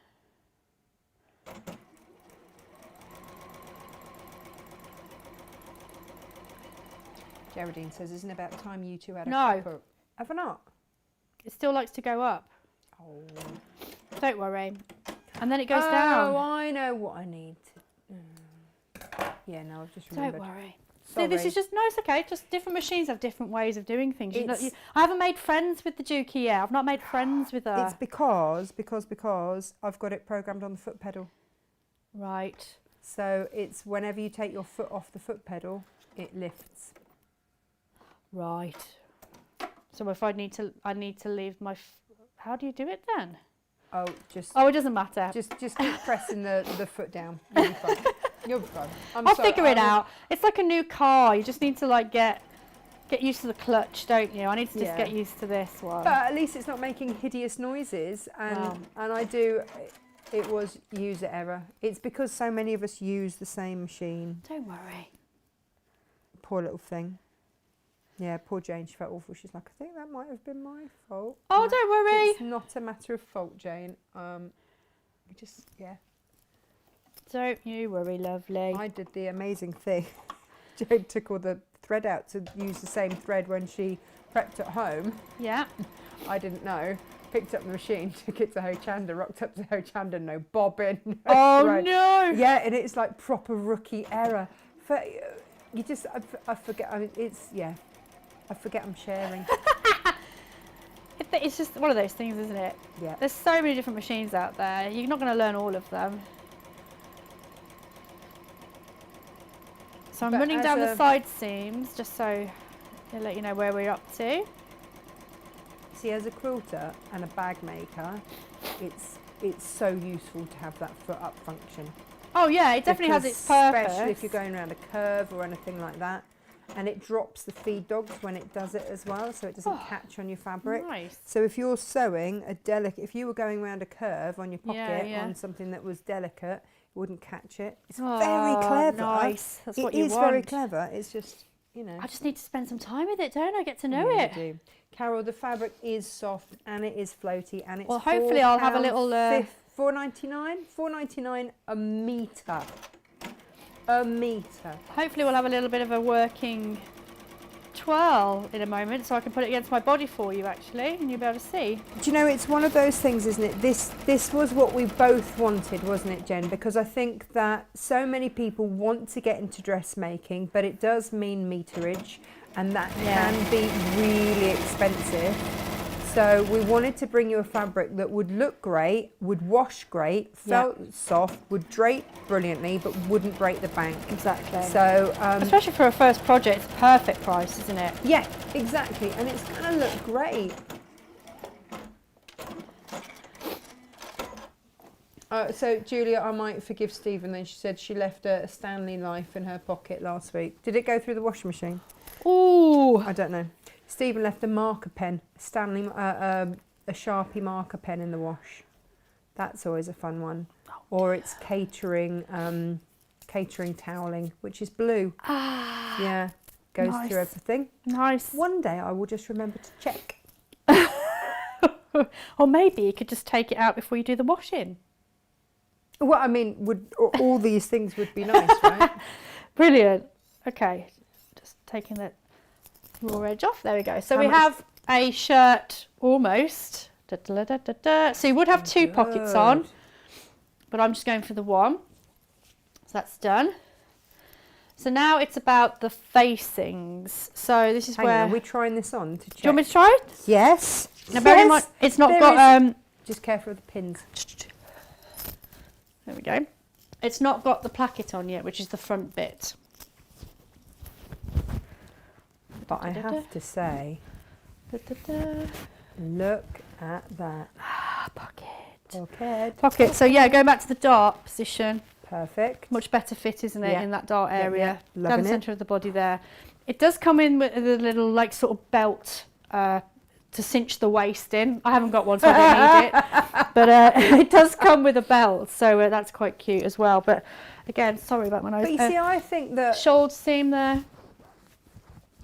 Geraldine says, isn't it about time you two had a No. proper... Have I not? It still likes to go up. Oh. Don't worry. And then it goes Oh, down. I know what I need to... Yeah, no, I've just remembered. Don't worry. Sorry. See, this is just, no, it's okay. Just different machines have different ways of doing things. I haven't made friends with the Dukey yet. I've not made friends with her. It's because I've got it programmed on the foot pedal. Right. So it's whenever you take your foot off the foot pedal, it lifts. Right. So if I need to leave my... How do you do it then? Oh, just... Oh, it doesn't matter. Just keep pressing the foot down. You'll be fine. You'll be fine. I'll figure it out. It's like a new car. You just need to like get used to the clutch, don't you? I need to just get used to this one. But at least it's not making hideous noises. And I do... It was user error. It's because so many of us use the same machine. Don't worry. Poor little thing. Yeah, poor Jane. She felt awful. She's like, I think that might have been my fault. Oh, No, don't worry. It's not a matter of fault, Jane. Yeah. Don't you worry, lovely. I did the amazing thing. Jane took all the thread out to use the same thread when she prepped at home. Yeah. I didn't know. Picked up the machine, took it to Hochanda, rocked up to Hochanda, no bobbin. No Oh thread. no! Yeah, and it's like proper rookie error. I forget. I mean, I forget I'm sharing. It's just one of those things, isn't it? Yeah. There's so many different machines out there. You're not going to learn all of them. So I'm running down the side seams just so to let you know where we're up to. See, as a quilter and a bag maker, it's so useful to have that foot up function. Oh yeah, it definitely has its purpose. Especially if you're going around a curve or anything like that. And it drops the feed dogs when it does it as well, so it doesn't catch on your fabric. Nice. So if you're sewing if you were going around a curve on your pocket on something that was delicate, it wouldn't catch it. It's very clever. Nice. That's what you want. It is very clever. It's just, you know. I just need to spend some time with it, don't I? Get to know You it. do. Carol, the fabric is soft and it is floaty and it's Well, hopefully I'll have a little... $4.99 a metre. A metre. Hopefully we'll have a little bit of a working twirl in a moment so I can put it against my body for you actually and you'll be able to see. Do you know, it's one of those things, isn't it? This was what we both wanted, wasn't it, Jen? Because I think that so many people want to get into dressmaking, but it does mean meterage and that can be really expensive. So we wanted to bring you a fabric that would look great, would wash great, felt soft, would drape brilliantly, but wouldn't break the bank. Exactly. So, especially for a first project, it's a perfect price, isn't it? Yeah, exactly, and it's going to look great. So Julia, I might forgive Stephen. Then she said she left a Stanley Life in her pocket last week. Did it go through the washing machine? Ooh. I don't know. Stephen left a marker pen, Stanley, a Sharpie marker pen in the wash. That's always a fun one. Or it's catering toweling, which is blue. Ah. Yeah, goes Nice. through everything. Nice. One day I will just remember to check. Or maybe you could just take it out before you do the washing. Well, I mean, all these things would be nice, right? Brilliant. Okay, just taking that raw edge off. There we go. So we have a shirt almost. Da, da, da, da, da. So you would have two pockets on, but I'm just going for the one. So that's done. So now it's about the facings. So this is Hang where... on, are we trying this on to check? Do you want me to try it? Yes. Now bear in mind, it's not got... Just careful of the pins. There we go. It's not got the placket on yet, which is the front bit. But I have to say, look at that. Pocket. Pocket. So yeah, going back to the dart position. Perfect. Much better fit, isn't it, in that dart area? Yeah. Down the centre of the body there. It does come in with a little like sort of belt to cinch the waist in. I haven't got one, so I don't need it. But it does come with a belt, so that's quite cute as well. But again, sorry about my nose. But you see, I think that Shoulder seam there.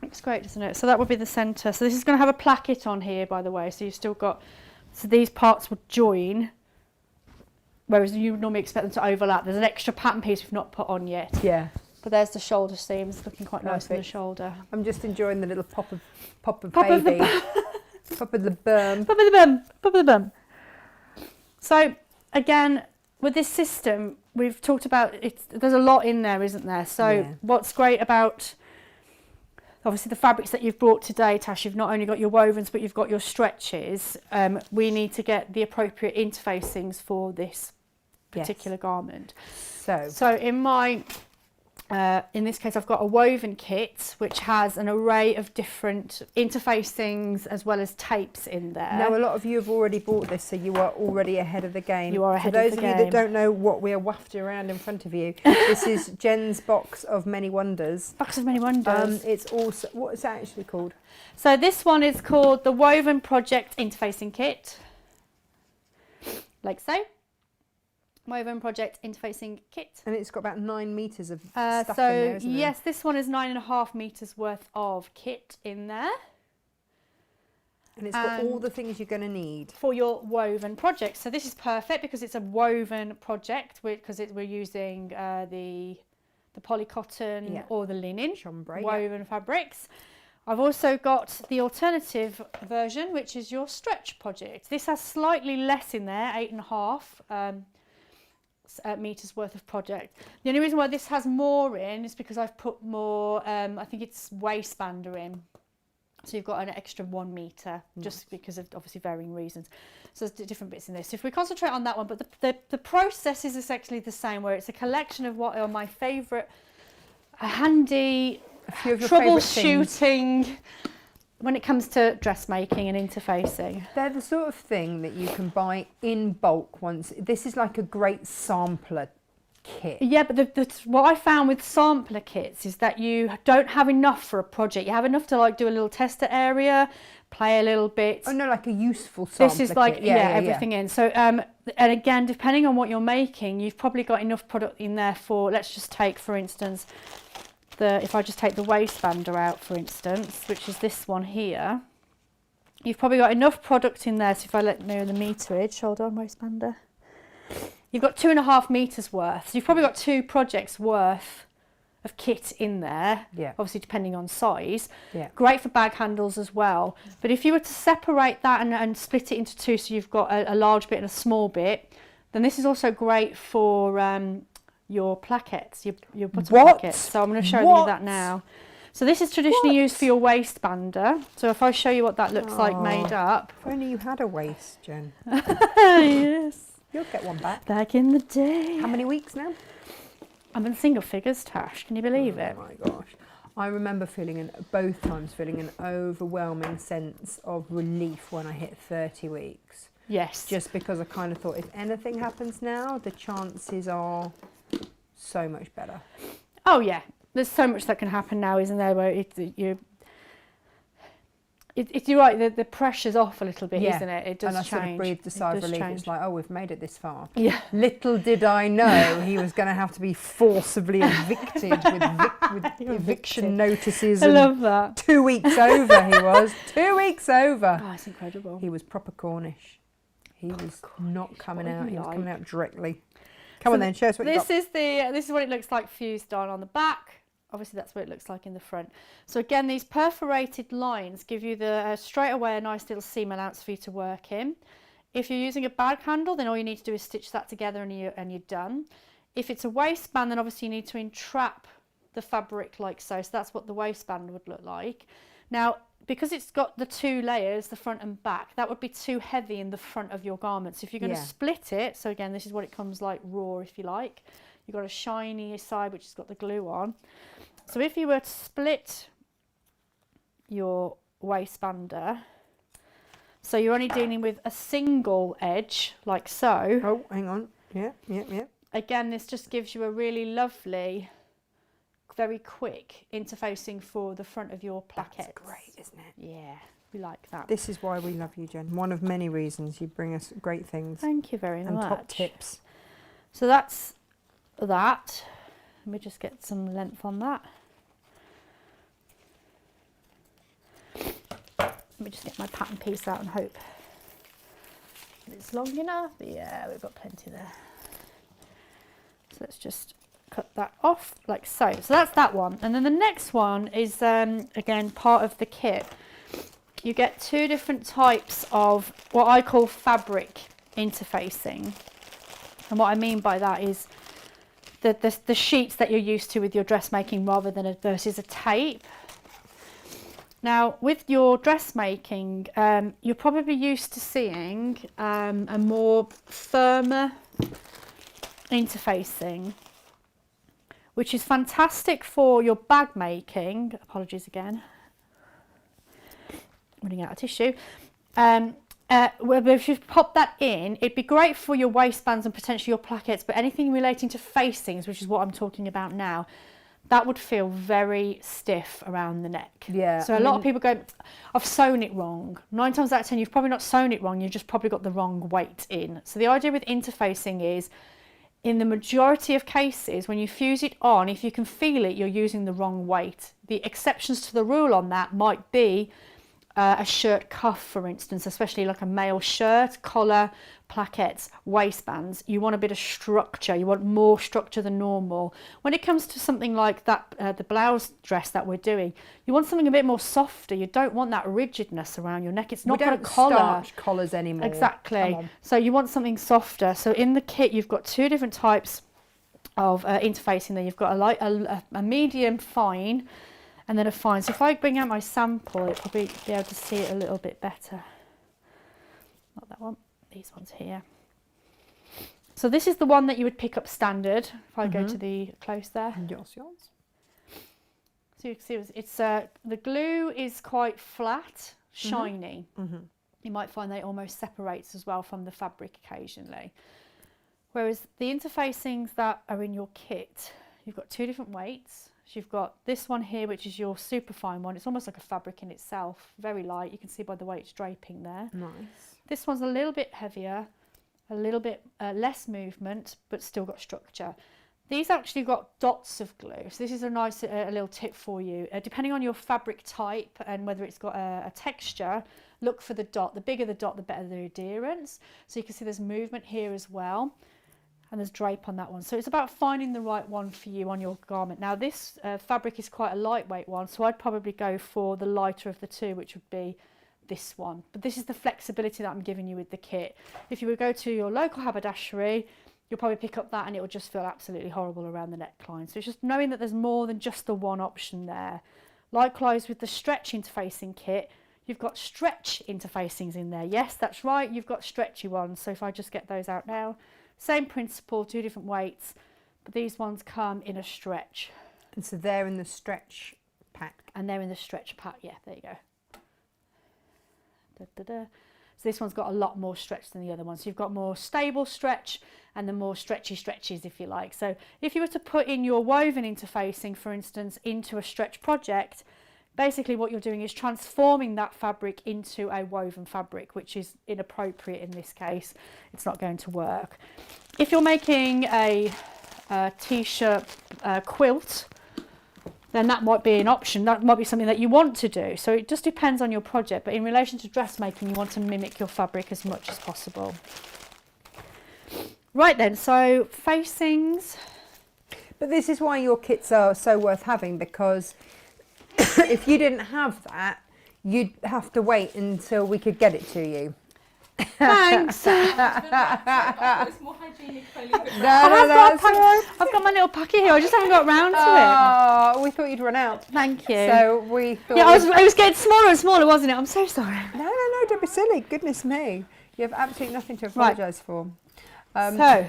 Looks great, doesn't it? So that would be the centre. So this is going to have a placket on here, by the way. So you've still got, so these parts would join, whereas you would normally expect them to overlap. There's an extra pattern piece we've not put on yet. yeah. But there's the shoulder seams, looking quite nice on the Perfect. shoulder. I'm just enjoying the little pop of Pop of the baby, pop of the bum. Pop of the bum, pop of the bum. So again, with this system, we've talked about it. There's a lot in there, isn't there? So Yeah. what's great about obviously the fabrics that you've brought today, Tash, you've not only got your wovens, but you've got your stretches. We need to get the appropriate interfacings for this particular garment. So in my in this case, I've got a woven kit which has an array of different interfacings as well as tapes in there. now a lot of you have already bought this, so you are already ahead of the game. You are ahead For of those the of you game. that don't know what we are wafting around in front of you, this is Jen's box of many wonders. Box of many wonders. It's also, what is that actually called? So this one is called the Woven Project Interfacing Kit, like so. Woven Project Interfacing Kit. And it's got about 9 meters of stuff in there, So isn't yes, this one is 9.5 meters worth of kit in there And it's got all the things you're going to need. for your woven project. So this is perfect because it's a woven project because we're using the polycotton Yeah. or the linen Chambray, yeah. woven fabrics. I've also got the alternative version, which is your stretch project. This has slightly less in there, 8.5 meters worth of project. The only reason why this has more in is because I've put more, I think it's waistbander in. So you've got an extra 1 meter, just because of obviously varying reasons. So there's different bits in this. So if we concentrate on that one, but the process is essentially the same, where it's a collection of what are my favourite handy A few of your favourite things. troubleshooting when it comes to dressmaking and interfacing. They're the sort of thing that you can buy in bulk once. This is like a great sampler kit. Yeah, but what I found with sampler kits is that you don't have enough for a project. You have enough to like do a little tester area, play a little bit. Oh no, like a useful sampler This is like kit. everything in. So and again, depending on what you're making, you've probably got enough product in there for. Let's just take, for instance, if I just take the waistbander out, for instance, which is this one here. You've probably got enough product in there. So if I let know the meterage, hold on, waistbander. You've got 2.5 meters worth. So you've probably got 2 projects worth of kit in there. Yeah. Obviously depending on size. Yeah. Great for bag handles as well. But if you were to separate that and split it into 2, so you've got a large bit and a small bit, then this is also great for your plaquettes, your button plaquettes. So I'm going to show you that now. So this is traditionally used for your waistbander. So if I show you what that looks like made up. If only you had a waist, Jen. Yes. You'll get one back. Back in the day. How many weeks now? I'm in single figures, Tash. Can you believe it? Oh my gosh. I remember both times feeling an overwhelming sense of relief when I hit 30 weeks. Yes. Just because I kind of thought if anything happens now, the chances are so much better. Oh yeah. There's so much that can happen now, isn't there? Where you're right. The pressure's off a little bit, isn't it? It does and I change. sort of breathed a sigh of relief. Change. It's like, oh, we've made it this far. Yeah. Little did I know he was going to have to be forcibly evicted with eviction notices. I and love that. 2 weeks over he was. 2 weeks over. Oh, it's incredible. He was proper Cornish. He was not coming what out. he He was like? coming out directly. Come on then, show us what you got. This is what it looks like fused on the back. Obviously that's what it looks like in the front. So again, these perforated lines give you straight away a nice little seam allowance for you to work in. If you're using a bag handle, then all you need to do is stitch that together and you're done. If it's a waistband, then obviously you need to entrap the fabric like so. So that's what the waistband would look like. Now, because it's got the 2 layers, the front and back, that would be too heavy in the front of your garment. So if you're going to split it, so again, this is what it comes like raw, if you like. You've got a shiny side which has got the glue on. So if you were to split your waistbander, so you're only dealing with a single edge like so. Oh, hang on. Yeah. Again, this just gives you a really lovely, very quick interfacing for the front of your plaquettes. That's great, isn't it? Yeah. We like that. This is why we love you, Jen. One of many reasons. You bring us great things Thank you very and much. top tips. So that's that. Let me just get some length on that. Let me just get my pattern piece out and hope it's long enough. Yeah, we've got plenty there. So let's just cut that off like so. So that's that one. And then the next one is, again, part of the kit. You get two different types of what I call fabric interfacing. And what I mean by that is the sheets that you're used to with your dressmaking rather than versus a tape. Now, with your dressmaking, you're probably used to seeing a more firmer interfacing, which is fantastic for your bag making. Apologies again, running out of tissue. If you pop that in, it'd be great for your waistbands and potentially your plackets, but anything relating to facings, which is what I'm talking about now, that would feel very stiff around the neck. Yeah. So a lot of people go, I've sewn it wrong. 9 times out of 10, you've probably not sewn it wrong, you've just probably got the wrong weight in. So the idea with interfacing is, in the majority of cases, when you fuse it on, if you can feel it, you're using the wrong weight. The exceptions to the rule on that might be a shirt cuff, for instance, especially like a male shirt, collar, plackets, waistbands. You want a bit of structure. You want more structure than normal. When it comes to something like that, the blouse dress that we're doing, you want something a bit more softer. You don't want that rigidness around your neck. It's not got a collar. We don't starch collars anymore. Exactly. So you want something softer. So in the kit, you've got two different types of interfacing there. You've got a medium fine, and then a fine. So if I bring out my sample, you'll probably be able to see it a little bit better. Not that one, these ones here. So this is the one that you would pick up standard. If I go to the close there. Yours. So you can see it's the glue is quite flat, shiny. You might find that it almost separates as well from the fabric occasionally. Whereas the interfacings that are in your kit, you've got two different weights. So you've got this one here, which is your super fine one. It's almost like a fabric in itself, very light. You can see by the way it's draping there. Nice. This one's a little bit heavier, a little bit less movement, but still got structure. These actually got dots of glue. So this is a nice little tip for you. Depending on your fabric type and whether it's got a texture, look for the dot. The bigger the dot, the better the adherence. So you can see there's movement here as well. And there's drape on that one. So it's about finding the right one for you on your garment. Now this fabric is quite a lightweight one, so I'd probably go for the lighter of the two, which would be this one. But this is the flexibility that I'm giving you with the kit. If you would go to your local haberdashery, you'll probably pick up that and it will just feel absolutely horrible around the neckline. So it's just knowing that there's more than just the one option there. Likewise with the stretch interfacing kit, you've got stretch interfacings in there. Yes, that's right, you've got stretchy ones. So if I just get those out now, same principle, two different weights, but these ones come in a stretch. And so they're in the stretch pack. And they're in the stretch pack, yeah, there you go. So this one's got a lot more stretch than the other one. So you've got more stable stretch and the more stretchy stretches, if you like. So if you were to put in your woven interfacing, for instance, into a stretch project, basically what you're doing is transforming that fabric into a woven fabric, which is inappropriate in this case. It's not going to work. If you're making a t-shirt quilt, then that might be an option. That might be something that you want to do. So it just depends on your project. But in relation to dressmaking, you want to mimic your fabric as much as possible. Right then, so facings. But this is why your kits are so worth having, because if you didn't have that, you'd have to wait until we could get it to you. Thanks. It's more hygienic. I've got my little packet here. I just haven't got round to it. Oh, we thought you'd run out. Thank you. So we thought. Yeah, it was getting smaller and smaller, wasn't it? I'm so sorry. No, don't be silly. Goodness me, you have absolutely nothing to apologise for. So,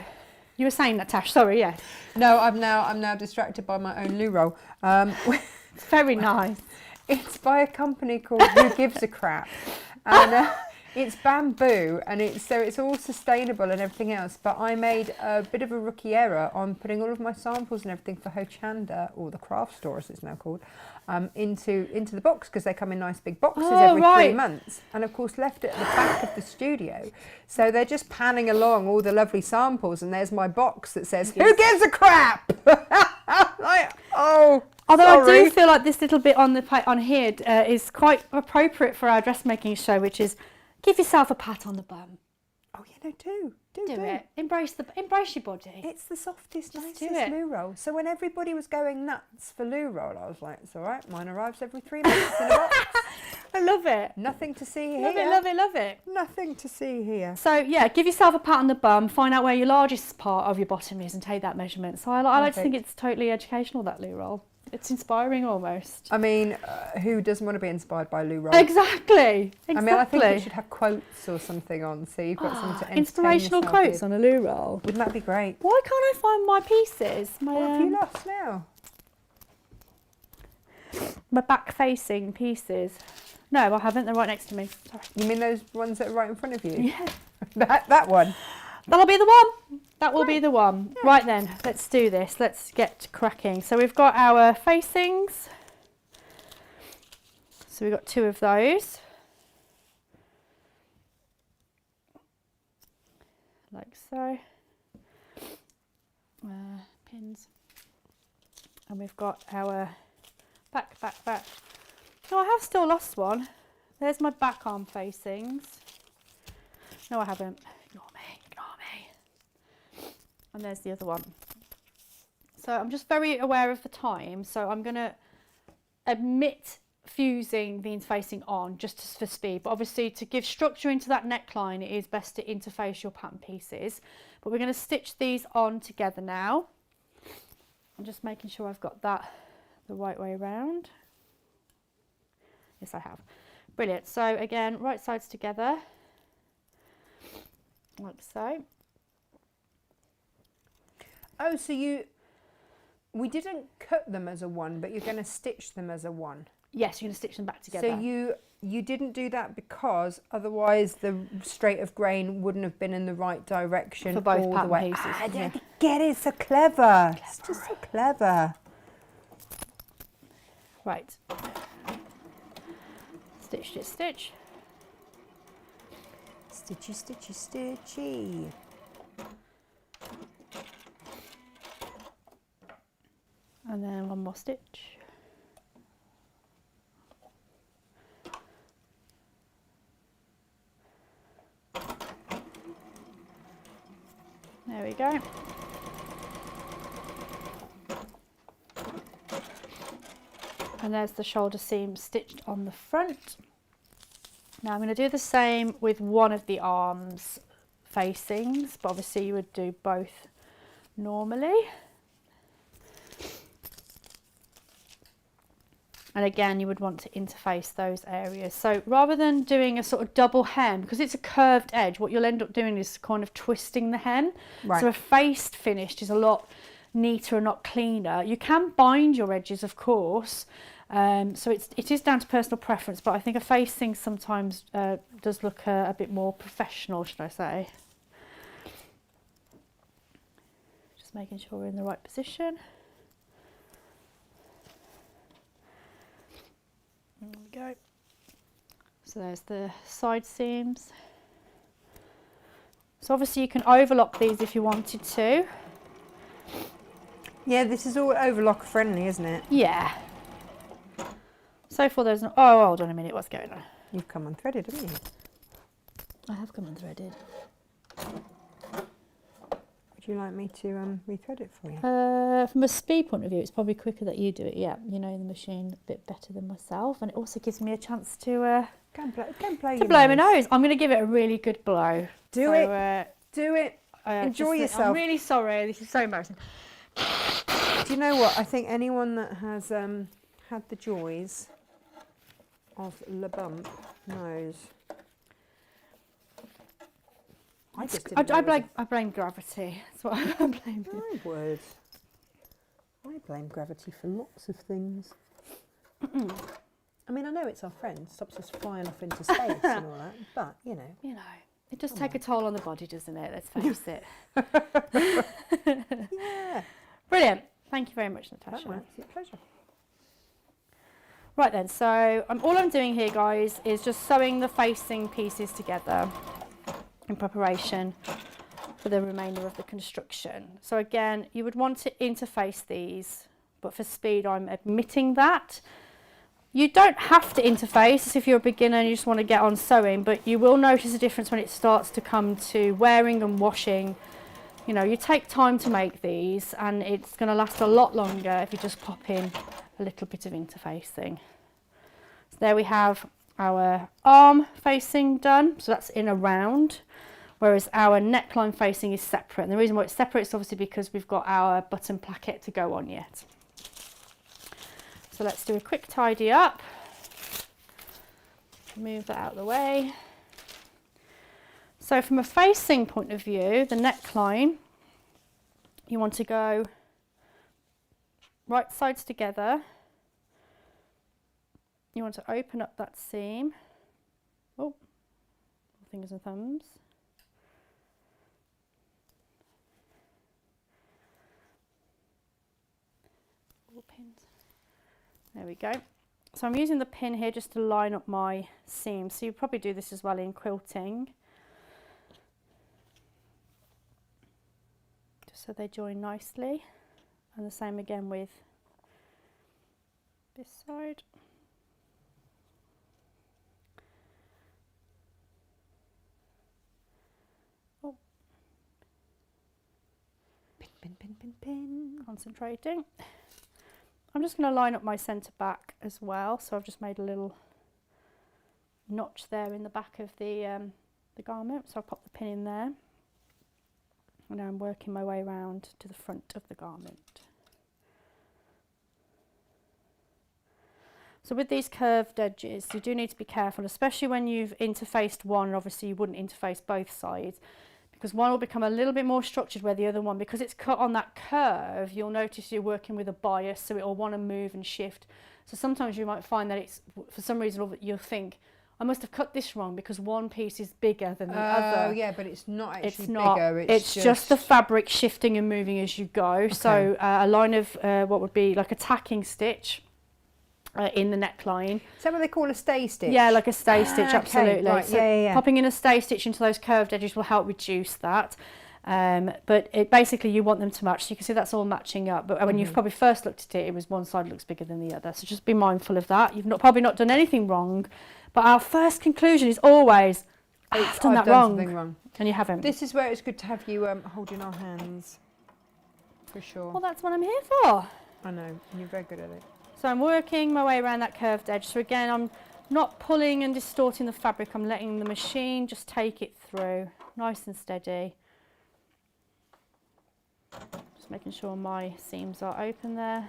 you were saying, Natasha. Sorry, yes. No, I'm now distracted by my own loo roll. Very nice. It's by a company called Who Gives a Crap, and It's bamboo, and it's all sustainable and everything else. But I made a bit of a rookie error on putting all of my samples and everything for Hochanda, or the craft store as it's now called, into the box, because they come in nice big boxes every 3 months. And of course left it at the back of the studio, so they're just panning along all the lovely samples, and there's my box that says, "Who gives a crap?" Like, oh. Although sorry. I do feel like this little bit on here is quite appropriate for our dressmaking show, which is give yourself a pat on the bum. Oh, yeah, no, do it. Embrace your body. It's the softest, Just nicest do it. loo roll. So when everybody was going nuts for loo roll, I was like, it's all right. Mine arrives every 3 months in a box. I love it. Nothing to see here. Love it, love it, love it. Nothing to see here. So yeah, give yourself a pat on the bum, find out where your largest part of your bottom is and take that measurement. So I like to think it's totally educational, that loo roll. It's inspiring almost. I mean, who doesn't want to be inspired by loo roll? Exactly. I mean, I think it should have quotes or something on, so you've got something to entertain inspirational yourself quotes with. on a loo roll. Wouldn't that be great? Why can't I find my pieces? What have you lost now? My back-facing pieces. No, I haven't. They're right next to me. Sorry. You mean those ones that are right in front of you? Yeah. that one? That'll be the one. That will be the one. Yeah. Right then, let's do this. Let's get cracking. So we've got our facings. So we've got 2 of those. Like so. Pins. And we've got our back. No, I have still lost one. There's my back arm facings. No, I haven't. Ignore me. And there's the other one. So I'm just very aware of the time. So I'm going to omit fusing the interfacing on just for speed. But obviously to give structure into that neckline, it is best to interface your pattern pieces. But we're going to stitch these on together now. I'm just making sure I've got that the right way around. Yes, I have. Brilliant. So again, right sides together. Like so. Oh, so we didn't cut them as a 1, but you're going to stitch them as a 1. Yes, you're going to stitch them back together. So you didn't do that because otherwise the straight of grain wouldn't have been in the right direction for both all pattern the way. pieces. I don't get it. So clever. It's just so clever. Right. Stitch, stitch, stitch. Stitchy, stitchy, stitchy. And then one more stitch. There we go. And there's the shoulder seam stitched on the front. Now I'm going to do the same with one of the arms facings, but obviously you would do both normally. And again, you would want to interface those areas. So rather than doing a sort of double hem, because it's a curved edge, what you'll end up doing is kind of twisting the hem. Right. So a faced finished is a lot neater and not cleaner. You can bind your edges, of course. So it is down to personal preference, but I think a facing sometimes does look a bit more professional, should I say. Just making sure we're in the right position. There we go. So there's the side seams. So obviously you can overlock these if you wanted to. Yeah, this is all overlock friendly, isn't it? Yeah. So far there's no... Oh, hold on a minute, what's going on? You've come unthreaded, haven't you? I have come unthreaded. Would you like me to rethread it for you? From a speed point of view, it's probably quicker that you do it. Yeah, you know the machine a bit better than myself, and it also gives me a chance to Go and blow my nose. I'm going to give it a really good blow. Do it. Enjoy yourself. I'm really sorry. This is so embarrassing. Do you know what? I think anyone that has had the joys of Le Bump knows. I blame gravity. That's what I blame. I would. I blame gravity for lots of things. I mean, I know it's our friend, stops us flying off into space and all that, but, you know. You know, it does take a toll on the body, doesn't it? Let's face it. Yeah. Brilliant. Thank you very much, Natasha. That it's a pleasure. Right then, so all I'm doing here, guys, is just sewing the facing pieces together in preparation for the remainder of the construction. So again, you would want to interface these, but for speed, I'm admitting that. You don't have to interface if you're a beginner and you just want to get on sewing, but you will notice a difference when it starts to come to wearing and washing. You know, you take time to make these and it's going to last a lot longer if you just pop in a little bit of interfacing. So there we have our arm facing done, so that's in a round, whereas our neckline facing is separate. And the reason why it's separate is obviously because we've got our button placket to go on yet. So let's do a quick tidy up, move that out of the way. So from a facing point of view, the neckline, you want to go right sides together. You want to open up that seam. Oh, fingers and thumbs. All pins. There we go. So I'm using the pin here just to line up my seams. So you probably do this as well in quilting. Just so they join nicely. And the same again with this side. Oh. Pin, pin, pin, pin, pin. Concentrating. I'm just going to line up my centre back as well. So I've just made a little notch there in the back of the garment. So I'll pop the pin in there. And now I'm working my way around to the front of the garment. So with these curved edges, you do need to be careful, especially when you've interfaced one, and obviously you wouldn't interface both sides, because one will become a little bit more structured where the other one, because it's cut on that curve, you'll notice you're working with a bias, so it will want to move and shift. So sometimes you might find that it's, for some reason, you'll think, I must have cut this wrong because one piece is bigger than the other. Oh, yeah, but it's not actually It's not. bigger. It's just the fabric shifting and moving as you go. Okay. So a line of what would be like a tacking stitch in the neckline. Is that what they call a stay stitch? Yeah, like a stay stitch, Okay, absolutely. right, So yeah. popping in a stay stitch into those curved edges will help reduce that. But it basically you want them to match. So you can see that's all matching up. But when you've probably first looked at it, it was one side looks bigger than the other. So just be mindful of that. You've probably not done anything wrong. But our first conclusion is always, I've done something wrong. And you haven't. This is where it's good to have you holding our hands, for sure. Well, that's what I'm here for. I know, and you're very good at it. So I'm working my way around that curved edge. So again, I'm not pulling and distorting the fabric. I'm letting the machine just take it through, nice and steady. Just making sure my seams are open there,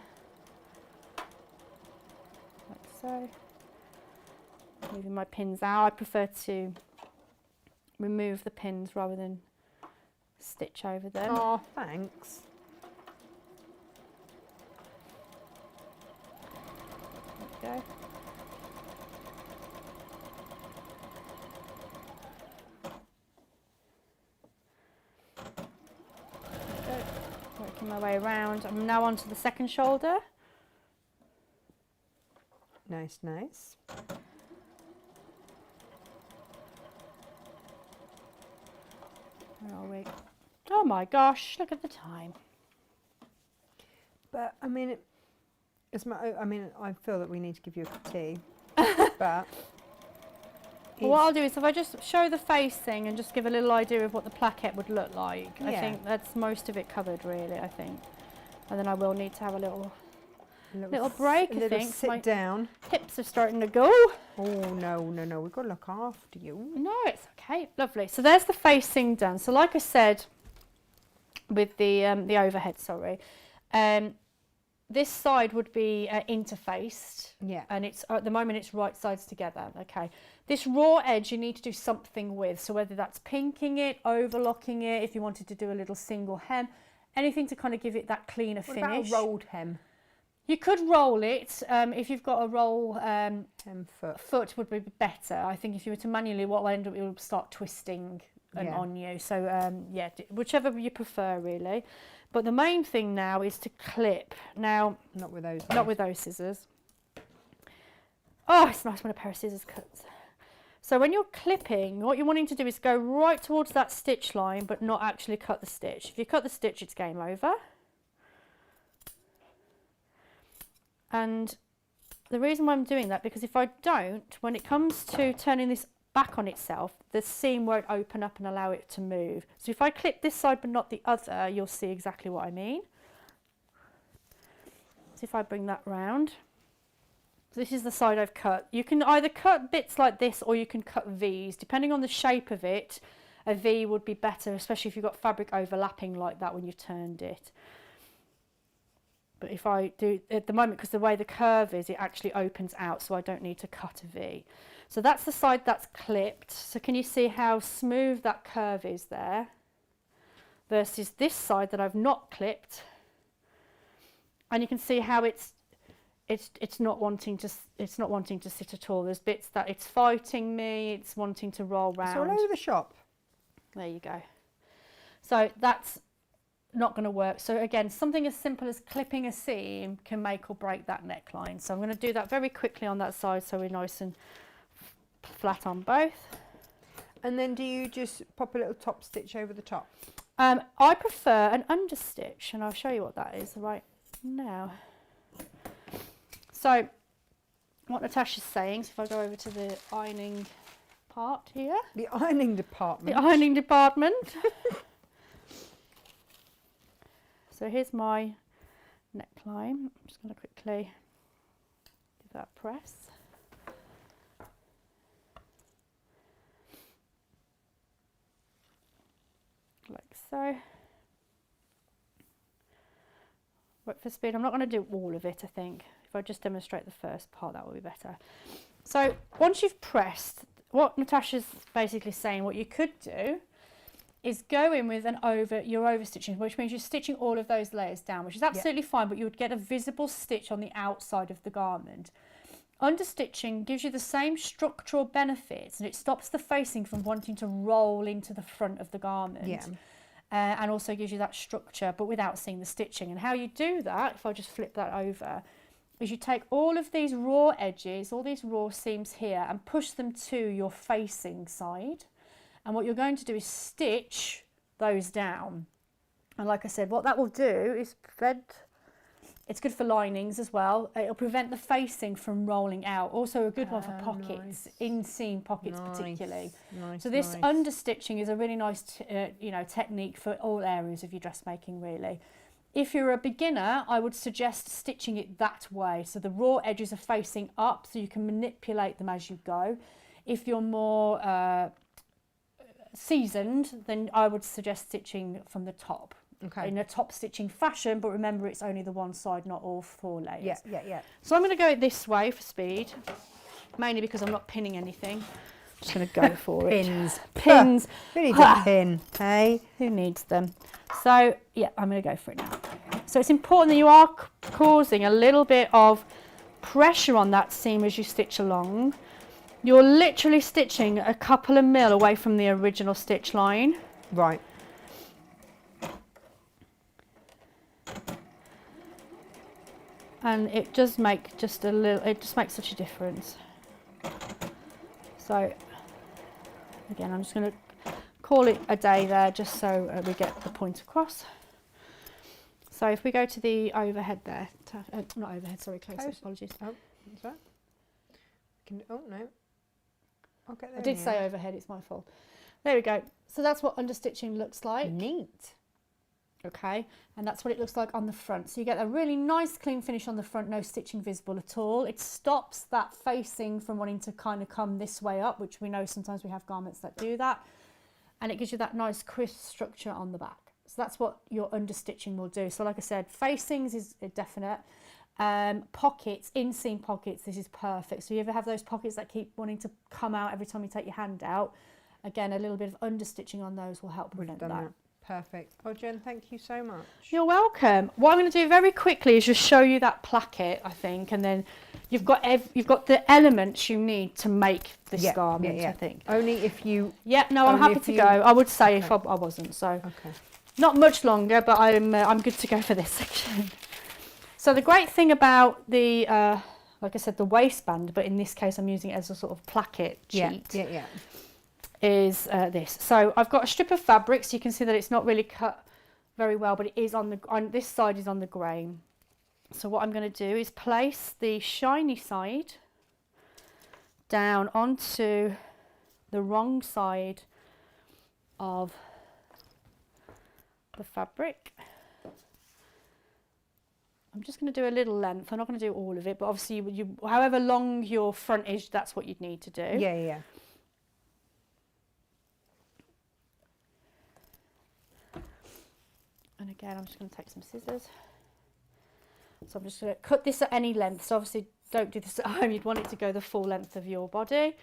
like so. Moving my pins out. I prefer to remove the pins rather than stitch over them. Oh, thanks. There we go. Working my way around. I'm now onto the second shoulder. Nice, nice. Where are we? Oh my gosh, look at the time. But I mean, I feel that we need to give you a cup of tea. But Well, what I'll do is if I just show the facing and just give a little idea of what the plaquette would look like. I Yeah. think that's most of it covered really, I think. And then I will need to have a little break, a I little think. sit My down. hips are starting to go. Oh no, no, no! We've got to look after you. No, it's okay. Lovely. So there's the facing done. So like I said, with the overhead, sorry, this side would be interfaced. Yeah. And it's at the moment it's right sides together. Okay. This raw edge you need to do something with. So whether that's pinking it, overlocking it, if you wanted to do a little single hem, anything to kind of give it that cleaner What finish. about a rolled hem? You could roll it. If you've got a roll 10 foot. foot would be better. I think if you were to manually, what will end up, it will start twisting Yeah. on you. So yeah, whichever you prefer really. But the main thing now is to clip. Now, Not with those. not with those scissors. Oh, it's nice when a pair of scissors cuts. So when you're clipping, what you're wanting to do is go right towards that stitch line, but not actually cut the stitch. If you cut the stitch, it's game over. And the reason why I'm doing that, because if I don't, when it comes to turning this back on itself, the seam won't open up and allow it to move. So if I clip this side but not the other, you'll see exactly what I mean. So if I bring that round, this is the side I've cut. You can either cut bits like this or you can cut V's. Depending on the shape of it, a V would be better, especially if you've got fabric overlapping like that when you've turned it. But if I do, at the moment, because the way the curve is, it actually opens out, so I don't need to cut a V. So that's the side that's clipped. So can you see how smooth that curve is there? Versus this side that I've not clipped. And you can see how it's not wanting to sit at all. There's bits that it's fighting me, it's wanting to roll round. It's all over the shop. There you go. So that's not going to work. So again, something as simple as clipping a seam can make or break that neckline. So I'm going to do that very quickly on that side so we're nice and flat on both. And then do you just pop a little top stitch over the top? I prefer an understitch, and I'll show you what that is right now. So what Natasha's saying, so if I go over to the ironing part here. The ironing department. The ironing department. So here's my neckline. I'm just going to quickly give that a press. Like so. Work for speed. I'm not going to do all of it, I think. If I just demonstrate the first part, that will be better. So once you've pressed, what Natasha's basically saying, what you could do is go in with your overstitching, which means you're stitching all of those layers down, which is absolutely fine, but you would get a visible stitch on the outside of the garment. Understitching gives you the same structural benefits, and it stops the facing from wanting to roll into the front of the garment. Yeah. And also gives you that structure, but without seeing the stitching. And how you do that, if I just flip that over, is you take all of these raw edges, all these raw seams here, and push them to your facing side. And what you're going to do is stitch those down. And like I said, what that will do is it's good for linings as well. It'll prevent the facing from rolling out. Also a good one for pockets, nice. inseam pockets Nice. particularly. Nice, So this nice. understitching is a really nice technique for all areas of your dressmaking really. If you're a beginner, I would suggest stitching it that way. So the raw edges are facing up so you can manipulate them as you go. If you're more seasoned, then I would suggest stitching from the top. Okay. In a top stitching fashion, but remember it's only the one side, not all 4 layers. Yeah, yeah, yeah. So I'm going to go this way for speed, mainly because I'm not pinning anything. I'm just going to go for it. Pins. Pins. Who needs a pin, hey? Who needs them? So yeah, I'm going to go for it now. So it's important that you are causing a little bit of pressure on that seam as you stitch along. You're literally stitching a couple of mil away from the original stitch line. Right. And it does make just a little, it just makes such a difference. So again, I'm just going to call it a day there just so we get the point across. So if we go to the overhead there, not overhead, sorry, close, apologies. Oh, is that? Oh no. I'll get there. I did say overhead, it's my fault. There we go. So that's what understitching looks like. Neat. Okay, and that's what it looks like on the front. So you get a really nice clean finish on the front, no stitching visible at all. It stops that facing from wanting to kind of come this way up, which we know sometimes we have garments that do that. And it gives you that nice crisp structure on the back. So that's what your understitching will do. So like I said, facings is definite. Pockets, inseam pockets, this is perfect. So you ever have those pockets that keep wanting to come out every time you take your hand out, again, a little bit of understitching on those will help prevent that. Perfect. Oh, Jen, thank you so much. You're welcome. What I'm going to do very quickly is just show you that placket, I think, and then you've got the elements you need to make this garment, I think. Only if you... Yeah, no, I'm happy to go. I would say if I wasn't, so... Okay. Not much longer, but I'm good to go for this section. So the great thing about the, like I said, the waistband, but in this case I'm using it as a sort of placket cheat. Yeah. Is this. So I've got a strip of fabric, so you can see that it's not really cut very well, but it is on this side is on the grain. So what I'm going to do is place the shiny side down onto the wrong side of the fabric. I'm just going to do a little length. I'm not going to do all of it, but obviously you however long your front is, that's what you'd need to do. Yeah. And again, I'm just going to take some scissors. So I'm just going to cut this at any length. So obviously don't do this at home. You'd want it to go the full length of your body.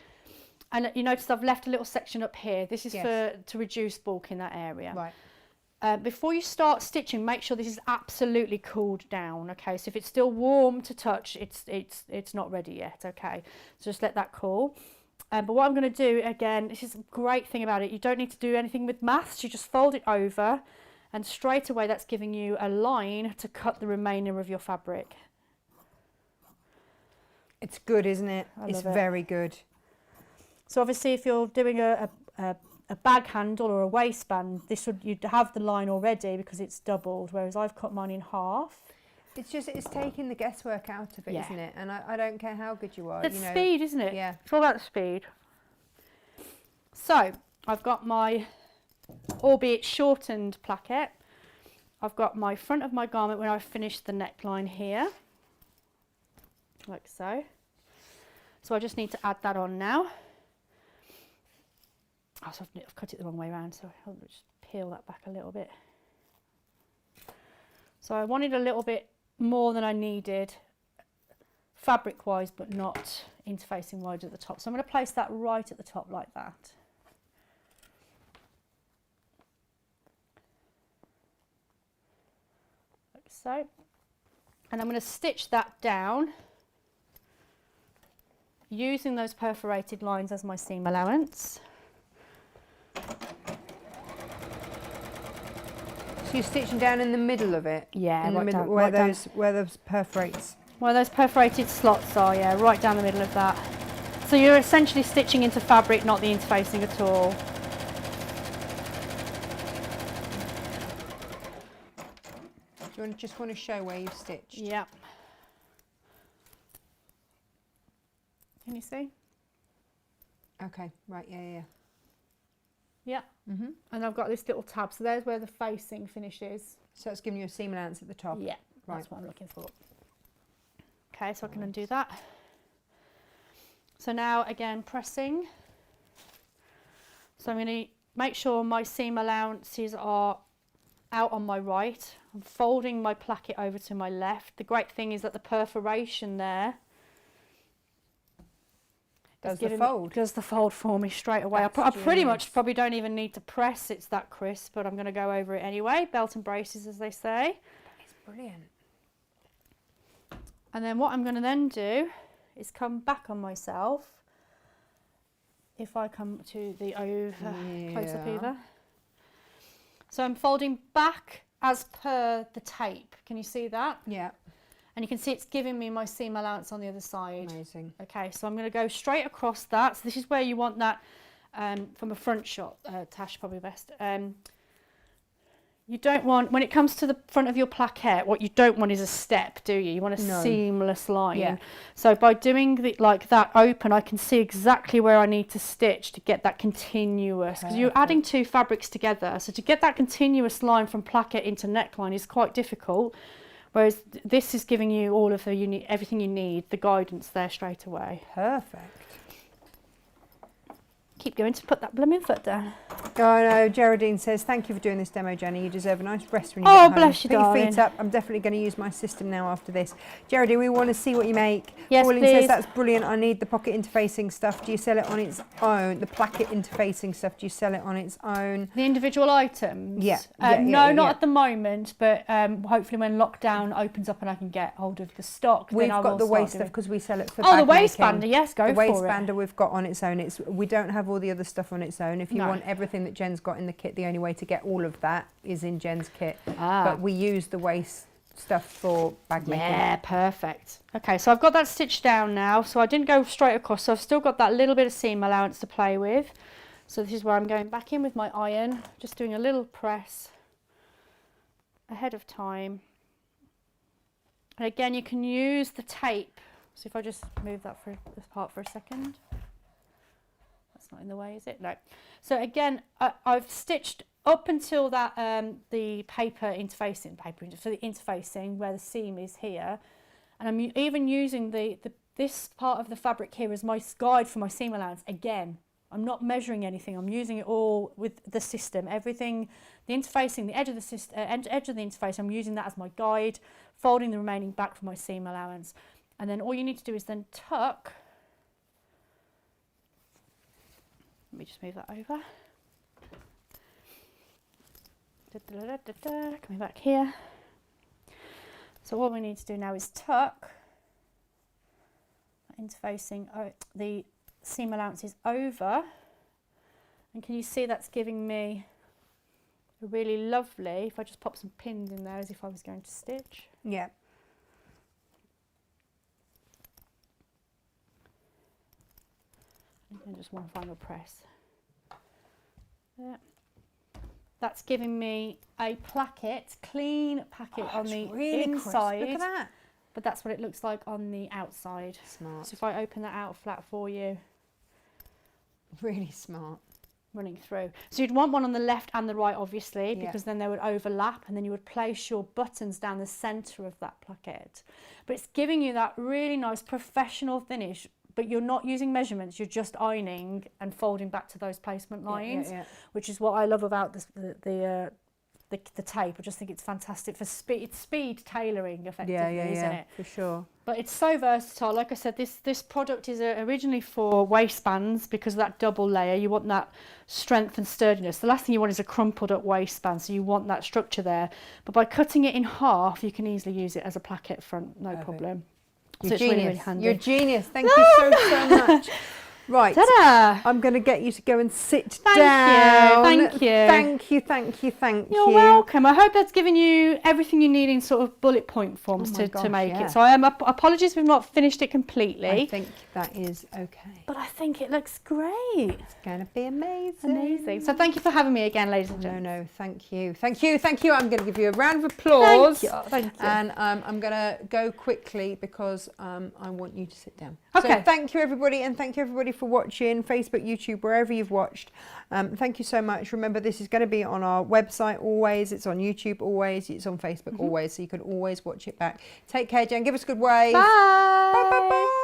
And you notice I've left a little section up here. This is to reduce bulk in that area. Right. Before you start stitching, make sure this is absolutely cooled down. Okay, so if it's still warm to touch, it's not ready yet. Okay, so just let that cool. But what I'm going to do, again, this is a great thing about it. You don't need to do anything with maths. You just fold it over. And straight away that's giving you a line to cut the remainder of your fabric. It's good, isn't it? It's very good. So obviously if you're doing a bag handle or a waistband, you'd have the line already because it's doubled, whereas I've cut mine in half. It's taking the guesswork out of it, isn't it? And I don't care how good you are. It's speed, isn't it? Yeah. It's all about the speed. So I've got my, albeit shortened placket. I've got my front of my garment when I've finished the neckline here, like so. So I just need to add that on now. Oh, so I've cut it the wrong way around, so I'll just peel that back a little bit. So I wanted a little bit more than I needed fabric wise, but not interfacing wide at the top. So I'm going to place that right at the top like that. So, and I'm going to stitch that down using those perforated lines as my seam allowance. So you're stitching down in the middle of it? Yeah, in the right middle, down, where those perforates. Where those perforated slots are, yeah, right down the middle of that. So you're essentially stitching into fabric, not the interfacing at all. Do you just want to show where you've stitched? Yeah. Can you see? Okay, right, yeah. Yeah. And I've got this little tab, so there's where the facing finishes. So it's giving you a seam allowance at the top? Yeah, right. That's what I'm looking for. Okay, so I can undo that. So now again pressing. So I'm going to make sure my seam allowances are out on my right. I'm folding my placket over to my left. The great thing is that the perforation there does the fold for me straight away. I pretty much probably don't even need to press, it's that crisp, but I'm going to go over it anyway. Belt and braces, as they say. It's brilliant. And then what I'm going to then do is come back on myself. If I come to the close up either. So I'm folding back as per the tape. Can you see that? Yeah. And you can see it's giving me my seam allowance on the other side. Amazing. Okay, so I'm going to go straight across that. So this is where you want that from a front shot. Tash, probably best. You don't want, when it comes to the front of your plaquette, what you don't want is a step, do you? You want a seamless line. Yeah. So by doing it like that open, I can see exactly where I need to stitch to get that continuous, because you're adding two fabrics together. So to get that continuous line from plaquette into neckline is quite difficult, whereas this is giving you all of the everything you need, the guidance there straight away. Perfect. Keep going to put that blooming foot down. Oh no, Geraldine says, thank you for doing this demo, Jenny. You deserve a nice rest when you Oh, get home. bless you, Put your darling. feet up. I'm definitely going to use my system now after this. Geraldine, we want to see what you make. Yes, Pauline please. says, that's brilliant. I need the pocket interfacing stuff. Do you sell it on its own? The placket interfacing stuff, do you sell it on its own? The individual items? Yeah. No, not at the moment, but hopefully when lockdown opens up and I can get hold of the stock, We've then I got will the start waist stuff doing- because we sell it for Oh, the bag waistbander, making. yes, go The for it. waistbander we've got on its own. We don't have all the other stuff on its own. If you No. want everything that Jen's got in the kit, the only way to get all of that is in Jen's kit. Ah. But we use the waist stuff for bag making. Yeah, perfect. Okay, so I've got that stitched down now. So I didn't go straight across, so I've still got that little bit of seam allowance to play with. So this is where I'm going back in with my iron, just doing a little press ahead of time. And again, you can use the tape. So if I just move that for this part for a second. That's not in the way, is it? No. So again, I've stitched up until that the paper interfacing, for the interfacing where the seam is here, and I'm even using this part of the fabric here as my guide for my seam allowance. Again, I'm not measuring anything. I'm using it all with the system. Everything, the interfacing, the edge of the system, edge of the interface. I'm using that as my guide, folding the remaining back for my seam allowance, and then all you need to do is then tuck. Let me just move that over. Coming back here. So all we need to do now is tuck interfacing the seam allowances over, and can you see that's giving me a really lovely, if I just pop some pins in there as if I was going to stitch. Yeah. And just one final press. There. That's giving me a placket, clean packet on the really inside. crisp. Look at that. But that's what it looks like on the outside. Smart. So if I open that out flat for you, Really smart. running through. So you'd want one on the left and the right, obviously, Yeah. because then they would overlap, and then you would place your buttons down the centre of that placket. But it's giving you that really nice professional finish, but you're not using measurements, you're just ironing and folding back to those placement lines, which is what I love about the tape. I just think it's fantastic for speed tailoring effectively, isn't it? For sure. But it's so versatile. Like I said, this product is originally for waistbands because of that double layer. You want that strength and sturdiness. The last thing you want is a crumpled up waistband, so you want that structure there. But by cutting it in half, you can easily use it as a placket front, no problem. You're So it's genius. really, really handy. You're genius. Thank you so much. Right. Ta-da! I'm going to get you to go and sit Thank down. you, Thank you. You're welcome. I hope that's given you everything you need in sort of bullet point forms Oh my to gosh, make yeah. it. So apologies we've not finished it completely. I think that is okay. But I think it looks great. It's going to be amazing. Amazing. So thank you for having me again, ladies and No, gentlemen. thank you. I'm going to give you a round of applause. Thank you. And I'm going to go quickly because I want you to sit down. Okay. So thank you, everybody. And thank you, everybody, for watching. Facebook, YouTube, wherever you've watched. Thank you so much. Remember, this is going to be on our website always. It's on YouTube always. It's on Facebook always. So you can always watch it back. Take care, Jen. Give us a good wave. Bye. Bye, bye, bye.